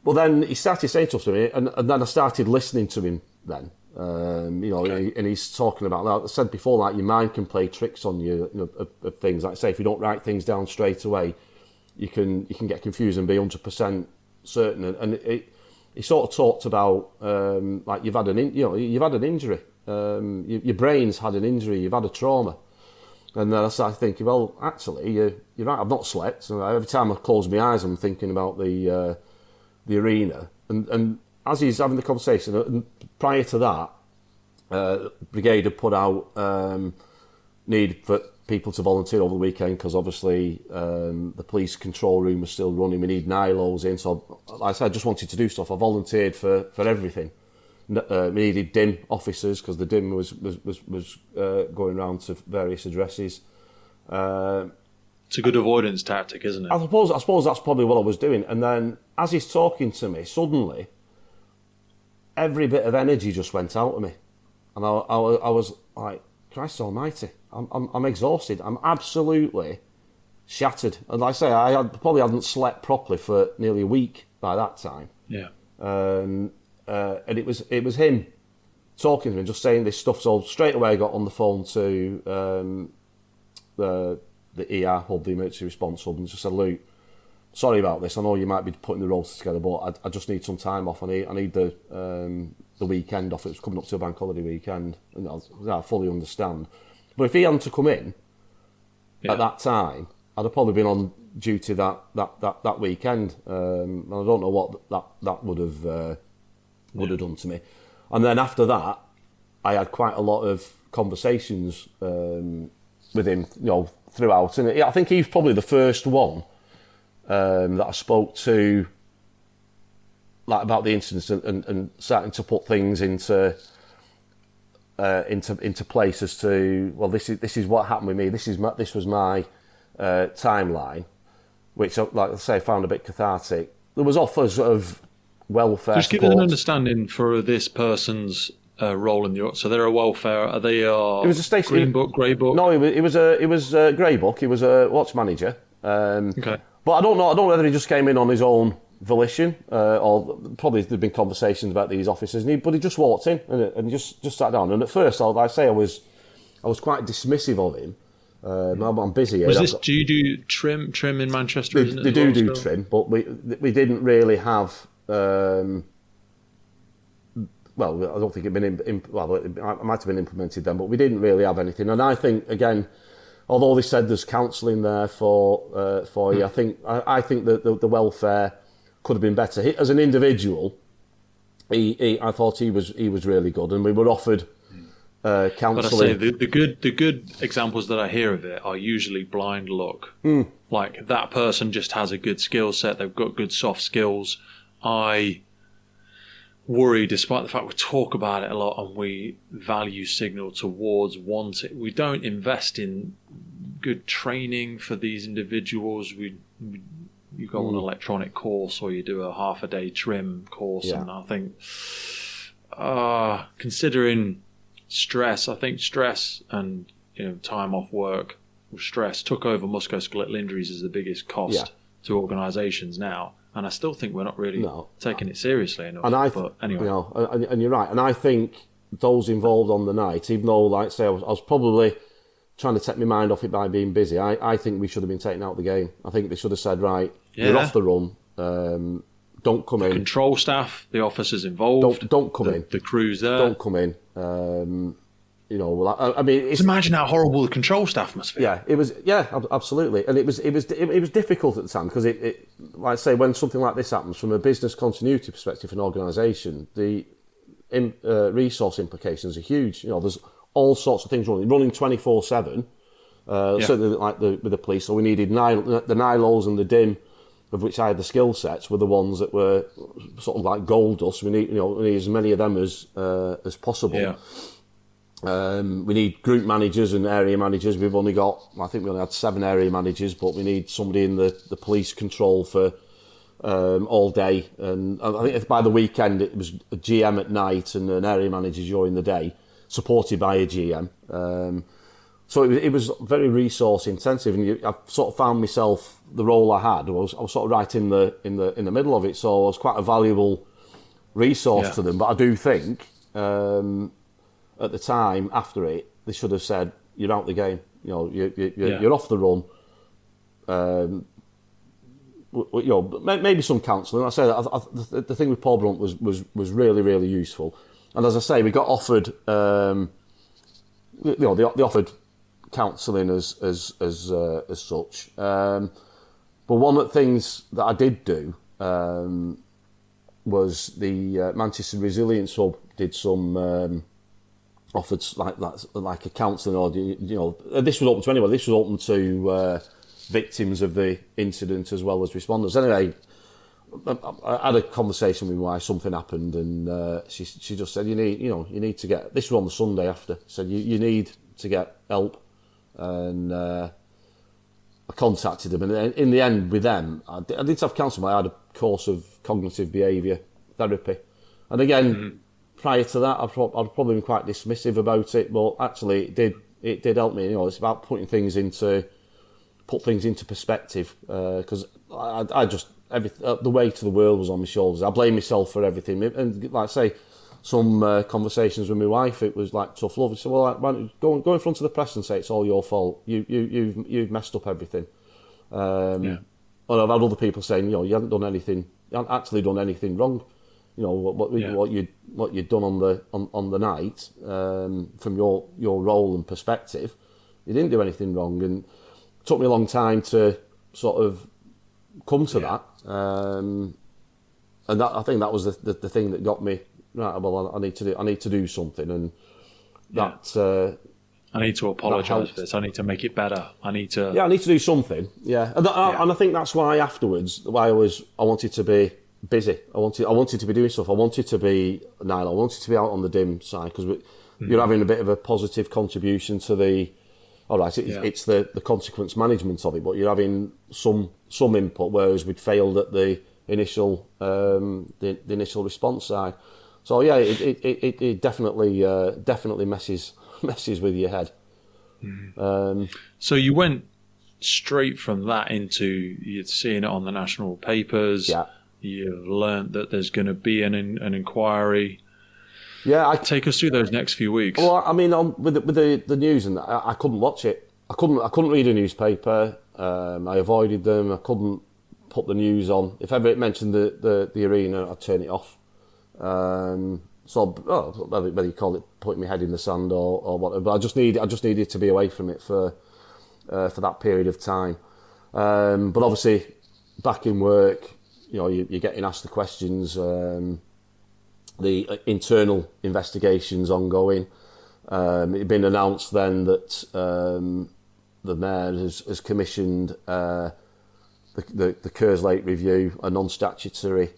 But then he started saying stuff to me, and then I started listening to him. Then, and he's talking about, like I said before, like your mind can play tricks on you, of things. Like say, if you don't write things down straight away, you can get confused and be 100% certain. And he sort of talked about like you've had an injury, your brain's had an injury, you've had a trauma. And then I started thinking, well, actually, you're right, I've not slept. So every time I close my eyes, I'm thinking about the arena. And as he's having the conversation, and prior to that, Brigade had put out need for people to volunteer over the weekend because obviously the police control room was still running. We need NILOs in. So, like I said, I just wanted to do stuff. I volunteered for everything. We needed DIM officers because the DIM was going around to various addresses. It's a good avoidance tactic, isn't it? I suppose that's probably what I was doing. And then as he's talking to me, suddenly every bit of energy just went out of me, and I was like, Christ Almighty, I'm exhausted. I'm absolutely shattered. And like I say, I probably hadn't slept properly for nearly a week by that time. Yeah. And it was him talking to me, just saying this stuff. So straight away I got on the phone to the ER hub, the emergency response hub, and just said, Luke, sorry about this. I know you might be putting the rosters together, but I just need some time off. I need the weekend off. It was coming up to a bank holiday weekend, and I fully understand. But if he hadn't to come in at that time, I'd have probably been on duty that weekend. And I don't know what that would have done to me. And then after that, I had quite a lot of conversations with him, throughout. And I think he's probably the first one that I spoke to, like, about the incidents and starting to put things into place as to, well, this is what happened with me. This was my timeline, which, like I say, I found a bit cathartic. There was offers of welfare. Just give us an understanding for this person's role in the. So they're a welfare. Are they? It was a station. Green book, grey book. No, it was a grey book. He was a watch manager. Okay. But I don't know whether he just came in on his own volition, or probably there'd been conversations about these officers. But he just walked in and just sat down. And at first, I was quite dismissive of him. I'm busy. Do you do trim in Manchester? They do trim, but we didn't really have. Well, I don't think it might have been implemented then, but we didn't really have anything. And I think, again, although they said there's counselling there for you, I think that the welfare could have been better. As an individual, I thought he was really good, and we were offered counselling. But I say the good examples that I hear of it are usually blind luck. Like, that person just has a good skill set. They've got good soft skills. I worry, despite the fact we talk about it a lot and we value signal towards wanting, we don't invest in good training for these individuals. You go on an electronic course, or you do a half a day trim course, and I think considering stress, I think stress and time off work, stress took over musculoskeletal injuries as the biggest cost to organisations now. And I still think we're not really taking it seriously enough. But anyway, and you're right. And I think those involved on the night, even though, like I say, I was probably trying to take my mind off it by being busy, I think we should have been taken out of the game. I think they should have said, right, you're off the run. Don't come in. Control staff, the officers involved. Don't come in. The crew's there. Don't come in. I mean, just imagine how horrible the control staff must feel. Yeah, it was. Yeah, absolutely, and it was difficult at the time because it like I say, when something like this happens, from a business continuity perspective, an organisation, the resource implications are huge. There's all sorts of things running 24/7. Certainly, like with the police, so we needed the NILOs and the DIM, of which I had the skill sets, were the ones that were sort of like gold dust. We need as many of them as possible. Yeah. We need group managers and area managers. I think we only had 7 area managers, but we need somebody in the police control for all day. And I think by the weekend it was a GM at night and an area manager during the day, supported by a GM. So it was very resource intensive, and I sort of found myself, the role I had, I was sort of right in the middle of it. So I was quite a valuable resource to them. But I do think. At the time, after it, they should have said, "You're out the game. You're off the run." Maybe some counselling. I say that the thing with Paul Brunt was really, really useful. And as I say, we got offered, they offered counselling as such. But one of the things that I did do was the Manchester Resilience Hub did some offered like a counselling, or this was open to anyone. This was open to victims of the incident as well as responders. Anyway, I had a conversation with my wife. Something happened, and she just said, you need to get. This was on the Sunday after. Said you need to get help, and I contacted them. And in the end, with them, I did have counselling. I had a course of cognitive behaviour therapy, and again, prior to that, I'd probably been quite dismissive about it, but actually, it did help me. It's about put things into perspective, because I just. The weight of the world was on my shoulders. I blame myself for everything. And like I say, some conversations with my wife, it was like tough love. She said, well, go in front of the press and say it's all your fault. You've messed up everything. And I've had other people saying, you haven't actually done anything wrong. What you'd done on the night, from your role and perspective, you didn't do anything wrong. And it took me a long time to sort of come to that, and that, I think that was the thing that got me right. Well, I need to do something, and that I need to apologise for this. I need to make it better. I need to do something. Yeah, and I think that's why afterwards, I wanted to be busy. I wanted to be doing stuff. I wanted to be NILO. I wanted to be out on the dim side, because you're having a bit of a positive contribution to the. All right, it's the consequence management of it, but you're having some input, whereas we'd failed at the initial the initial response side. So yeah, it definitely messes with your head. So you went straight from that into you're seeing it on the national papers. Yeah, you've learned that there's going to be an inquiry. Yeah, take us through those next few weeks. Well, I mean, with the news, and I couldn't watch it. I couldn't read a newspaper. I avoided them. I couldn't put the news on. If ever it mentioned the arena, I'd turn it off. Whether you call it putting my head in the sand or whatever, but I just needed to be away from it for that period of time. But obviously, back in work, you're getting asked the questions. The internal investigations ongoing. It had been announced then that the Mayor has commissioned the Kerslake review, a non-statutory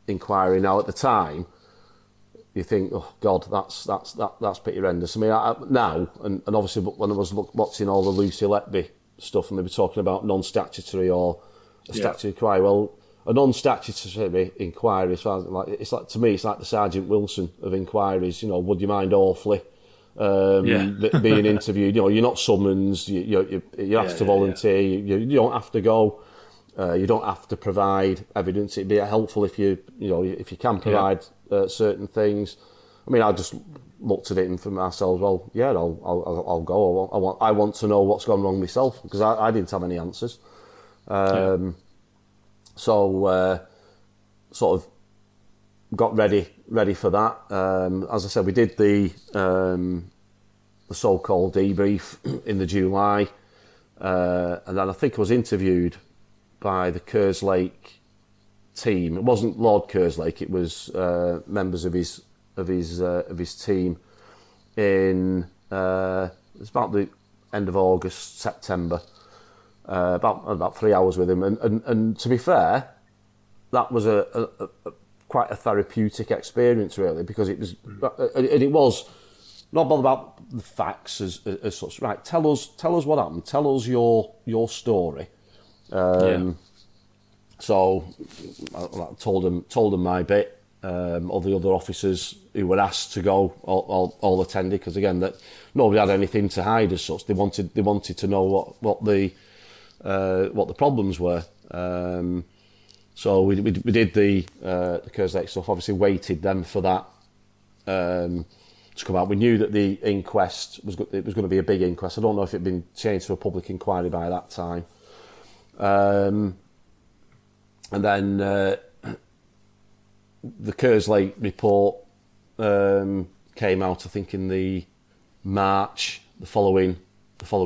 inquiry. Now, at the time, you think, oh God, that's pretty horrendous. I mean, now, and obviously when I was watching all the Lucy Letby stuff, and they were talking about non-statutory or a statutory inquiry, well, a non-statutory inquiry, to me, it's like the Sergeant Wilson of inquiries. Would you mind awfully being interviewed? You're not summoned. You're asked to volunteer. You don't have to go. You don't have to provide evidence. It'd be helpful if you can provide certain things. I mean, I just looked at it and for myself, well, yeah, I'll go. I want to know what's gone wrong myself, because I didn't have any answers. So, sort of got ready for that. As I said, we did the so-called debrief in the July, and then I think I was interviewed by the Kerslake team. It wasn't Lord Kerslake; it was members of his team. It's about the end of August, September. About 3 hours with him, and to be fair, that was a quite a therapeutic experience, really, because it was not bothered about the facts as such. Right, tell us what happened. Tell us your story. So I told them my bit. All the other officers who were asked to go all attended, because again, that nobody had anything to hide as such. They wanted to know what the problems were. So we did the Kerslake stuff. Obviously, waited them for that to come out. We knew that the inquest was going to be a big inquest. I don't know if it had been changed to a public inquiry by that time. And then the Kerslake report came out, I think, in the March, the following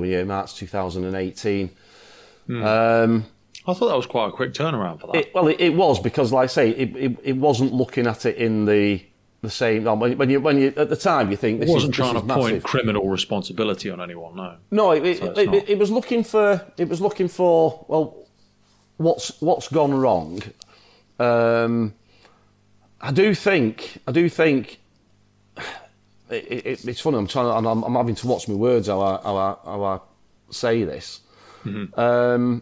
year, March 2018. I thought that was quite a quick turnaround for that. It was, because, like I say, it wasn't looking at it in the same. When you at the time, you think it wasn't trying to point criminal responsibility on anyone. No, it was looking for. It was looking for, well, what's gone wrong. I do think it's funny. I'm having to watch my words how I say this. Mm-hmm.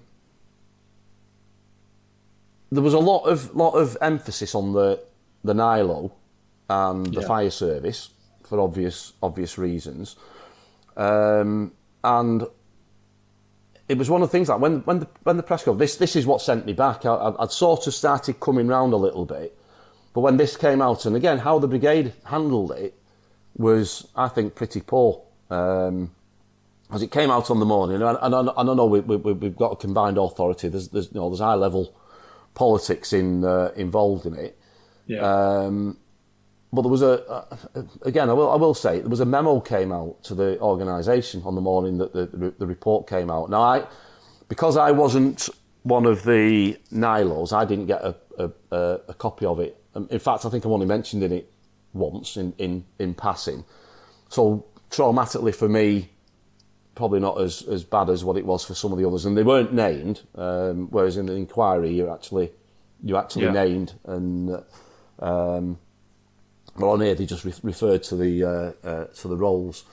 There was a lot of emphasis on the NILO and the fire service for obvious reasons, and it was one of the things that when the press conference, this is what sent me back. I'd sort of started coming round a little bit, but when this came out, and again how the brigade handled it was, I think, pretty poor. As it came out on the morning, and I know we've got a combined authority. There's high level politics involved in it. Yeah. But there was I will say, there was a memo came out to the organisation on the morning that the report came out. Now, because I wasn't one of the NILOs, I didn't get a copy of it. In fact, I think I've only mentioned it once in passing. So traumatically for me, probably not as bad as what it was for some of the others, and they weren't named. Whereas in the inquiry, you actually named, and well, on here they just referred to the roles.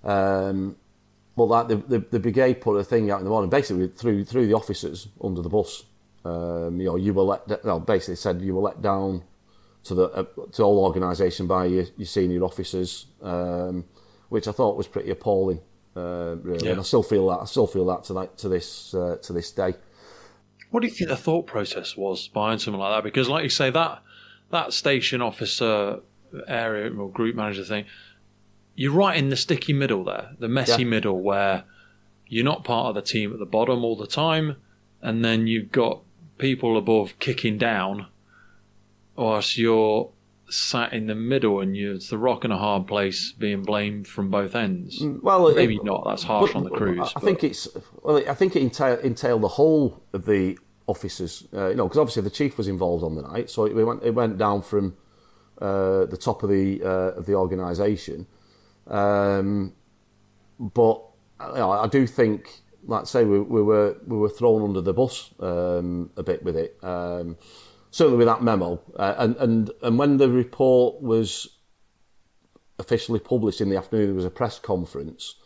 But the brigade put a thing out in the morning, basically threw the officers under the bus. You were basically said you were let down to the whole organisation by your senior officers, which I thought was pretty appalling. Really, yeah. And I still feel that to this day. What do you think the thought process was behind something like that? Because, like you say, that station officer area or group manager thing, you're right in the sticky middle there, the messy middle, where you're not part of the team at the bottom all the time, and then you've got people above kicking down, whilst you're sat in the middle, and it's the rock and a hard place, being blamed from both ends. Well, maybe not. That's harsh on the crews. I think it entailed the whole of the officers. Because obviously the chief was involved on the night, so it went down from the top of the organisation. But I do think, like I say, we were thrown under the bus a bit with it. Certainly with that memo, and when the report was officially published in the afternoon, there was a press conference,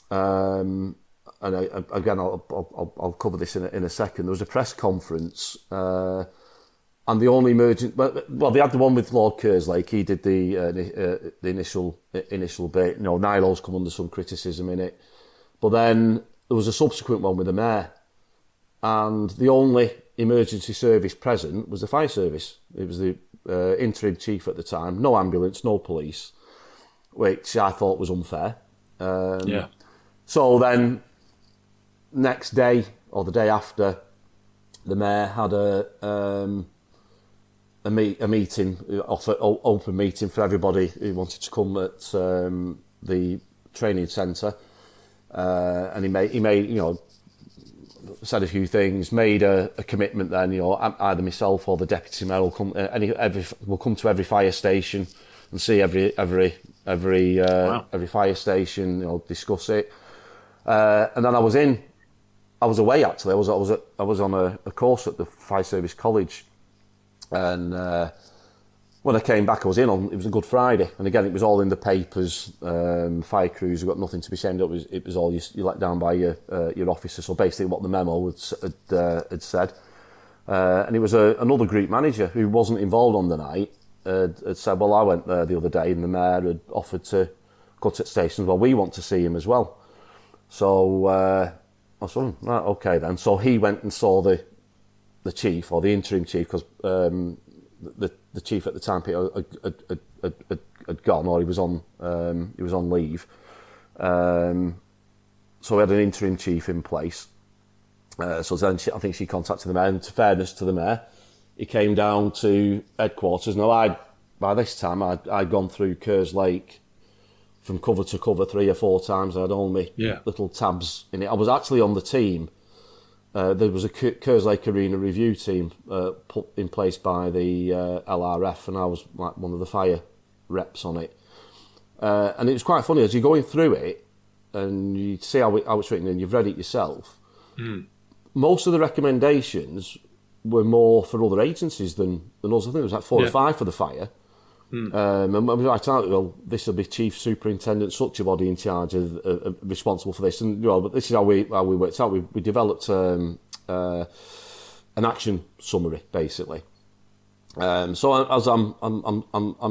and again I'll cover this in a second. There was a press conference, and the only emergent, well, they had the one with Lord Kerslake. He did the initial bit. NILO's come under some criticism in it, but then there was a subsequent one with the mayor, and the only emergency service present was the fire service. It was the interim chief at the time. No ambulance, no police, which I thought was unfair. So then, next day or the day after, the mayor had a meeting, open meeting for everybody who wanted to come at the training centre, and he made said a few things, made a commitment. Then either myself or the deputy mayor will come. We'll come to every fire station and see every fire station. Discuss it. And then I was away actually. I was on a course at the Fire Service College, and when I came back, it was a Good Friday, and again it was all in the papers. Fire crews have got nothing to be ashamed of. It was all you let down by your officer. So basically, what the memo had said, and it was another group manager who wasn't involved on the night had said, "Well, I went there the other day, and the mayor had offered to cut at stations. Well, we want to see him as well." So I said, "Right, okay then." So he went and saw the chief or the interim chief, because the chief at the time had gone, or he was on leave. So we had an interim chief in place. So then I think she contacted the mayor. And to fairness to the mayor, he came down to headquarters. Now I by this time I'd gone through Kerrs Lake from cover to cover 3 or 4 times. I had all my little tabs in it. I was actually on the team. There was a Kerrs Lake Arena review team put in place by the LRF, and I was like one of the fire reps on it. And it was quite funny as you're going through it, and you see how it's written, and you've read it yourself. Most of the recommendations were more for other agencies than us. I think it was like 4 or 5 for the fire. And I thought, well, this will be Chief Superintendent, such a body in charge of responsible for this. And but this is how we worked out. We developed an action summary basically. So as I'm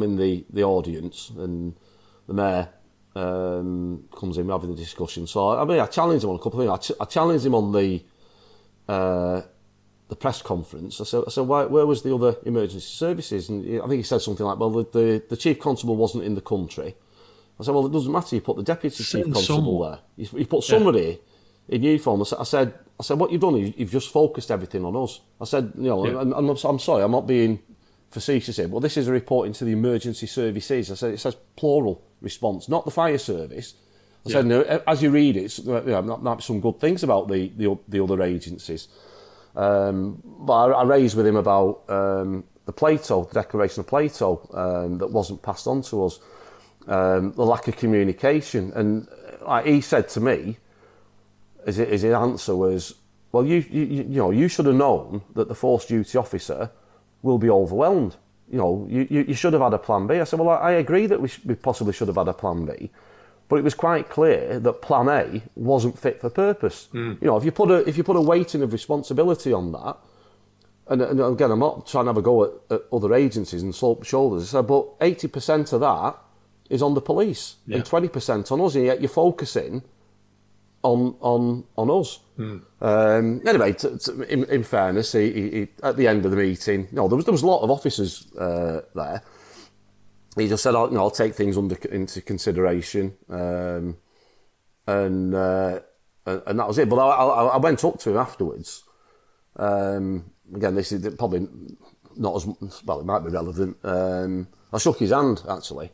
in the audience, and the mayor comes in, we're having the discussion. So I challenged him on a couple of things. I challenged him on the press conference. I said, where was the other emergency services? And I think he said something like, well, the chief constable wasn't in the country. I said, well, it doesn't matter. You put the deputy chief constable there. You put somebody in uniform. I said, what you've done is you've just focused everything on us. I said, and I'm sorry, I'm not being facetious here, but this is a report into the emergency services. I said, it says plural response, not the fire service. I said, no, as you read it, might be some good things about the other agencies. But I raised with him about the declaration of Plato that wasn't passed on to us, the lack of communication. And he said to me, his answer was, well, you should have known that the force duty officer will be overwhelmed. You should have had a plan B. I said, well, I agree that we possibly should have had a plan B. But it was quite clear that Plan A wasn't fit for purpose. If you put a weighting of responsibility on that, and again, I'm not trying to have a go at other agencies and slope shoulders. I said, but 80% of that is on the police and 20% on us, and yet you're focusing on us. Anyway, in fairness, he at the end of the meeting, there was a lot of officers there. He just said, I'll take things into consideration, and that was it. But I went up to him afterwards. Again, this is probably not as well. It might be relevant. I shook his hand actually.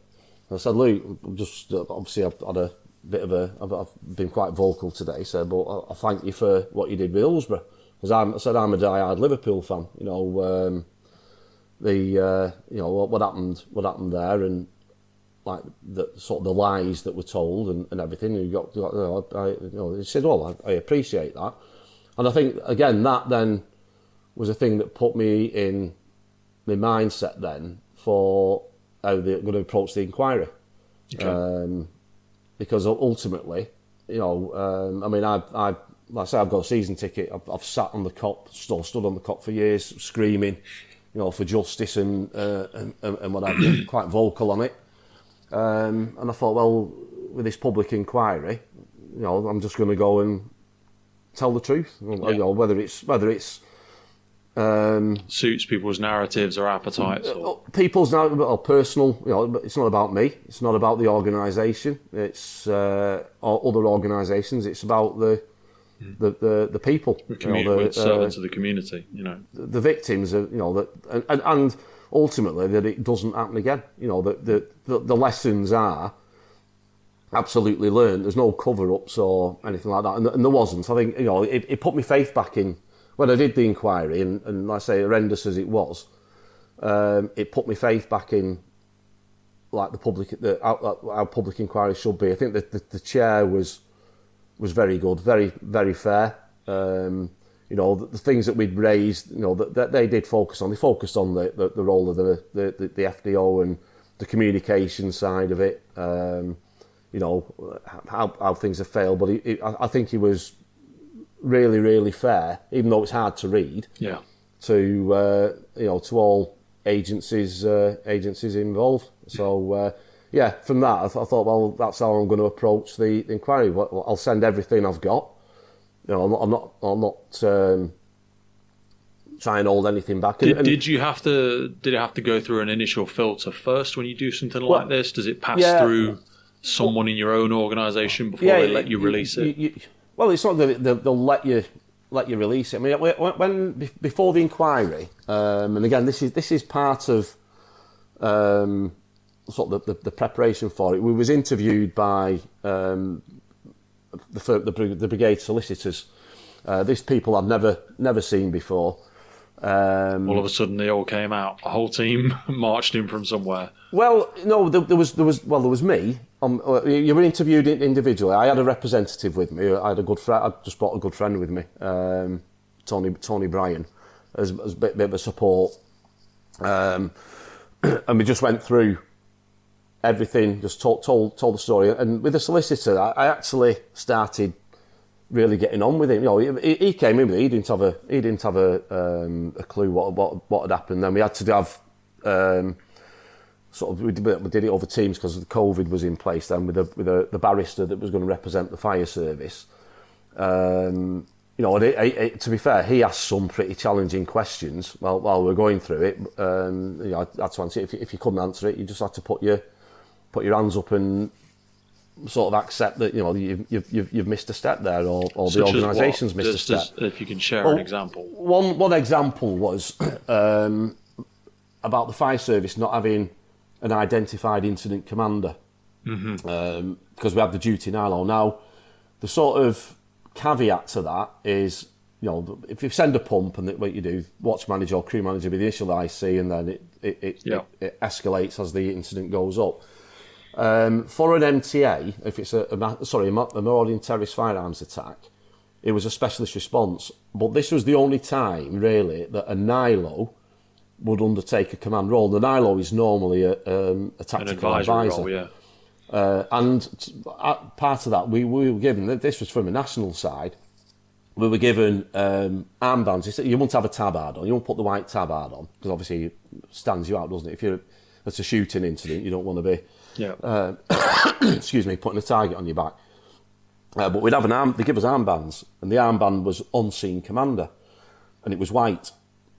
I said, Luke, just obviously I've had a bit of I've been quite vocal today, so but I thank you for what you did with Hillsborough, because I said I'm a die-hard Liverpool fan. What happened there, and like the sort of the lies that were told and everything. He said, well, I appreciate that, and I think again that then was a thing that put me in my mindset then for how they're going to approach the inquiry, because ultimately, I've like I say, I've got a season ticket. I've sat on the cop, stood on the cop for years, screaming, for justice and what have you, quite vocal on it. And I thought, well, with this public inquiry, I'm just going to go and tell the truth. Whether it's suits people's narratives or appetites, or people's narrative or personal. It's not about me. It's not about the organisation. It's or other organisations. It's about the people, servants of the community, the victims, and ultimately that it doesn't happen again. The lessons are absolutely learned. There's no cover-ups or anything like that, and there wasn't. I think it put my faith back in when I did the inquiry, and like I say, horrendous as it was, it put my faith back in like how public inquiry should be. I think that the chair was very good, very, very fair. The things that we'd raised, that they did focus on. They focused on the role of the FDO and the communication side of it. How things have failed. But I think he was really, really fair, even though it's hard to read. Yeah. To all agencies involved. So. From that, I thought, well, that's how I'm going to approach the inquiry. I'll send everything I've got. I'm not trying to hold anything back. Did it have to go through an initial filter first when you do something like this? Does it pass through someone in your own organisation before they let you release it? Well, it's not that they'll let you release it. I mean, when before the inquiry, and again, this is part of sort of the preparation for it, we was interviewed by the brigade solicitors. These people I'd never seen before. All of a sudden, they all came out. A whole team marched in from somewhere. Well, no, there was me. You were interviewed individually. I had a representative with me. I had a good friend. I just brought a good friend with me, Tony Bryan, as a bit of a support. And we just went through everything. Just told the story. And with the solicitor, I actually started really getting on with him. You know, he came in with it. He didn't have a clue what had happened. Then we had to have we did it over Teams because the COVID was in place. Then with the barrister that was going to represent the fire service. You know, to be fair, he asked some pretty challenging questions while we were going through it. You know, I had to answer it. If you couldn't answer it, you just had to put your hands up and sort of accept that, you know, you've missed a step there, or the organisation's missed a step. If you can share an example. One example was about the fire service not having an identified incident commander, because we have the duty NILO. Now, the sort of caveat to that is, you know, if you send a pump and what you do, watch manager or crew manager be the initial IC, and then it escalates as the incident goes up. For an MTA, if it's a marauding terrorist firearms attack, it was a specialist response. But this was the only time, really, that a NILO would undertake a command role. The NILO is normally a tactical advisor. Role, yeah. And part of that, we were given, this was from a national side, we were given armbands. You won't have a tabard on, you won't put the white tabard on, because obviously it stands you out, doesn't it? If it's a shooting incident, you don't want to be, excuse me, putting a target on your back. But we'd have they give us armbands, and the armband was unseen commander, and it was white.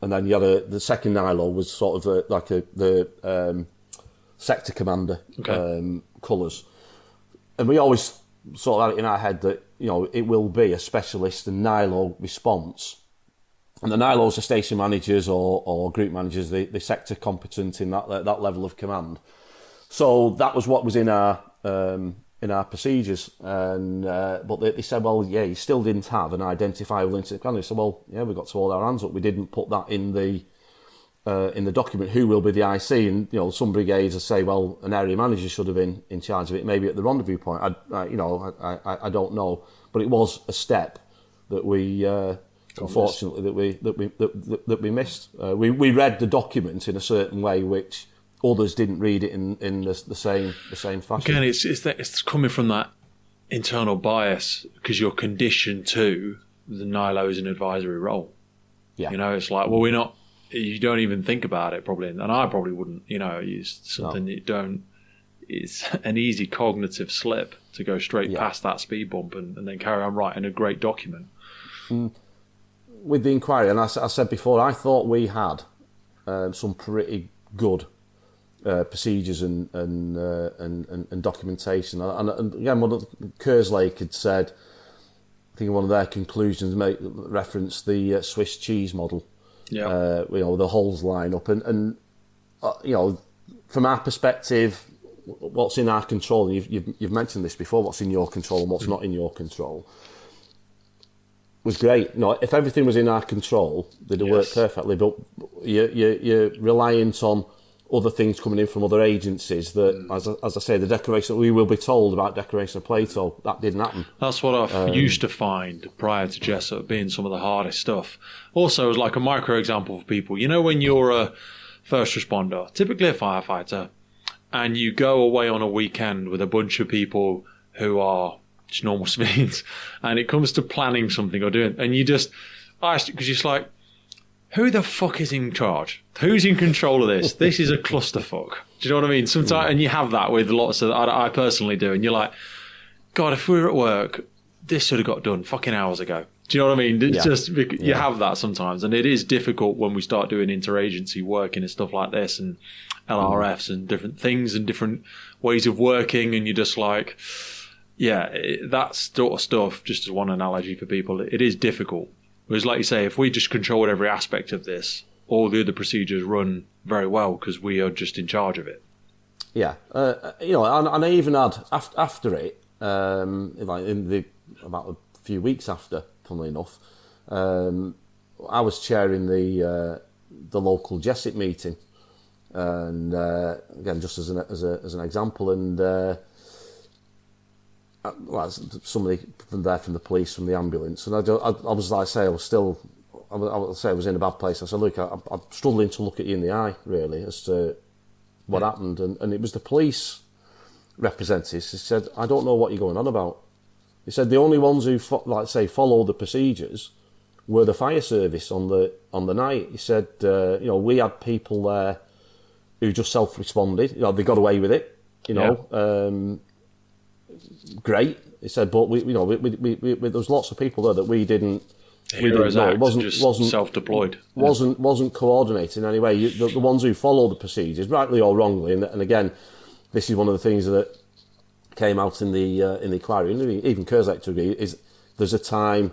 And then you had the second NILO was sort of the sector commander colours. And we always sort of had it in our head that, you know, it will be a specialist and NILO response. And the NILOs are station managers or group managers, the sector competent in that level of command. So that was what was in our procedures. And but they said, well, yeah, you still didn't have an identifiable incident commander. They said, well, yeah, we got to hold our hands up. We didn't put that in the document. Who will be the IC? And, you know, some brigades will say, well, an area manager should have been in charge of it, maybe at the rendezvous point. I don't know, but it was a step that we unfortunately that we missed. We read the document in a certain way, which others didn't read it in the same fashion. Again, it's coming from that internal bias, because you're conditioned to the NILO is an advisory role. Yeah, you know, it's like, well, we're not. You don't even think about it, probably, and I probably wouldn't. You know, it's something that you don't. It's an easy cognitive slip to go straight past that speed bump and then carry on writing a great document. With the inquiry, and I said before, I thought we had some pretty good procedures and documentation. And again, what Kerslake had said, I think one of their conclusions referenced the Swiss cheese model. Yeah, you know, the holes line up, and you know, from our perspective, what's in our control. And you've mentioned this before. What's in your control and what's not in your control was great. You know, if everything was in our control, they'd have worked perfectly. But you're reliant on other things coming in from other agencies. That, as I say, the declaration, we will be told about Declaration of Plato, that didn't happen. That's what I used to find prior to Jessup being some of the hardest stuff. Also, as like a micro example for people, you know, when you're a first responder, typically a firefighter, and you go away on a weekend with a bunch of people who are just normal civilians, and it comes to planning something or doing, and you just, because you're just like, who the fuck is in charge? Who's in control of this? This is a clusterfuck. Do you know what I mean? Sometimes, and you have that with lots of, I personally do, and you're like, God, if we were at work, this should have got done fucking hours ago. Do you know what I mean? It's just, you have that sometimes, and it is difficult when we start doing interagency working and stuff like this, and LRFs and different things and different ways of working, and you're just like, that sort of stuff, just as one analogy for people, it is difficult. Whereas, like you say, if we just controlled every aspect of this, all the other procedures run very well because we are just in charge of it. Yeah, and I even had after it, about a few weeks after, funnily enough, I was chairing the local JESIT meeting, and again, just as an example, and somebody from the police, from the ambulance, and I was like, I was in a bad place. I said, look, I'm struggling to look at you in the eye, really, as to what happened, and it was the police representatives who said, I don't know what you're going on about. He said the only ones who follow the procedures were the fire service on the night. He said, we had people there who just self-responded. They got away with it. Great. He said, but we there was lots of people there that we didn't know. It wasn't self-deployed. Wasn't coordinated in any way. The ones who follow the procedures, rightly or wrongly, and again, this is one of the things that came out in the inquiry, and even Kerslake to agree, is there's a time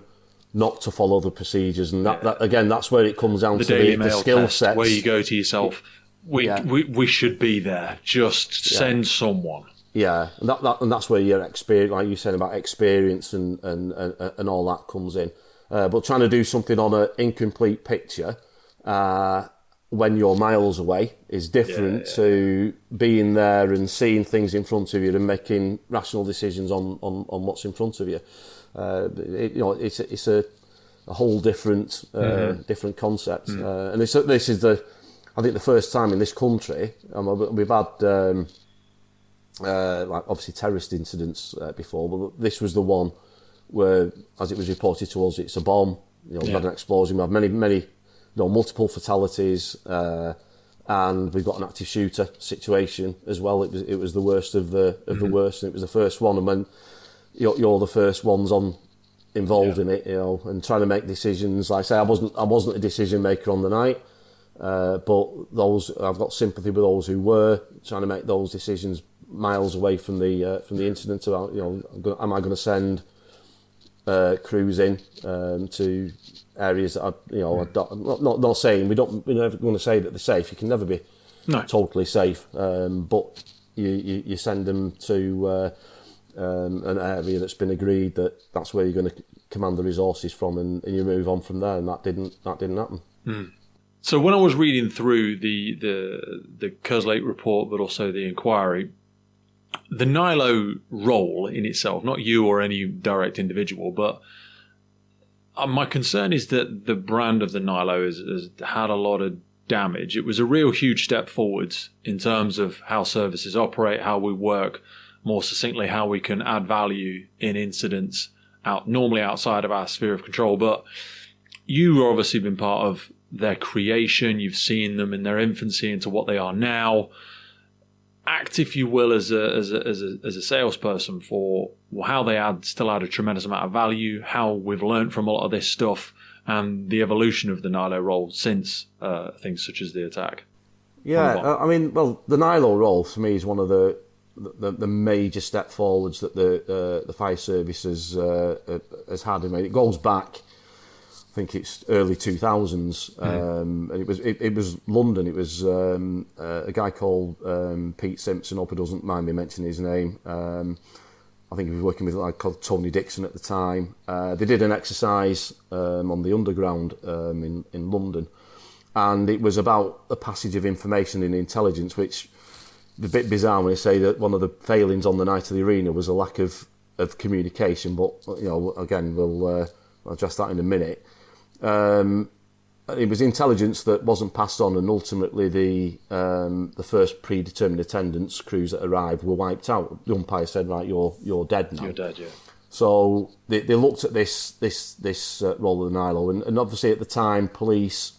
not to follow the procedures, and that again, that's where it comes down to the skill sets. Where you go to yourself, we should be there. Just send someone. Yeah, and that's where your experience, like you said about experience and all that comes in. But trying to do something on an incomplete picture when you're miles away is different to being there and seeing things in front of you and making rational decisions on what's in front of you. It's a whole different different concept, and this is I think the first time in this country. We've had obviously terrorist incidents before, but this was the one where, as it was reported to us, it's a bomb. We've had an explosion. We've had many multiple fatalities, and we've got an active shooter situation as well. It was the worst of the worst, and it was the first one. And when you're the first ones involved in it, and trying to make decisions. Like I say, I wasn't a decision maker on the night, but I've got sympathy with those who were trying to make those decisions miles away from the incident. About am I going to send crews in to areas that I'm not saying we're never going to say that they're safe. You can never be totally safe, but you send them to an area that's been agreed that's where you're going to command the resources from, and you move on from there. And that didn't happen. So when I was reading through the Kerslake report, but also the inquiry, the NILO role in itself, not you or any direct individual, but my concern is that the brand of the NILO has had a lot of damage. It was a real huge step forwards in terms of how services operate, how we work, more succinctly, how we can add value in incidents normally outside of our sphere of control. But you've obviously been part of their creation. You've seen them in their infancy into what they are now. Act, if you will, as a salesperson for how they still add a tremendous amount of value, how we've learned from a lot of this stuff, and the evolution of the NILO role since things such as the attack. Yeah, the NILO role for me is one of the major step forwards that the fire service has had. I mean, it goes back, I think it's early 2000s, and it was London. It was a guy called Pete Simpson. Hope he doesn't mind me mentioning his name. I think he was working with a guy called Tony Dixon at the time. They did an exercise on the Underground in London, and it was about the passage of information in intelligence, which is a bit bizarre when they say that one of the failings on the night of the Arena was a lack of communication. But again, we'll address that in a minute. It was intelligence that wasn't passed on, and ultimately the first predetermined attendance crews that arrived were wiped out. The umpire said, "Right, you're dead now." You're dead, yeah. So they looked at this role of the NILO, and obviously at the time, police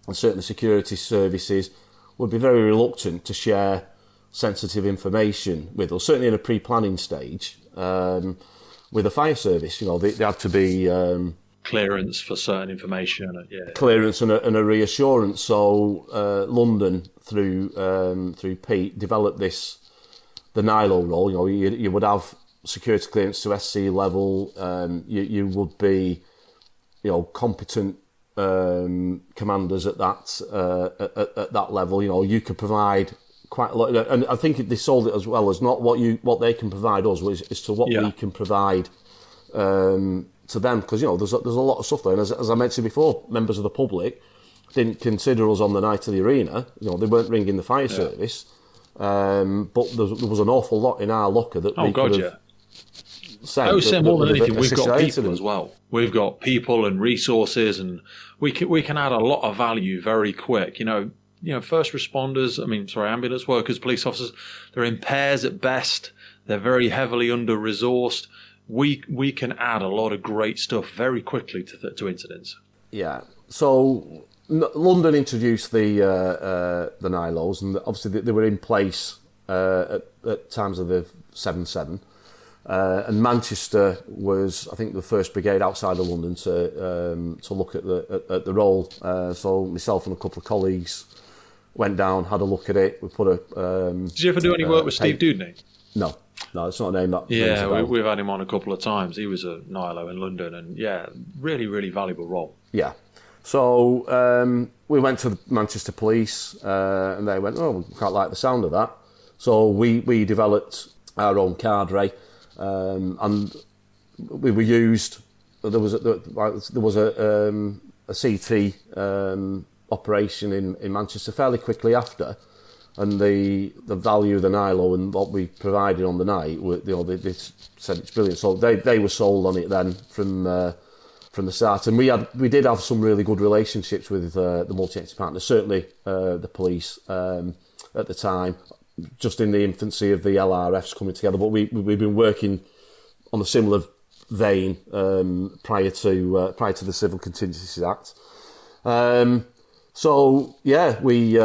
and certainly security services would be very reluctant to share sensitive information with us, certainly in a pre-planning stage. With the fire service, they had to be clearance for certain information, clearance and a reassurance. So London through Pete developed the NILO role. You would have security clearance to SC level. You would be competent commanders at that level. You could provide quite a lot, and I think they sold it as well as not what they can provide us, as to what we can provide to them, because there's a lot of stuff there. And as I mentioned before, members of the public didn't consider us on the night of the arena. they weren't ringing the fire service, but there was an awful lot in our locker that we could have sent. I would say more than anything, we've got people incident. as well. We've got people and resources, and we can add a lot of value very quick. First responders, ambulance workers, police officers, they're in pairs at best. They're very heavily under-resourced. We can add a lot of great stuff very quickly to incidents. Yeah. So London introduced the NILOs, and obviously they were in place at times of the 7/7. And Manchester was, I think, the first brigade outside of London to look at the role. So myself and a couple of colleagues went down, had a look at it. We put a. Did you ever do any work with Steve Dudney? No, it's not a name that. Yeah, we've had him on a couple of times. He was a NILO in London, and really, really valuable role. Yeah. So we went to the Manchester Police, and they went, "Oh, we quite like the sound of that." So we developed our own cadre, and we were used. There was a CT operation in Manchester fairly quickly after, and the value of the NILO and what we provided on the night, they said it's brilliant. So they were sold on it then from the start, and we did have some really good relationships with the multi-agency partners. Certainly the police at the time, just in the infancy of the LRFs coming together, but we've been working on a similar vein prior to the Civil Contingencies Act. So yeah, we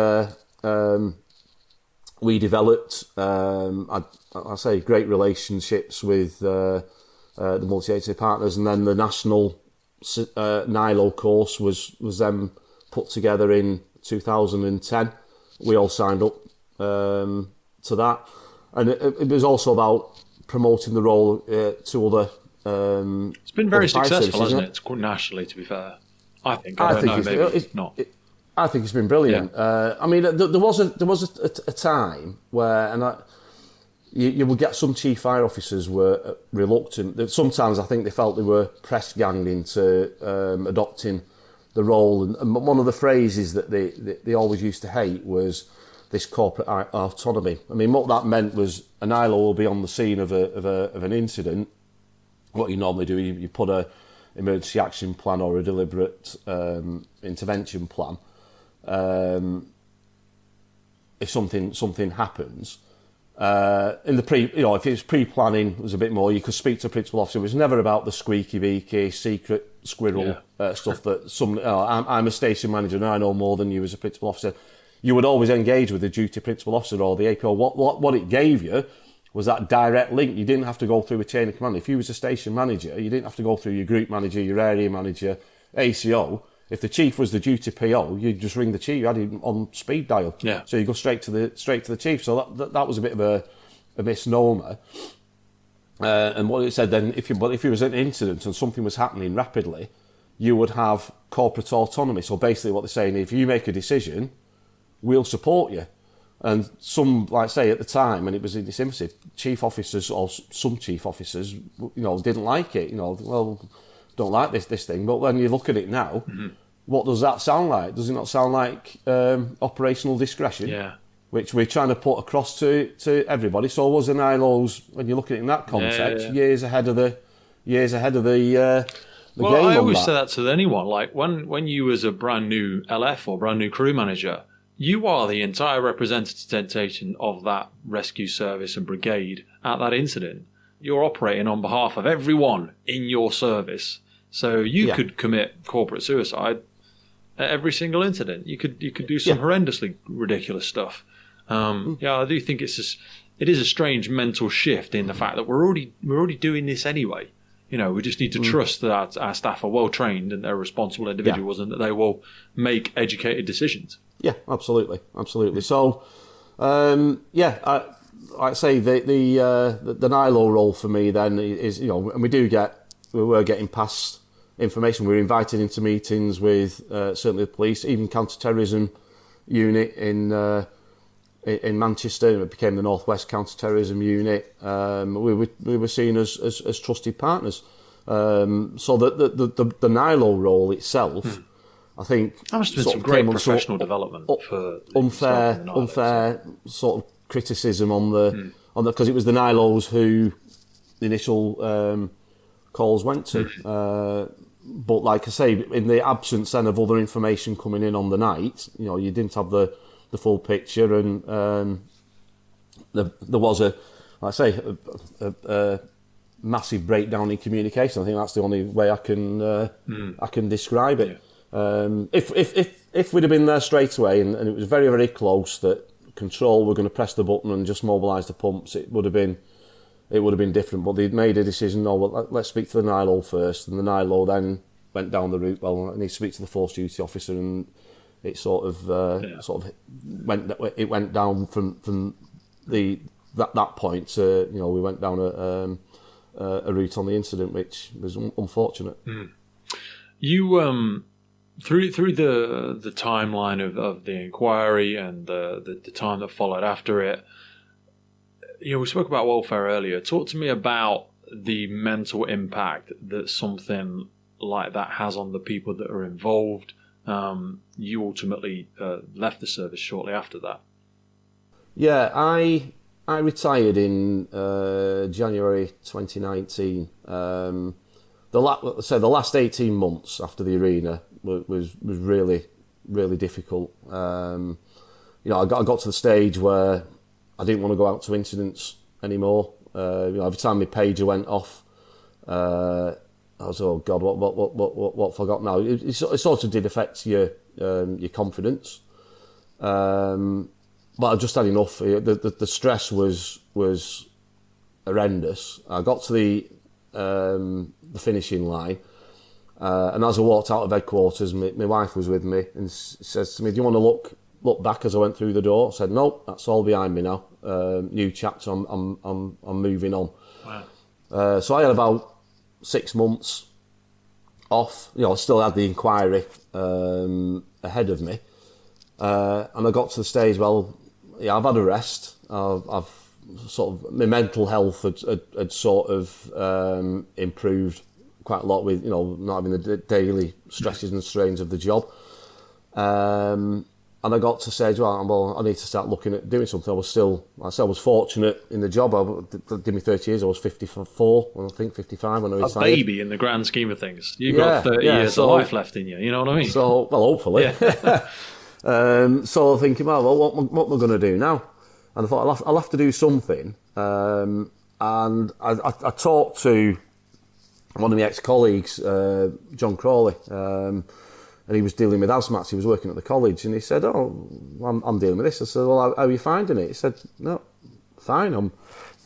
developed, I say, great relationships with the multi-agency partners, and then the national NILO course was then put together in 2010. We all signed up to that, and it was also about promoting the role to other. It's been very successful, hasn't it? It's quite nationally, to be fair. I think it's not. I think it's been brilliant. Yeah. There was a time where, you would get some chief fire officers were reluctant. Sometimes I think they felt they were press ganged into adopting the role. And one of the phrases that they always used to hate was this corporate autonomy. What that meant was an NILO will be on the scene of an incident. What you normally do, you put a emergency action plan or a deliberate intervention plan. If something happens, in the if it's pre-planning, it was a bit more. You could speak to a principal officer. It was never about the squeaky beaky secret squirrel stuff that I'm a station manager and I know more than you as a principal officer. You would always engage with the duty principal officer or the APO. What it gave you was that direct link. You didn't have to go through a chain of command. If you was a station manager, you didn't have to go through your group manager, your area manager, ACO. If the chief was the duty PO, you'd just ring the chief. You had him on speed dial. Yeah. So you go straight to the chief. So that was a bit of a misnomer. And what it said then, if it was an incident and something was happening rapidly, you would have corporate autonomy. So basically, what they're saying, if you make a decision, we'll support you. And some, like say at the time, when it was in its infancy, chief officers or some chief officers, didn't like it. Don't like this thing. But when you look at it now, what does that sound like? Does it not sound like operational discretion? Yeah. Which we're trying to put across to everybody. So was the NILOs, when you look at it in that context, years ahead of the well, game. I always say that to anyone. Like when you was a brand new LF or brand new crew manager, you are the entire representation of that rescue service and brigade at that incident. You're operating on behalf of everyone in your service. So you could commit corporate suicide at every single incident. You could do some horrendously ridiculous stuff. I do think it is a strange mental shift in the fact that we're already doing this anyway. We just need to trust that our staff are well trained and they're responsible individuals and that they will make educated decisions. Yeah, absolutely. So, I'd say the NILO role for me then is, and we were getting past information. We were invited into meetings with certainly the police, even counter-terrorism unit in Manchester. It became the Northwest Counter-Terrorism Unit. We were seen as trusted partners. So the NILO role itself, I think, that must have been some great professional development for unfair sort of criticism on the because it was the NILOs who the initial calls went to. But like I say, in the absence then of other information coming in on the night, you didn't have the full picture, and there was a massive breakdown in communication. I think that's the only way I can describe it. If we'd have been there straight away, and it was very, very close that control were going to press the button and just mobilise the pumps, it would have been different. But they'd made a decision. No, well, let's speak to the NILO first, and the NILO then went down the route. Well, I need to speak to the force duty officer, and it sort of went down from that point to we went down a route on the incident, which was unfortunate. You through the timeline of the inquiry and the time that followed after it, we spoke about welfare earlier. Talk to me about the mental impact that something like that has on the people that are involved. You ultimately left the service shortly after that. Yeah, I retired in January 2019. The last 18 months after the Arena was really, really difficult. I got to the stage where I didn't want to go out to incidents anymore. Every time my pager went off, I was, oh God, what have I got now? It sort of did affect your confidence. But I just had enough. The stress was horrendous. I got to the finishing line, and as I walked out of headquarters, my wife was with me and says to me, "Do you want to look back?" As I went through the door, I said, "No, that's all behind me now. New chapter. I'm moving on." Wow. So I had about 6 months off. I still had the inquiry ahead of me, and I got to the stage. Well, yeah, I've had a rest. I've sort of, my mental health had sort of improved quite a lot with not having the daily stresses and strains of the job. And I got to the stage, well, I need to start looking at doing something. I was fortunate in the job. Give me 30 years, I was 54, I think 55 when I retired. A baby in the grand scheme of things. You've got 30 years of life left in you, you know what I mean? So, well, hopefully. Yeah. So thinking, well, what am I going to do now? And I thought, I'll have to do something. And I talked to one of my ex-colleagues, John Crawley, and he was dealing with asthmats. He was working at the college, and he said, "Oh, I'm dealing with this." I said, "Well, how are you finding it?" He said, "No, fine. I'm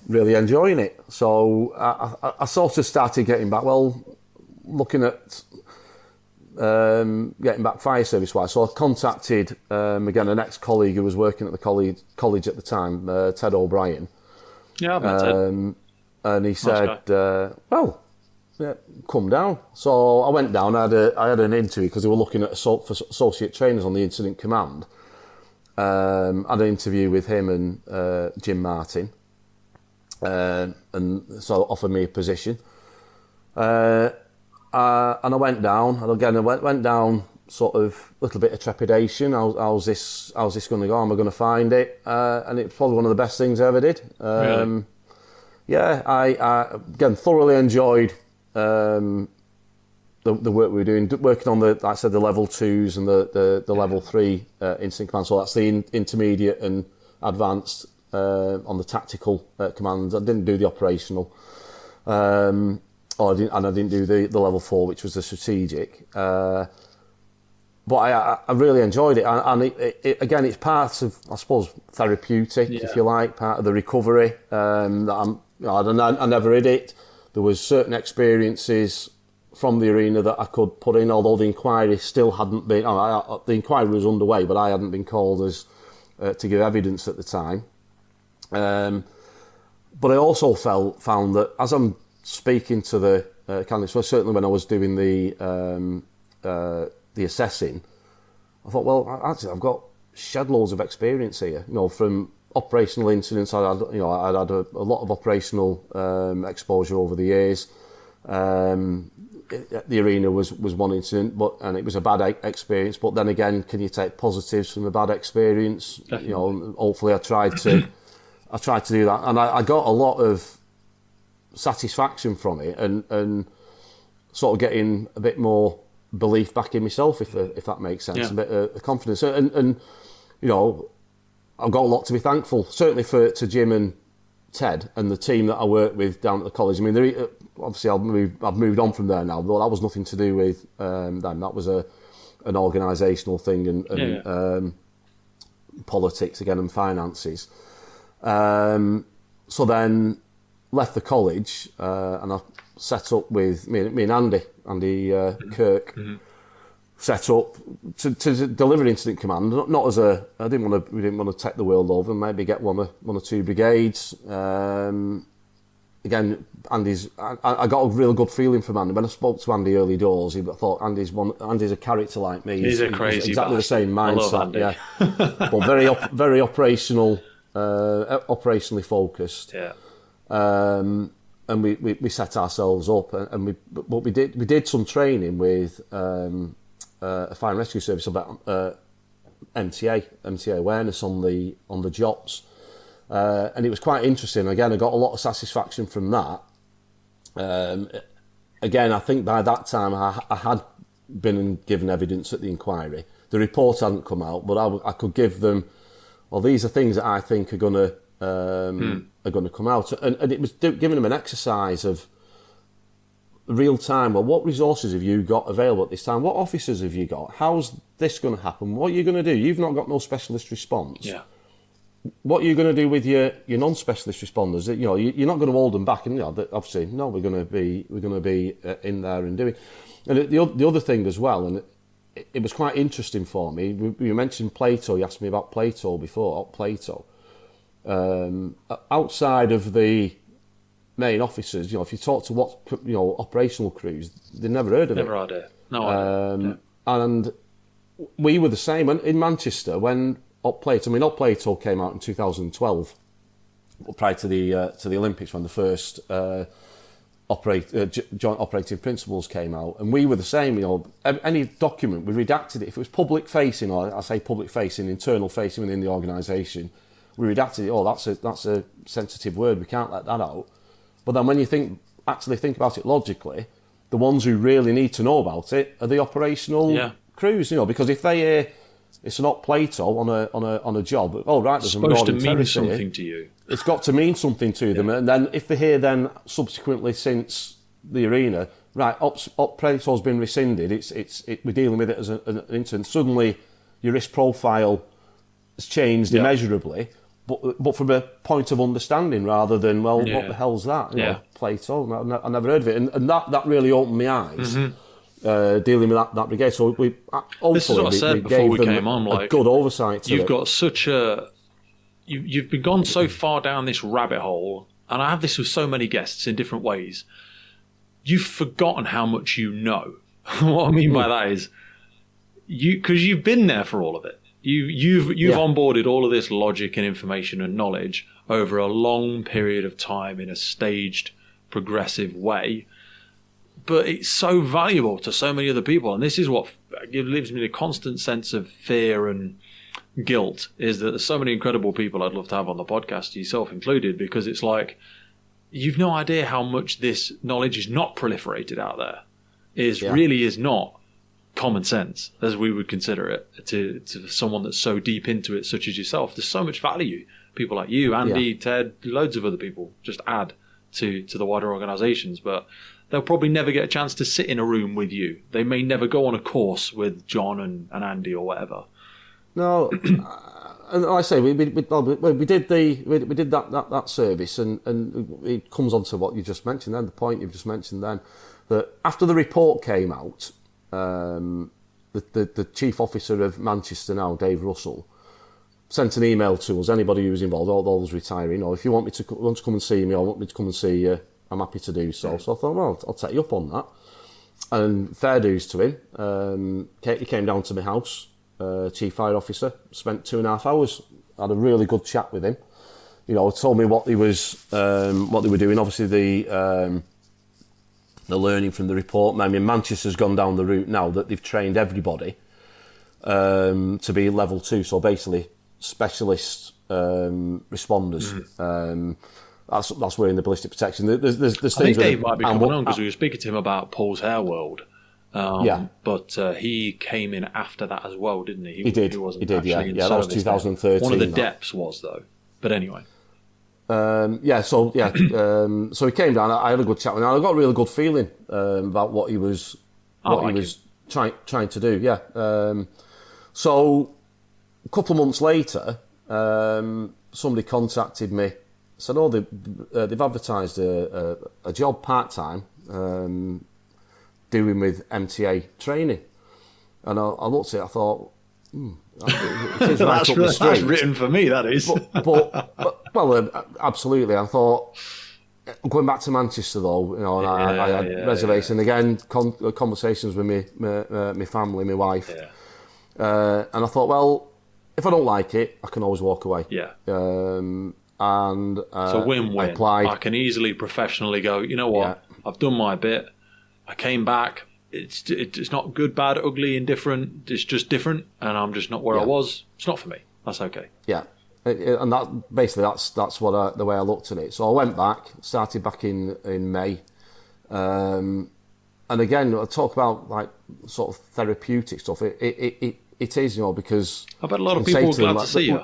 really enjoying it." So I sort of started getting back. Well, looking at getting back fire service wise. So I contacted again an ex-colleague who was working at the college at the time, Ted O'Brien. Yeah, I met Ted. And he said, "Well, yeah, come down." So I went down. I had an interview because they were looking at for associate trainers on the incident command. I had an interview with him and Jim Martin, and so offered me a position. And I went down, and again I went down sort of a little bit of trepidation. How's this going to go? Am I going to find it? And it's probably one of the best things I ever did. Really? Yeah, I again thoroughly enjoyed the work we were doing, working on like I said, the level 2s and the level 3 incident command. So that's the intermediate and advanced on the tactical commands. I didn't do the operational, I didn't do the level 4, which was the strategic. But I really enjoyed it, and it again, it's part of, I suppose, therapeutic, if you like, part of the recovery. That I never hid it. There was certain experiences from the Arena that I could put in, although the inquiry still hadn't been. The inquiry was underway, but I hadn't been called as to give evidence at the time. But I also found that as I'm speaking to the candidates. Well, certainly when I was doing the assessing, I thought, well, actually, I've got shed loads of experience here. From operational incidents, I'd had a lot of operational exposure over the years. The Arena was one incident, and it was a bad experience. But then again, can you take positives from a bad experience? Definitely. Hopefully, I tried to do that, and I got a lot of satisfaction from it, and sort of getting a bit more belief back in myself, if that makes sense, a bit of confidence, and I've got a lot to be thankful, certainly to Jim and Ted and the team that I work with down at the college. I mean, obviously I've moved on from there now, but that was nothing to do with them. That was an organisational thing and politics again and finances. So then left the college and I set up with me and Andy Kirk. Mm-hmm. Set up to deliver incident command. Not as we didn't want to take the world over. Maybe get one or two brigades. Again, I got a real good feeling from Andy when I spoke to Andy early doors. I thought Andy's a character like me. He's a crazy exactly bastard. The same mindset. Yeah, but very operational, operationally focused. Yeah. And we set ourselves up, and we did some training with. A fire and rescue service about MTA awareness on the jobs, and it was quite interesting. Again, I got a lot of satisfaction from that. Again, I think by that time I had been given evidence at the inquiry. The report hadn't come out, but I could give them. Well, these are things that I think are going to come out, and it was giving them an exercise of. Real time. Well, what resources have you got available at this time? What officers have you got? How's this going to happen? What are you going to do? You've not got no specialist response. Yeah. What are you going to do with your non-specialist responders? You're not going to hold them back. And obviously, no, we're going to be in there and doing. And the other thing as well, and it was quite interesting for me. You mentioned Plato. You asked me about Plato before. Plato. Outside of the main officers, if you talk to operational crews, they've never heard of it. Never heard it. No idea. And we were the same in Manchester when Op Plato. I mean, Op Plato came out in 2012, prior to the Olympics, when the first joint operating principles came out, and we were the same. Any document we redacted it if it was public facing, or I say public facing, internal facing within the organisation. We redacted it. Oh, that's a sensitive word. We can't let that out. But then when you actually think about it logically, the ones who really need to know about it are the operational crews, because if they hear it's an Op Plato on a job, oh right, there's supposed to mean something here. To you. It's got to mean something to them, and then if they hear then subsequently since the Arena, right, Op Plato's been rescinded, we're dealing with it as an incident. Suddenly, your risk profile has changed immeasurably. But from a point of understanding rather than, what the hell's that? Plato, I never heard of it. And that really opened my eyes, dealing with that brigade. So this is what I said before we came on. A good oversight to You've got such a... You've been gone so far down this rabbit hole, and I have this with so many guests in different ways. You've forgotten how much you know. What I mean by that is, because you've been there for all of it. You've onboarded all of this logic and information and knowledge over a long period of time in a staged, progressive way. But it's so valuable to so many other people. And this is what gives me the constant sense of fear and guilt, is that there's so many incredible people I'd love to have on the podcast, yourself included, because it's like, you've no idea how much this knowledge is not proliferated out there. Really is not common sense, as we would consider it, to someone that's so deep into it, such as yourself. There's so much value. People like you, Andy, Ted, loads of other people just add to the wider organisations, but they'll probably never get a chance to sit in a room with you. They may never go on a course with John and Andy or whatever. No, and like I say, we did that service, and it comes on to what you just mentioned then, the point you've just mentioned then, that after the report came out, the chief officer of Manchester now, Dave Russell, sent an email to us, anybody who was involved, all those retiring, or if you want to come and see me, or want me to come and see you, I'm happy to do so. So I thought, well, I'll take you up on that. And fair dues to him. He came down to my house, Chief Fire Officer, spent 2.5 hours, had a really good chat with him. You know, told me what they were doing. Obviously, the learning from the report. I mean, Manchester's gone down the route now that they've trained everybody to be level 2. So basically, specialist responders. That's where in the ballistic protection. There's things. I think Dave might be coming on because we were speaking to him about Paul's Hair World. But he came in after that as well, didn't he? He did. Wasn't he did. Yeah. in That was 2013. One of the depths was though. But anyway. So he came down. I had a good chat with him. I got a really good feeling about what he was trying to do. Yeah. So a couple of months later, somebody contacted me. Said, they've advertised a job part-time doing with MTA training. And I looked at it, I thought, it is right up the street. That's written for me, that is. Well, absolutely. I thought, going back to Manchester though, you know, and I had reservation. Again, conversations with my family, my wife. Yeah. And I thought, well, if I don't like it, I can always walk away. Yeah. And it's a win-win. I applied. I can easily professionally go, you know what, I've done my bit. I came back. It's not good, bad, ugly, indifferent. It's just different, and I'm just not where I was. It's not for me. That's okay. Yeah, and that's what the way I looked at it. So I went back, started back in May, and again I talk about like sort of therapeutic stuff. It is, you know, because I bet a lot of people were glad to see you.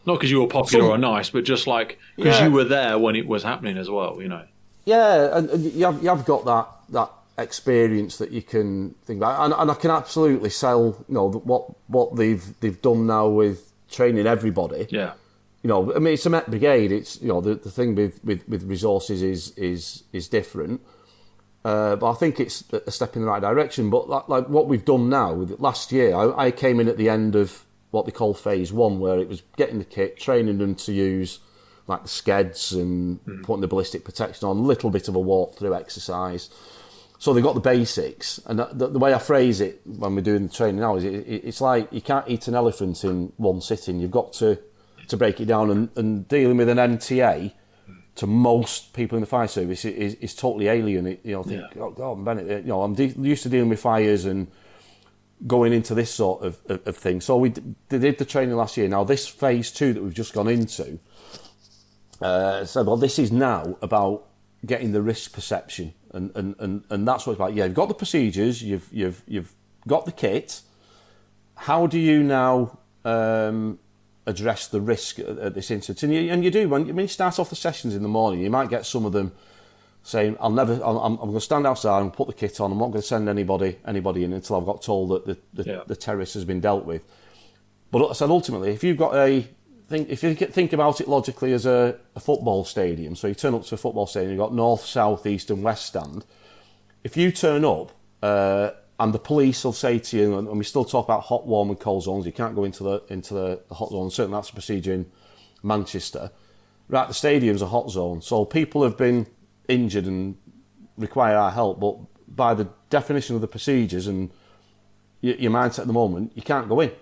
Not because you were popular or nice, but just like because you were there when it was happening as well, you know. Yeah, and you have got that experience that you can think about, and I can absolutely sell, you know, what they've done now with training everybody. Yeah. You know, I mean, it's a Met Brigade. It's, you know, the thing with resources is different, but I think it's a step in the right direction. But like what we've done now, last year, I came in at the end of what they call phase 1, where it was getting the kit, training them to use like the skeds and putting the ballistic protection on, a little bit of a walkthrough exercise. So they got the basics, and the way I phrase it when we're doing the training now is it's like you can't eat an elephant in one sitting. You've got to break it down, and dealing with an MTA to most people in the fire service is totally alien. Oh God, Bennett, I'm used to dealing with fires and going into this sort of thing. So they did the training last year. Now this phase 2 that we've just gone into, this is now about getting the risk perception, and that's what it's about. Yeah, you've got the procedures, you've got the kit. How do you now address the risk at this instance? And you do when you start off the sessions in the morning, you might get some of them saying, I'm going to stand outside and put the kit on. I'm not going to send anybody in until I've got told that the terrorist has been dealt with. But I said, ultimately, if you've got if you think about it logically as a football stadium, so you turn up to a football stadium, you've got north, south, east and west stand. If you turn up and the police will say to you, and we still talk about hot, warm and cold zones, you can't go into the hot zone, certainly that's a procedure in Manchester. Right, the stadium's a hot zone, so people have been injured and require our help, but by the definition of the procedures and your mindset at the moment, you can't go in.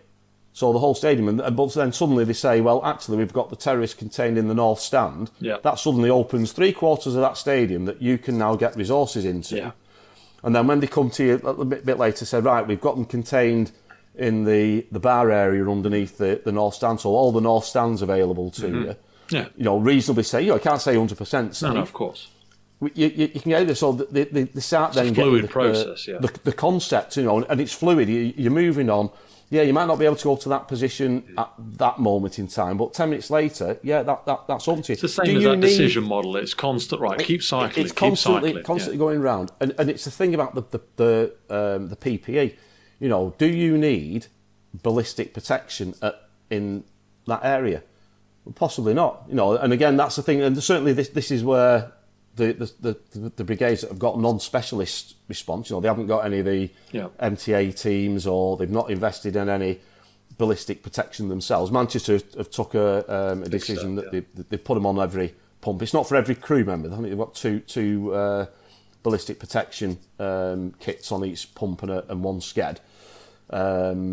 So the whole stadium, but then suddenly they say, well, actually, we've got the terrorists contained in the north stand. Yeah. That suddenly opens 3/4 of that stadium that you can now get resources into. Yeah. And then when they come to you a bit later, say, right, we've got them contained in the bar area underneath the north stand, so all the north stands available to you. Yeah. You know, reasonably say, I can't say 100% safe. No, of course. You can get it. So they start then getting fluid process, the concept, and it's fluid. You're moving on. Yeah, you might not be able to go to that position at that moment in time, but 10 minutes later, that's up to you. It's the same as that decision model. It's constant, right? Keep cycling. It's constantly going round, and it's the thing about the PPE. Do you need ballistic protection in that area? Well, possibly not. And again, that's the thing. And certainly, this is where the brigades that have got non-specialist response, they haven't got any of the MTA teams, or they've not invested in any ballistic protection themselves. Manchester have took a decision that they put them on every pump. It's not for every crew member. I think they've got two ballistic protection kits on each pump and one sked.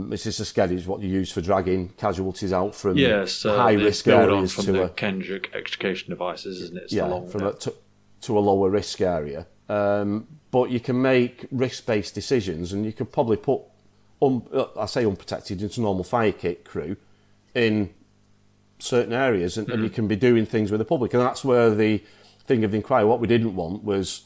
This is a sked is what you use for dragging casualties out from high risk areas from the Kendrick extrication devices, isn't it? It's to a lower risk area. But you can make risk-based decisions, and you could probably put, I say unprotected, into normal fire kit crew in certain areas, and you can be doing things with the public. And that's where the thing of the inquiry, what we didn't want was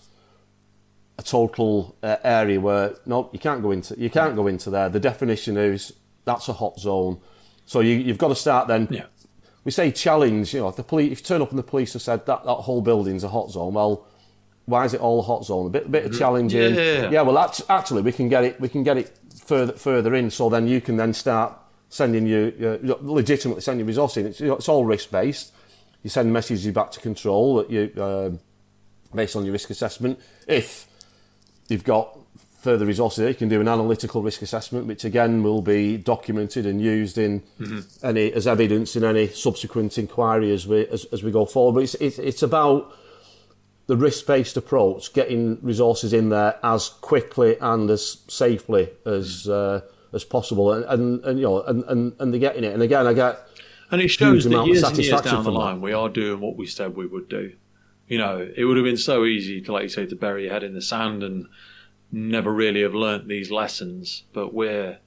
a total area where, no, you can't go into there. The definition is that's a hot zone. So you've got to start then. Yeah. We say challenge, if you turn up and the police have said that whole building's a hot zone, well, why is it all a hot zone? A bit of challenging. Yeah. Well, actually, we can get it further in. So then you can then start sending legitimately sending resources in. It's all risk based. You send messages back to control that you based on your risk assessment. If you've got further resources, you can do an analytical risk assessment, which again will be documented and used in as evidence in any subsequent inquiry as we go forward. But it's about the risk-based approach, getting resources in there as quickly and as safely as possible, and they're getting it. And again, I get it shows that years and years down the line, we are doing what we said we would do. It would have been so easy to, like you say, to bury your head in the sand and never really have learnt these lessons. But we're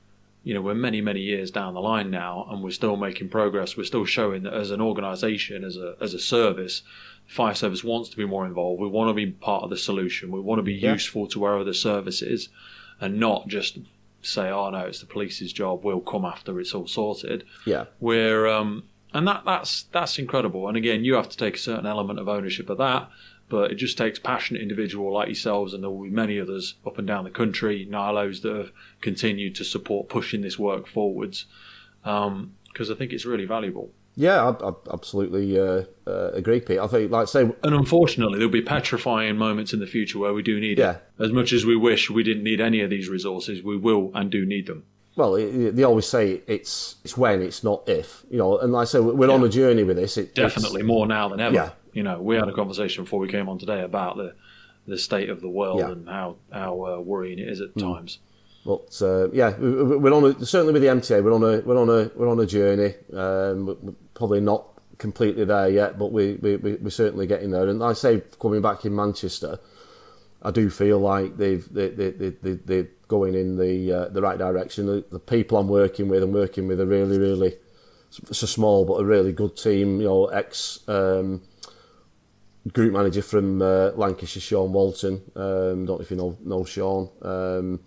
many, many years down the line now, and we're still making progress. We're still showing that as an organisation, as a service, fire service wants to be more involved. We want to be part of the solution. We want to be useful to our other services, and not just say, "Oh no, it's the police's job. We'll come after it's all sorted." Yeah, we're and that's incredible. And again, you have to take a certain element of ownership of that. But it just takes passionate individuals like yourselves, and there will be many others up and down the country, NILOs, that have continued to support pushing this work forwards, because I think it's really valuable. Yeah, I absolutely agree, Pete. I think, like I say... And unfortunately, there'll be petrifying moments in the future where we do need it. As much as we wish we didn't need any of these resources, we will and do need them. Well, they always say it's when, it's not if. And like I say, we're on a journey with this. Definitely more now than ever. Yeah. We had a conversation before we came on today about the state of the world and how worrying it is at times. But we're on certainly with the MTA. We're on a journey. We're probably not completely there yet, but we're certainly getting there. And I say, coming back in Manchester, I do feel like they're going in the right direction. The people I'm working with are really, really, it's a small but a really good team. Ex group manager from Lancashire, Sean Walton. Don't know if you know Sean.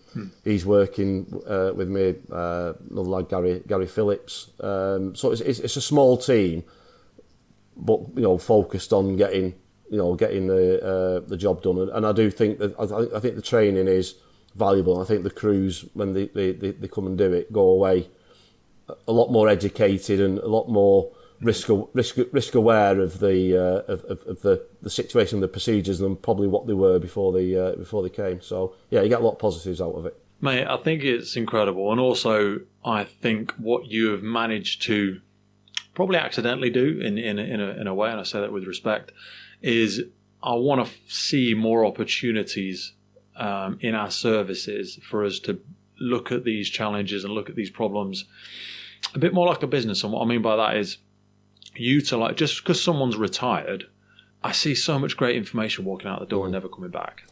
He's working with me. Another lad, Gary Phillips. So it's a small team, but focused on getting the job done. And I do think that I think the training is valuable. I think the crews, when they come and do it, go away a lot more educated and a lot more risk aware of the situation, the procedures, than probably what they were before they came. So yeah, you get a lot of positives out of it. Mate, I think it's incredible, and also I think what you have managed to probably accidentally do in a way, and I say that with respect, is I want to see more opportunities in our services for us to look at these challenges and look at these problems a bit more like a business. And what I mean by that is, utilize, just because someone's retired, I see so much great information walking out the door and never coming back.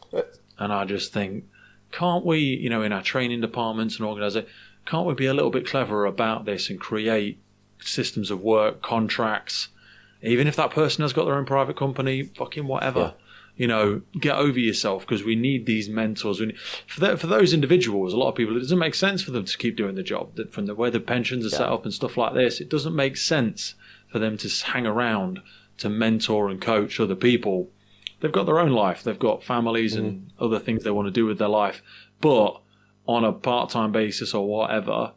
And I just think, can't we, in our training departments and organisations, can't we be a little bit cleverer about this and create systems of work, contracts, even if that person has got their own private company, fucking whatever. Get over yourself, because we need these mentors. For those individuals, a lot of people, it doesn't make sense for them to keep doing the job. From the way the pensions are set up and stuff like this, it doesn't make sense for them to hang around to mentor and coach other people. They've got their own life. They've got families and other things they want to do with their life. But on a part-time basis or whatever,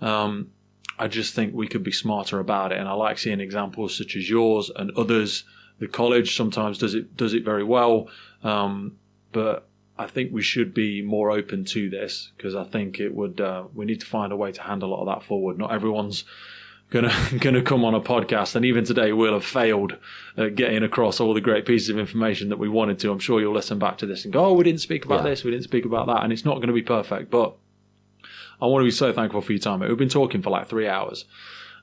I just think we could be smarter about it. And I like seeing examples such as yours and others. The college sometimes does it very well. But I think we should be more open to this, because I think it would. We need to find a way to hand a lot of that forward. Not everyone's gonna come on a podcast, and even today we'll have failed at getting across all the great pieces of information that we wanted to. I'm sure you'll listen back to this and go, oh, we didn't speak about this, we didn't speak about that, and it's not going to be perfect. But I want to be so thankful for your time. We've been talking for like 3 hours,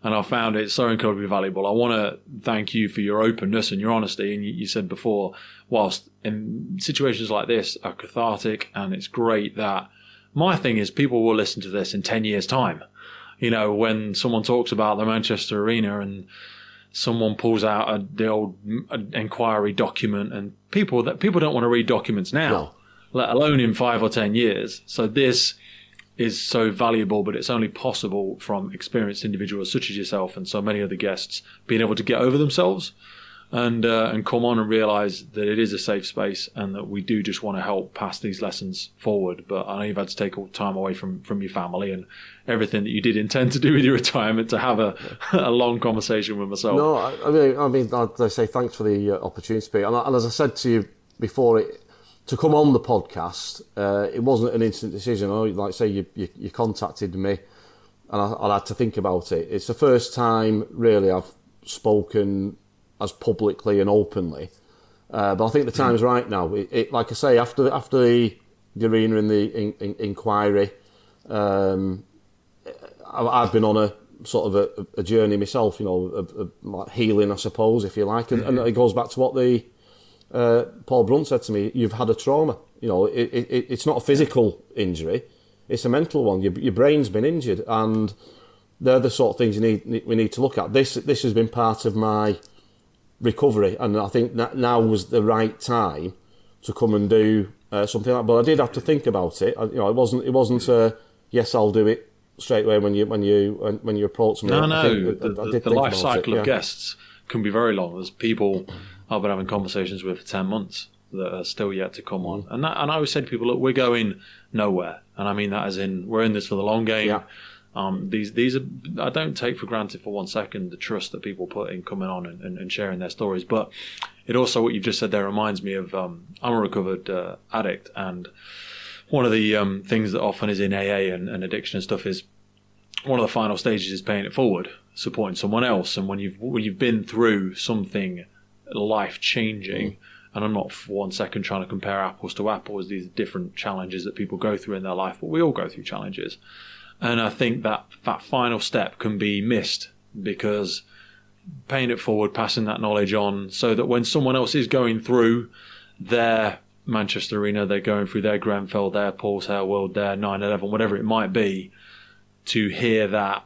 and I found it so incredibly valuable. I want to thank you for your openness and your honesty. And you said before, whilst in situations like this are cathartic, and it's great that my thing is people will listen to this in 10 years' time. You know, when someone talks about the Manchester Arena and someone pulls out the old inquiry document, and people don't want to read documents now, let alone in 5 or 10 years. So this is so valuable, but it's only possible from experienced individuals such as yourself and so many other guests being able to get over themselves and come on and realize that it is a safe space and that we do just want to help pass these lessons forward. But I know you've had to take all time away from your family and everything that you did intend to do with your retirement to have a long conversation with myself. No, I mean, I say thanks for the opportunity to speak. And as I said to you before, to come on the podcast, it wasn't an instant decision. I know, like say, you contacted me, and I had to think about it. It's the first time really I've spoken as publicly and openly, but I think the time's right now. Like I say, after the arena and the inquiry, I've been on a sort of a journey myself, you know, of like healing, I suppose, if you like, and it goes back to what the Paul Brunt said to me. You've had a trauma. You know, it's not a physical injury; it's a mental one. Your brain's been injured, and they're the sort of things we need to look at. This has been part of my recovery, and I think that now was the right time to come and do something like that. But I did have to think about it. You know, it wasn't yes, I'll do it straight away when you approach me. No, the life cycle of guests can be very long. There's people I've been having conversations with for 10 months that are still yet to come on, and I always say to people, look, we're going nowhere, and I mean that as in we're in this for the long game. Yeah. These are, I don't take for granted for 1 second the trust that people put in coming on and sharing their stories. But it also, what you've just said there reminds me of, I'm a recovered addict, and one of the things that often is in AA and addiction and stuff is one of the final stages is paying it forward, supporting someone else. And when you've been through something life changing, and I'm not for 1 second trying to compare apples to apples, these different challenges that people go through in their life, but we all go through challenges. And I think that final step can be missed because paying it forward, passing that knowledge on, so that when someone else is going through their Manchester Arena, they're going through their Grenfell, their Paul's Hair World, their 9/11, whatever it might be, to hear that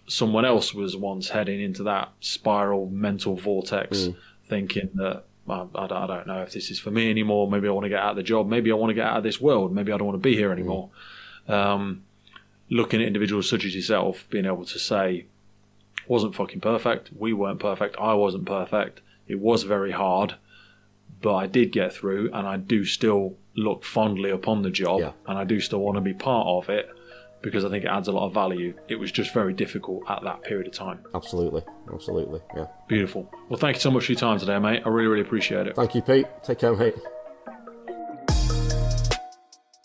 someone else was once heading into that spiral mental vortex, thinking that, I don't know if this is for me anymore, maybe I want to get out of the job, maybe I want to get out of this world, maybe I don't want to be here anymore. Looking at individuals such as yourself, being able to say, wasn't fucking perfect, we weren't perfect, I wasn't perfect, it was very hard, but I did get through, and I do still look fondly upon the job, and I do still want to be part of it, because I think it adds a lot of value. It was just very difficult at that period of time. Absolutely, yeah. Beautiful. Well, thank you so much for your time today, mate. I really, really appreciate it. Thank you, Pete. Take care, mate.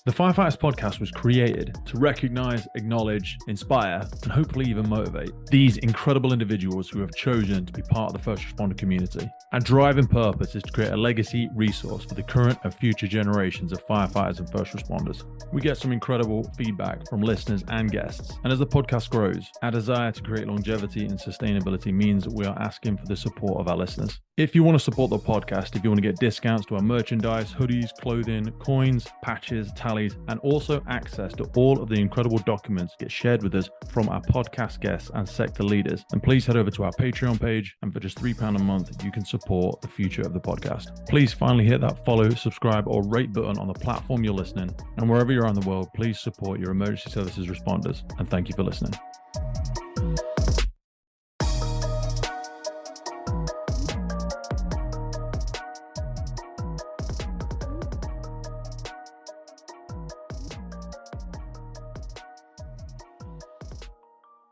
The Firefighters Podcast was created to recognise, acknowledge, inspire, and hopefully even motivate these incredible individuals who have chosen to be part of the first responder community. Our driving purpose is to create a legacy resource for the current and future generations of firefighters and first responders. We get some incredible feedback from listeners and guests, and as the podcast grows, our desire to create longevity and sustainability means that we are asking for the support of our listeners. If you want to support the podcast, if you want to get discounts to our merchandise, hoodies, clothing, coins, patches, tallies, and also access to all of the incredible documents get shared with us from our podcast guests and sector leaders, then please head over to our Patreon page, and for just £3 a month, you can support the future of the podcast. Please finally hit that follow, subscribe, or rate button on the platform you're listening, and wherever you're in the world, please support your emergency services responders, and thank you for listening.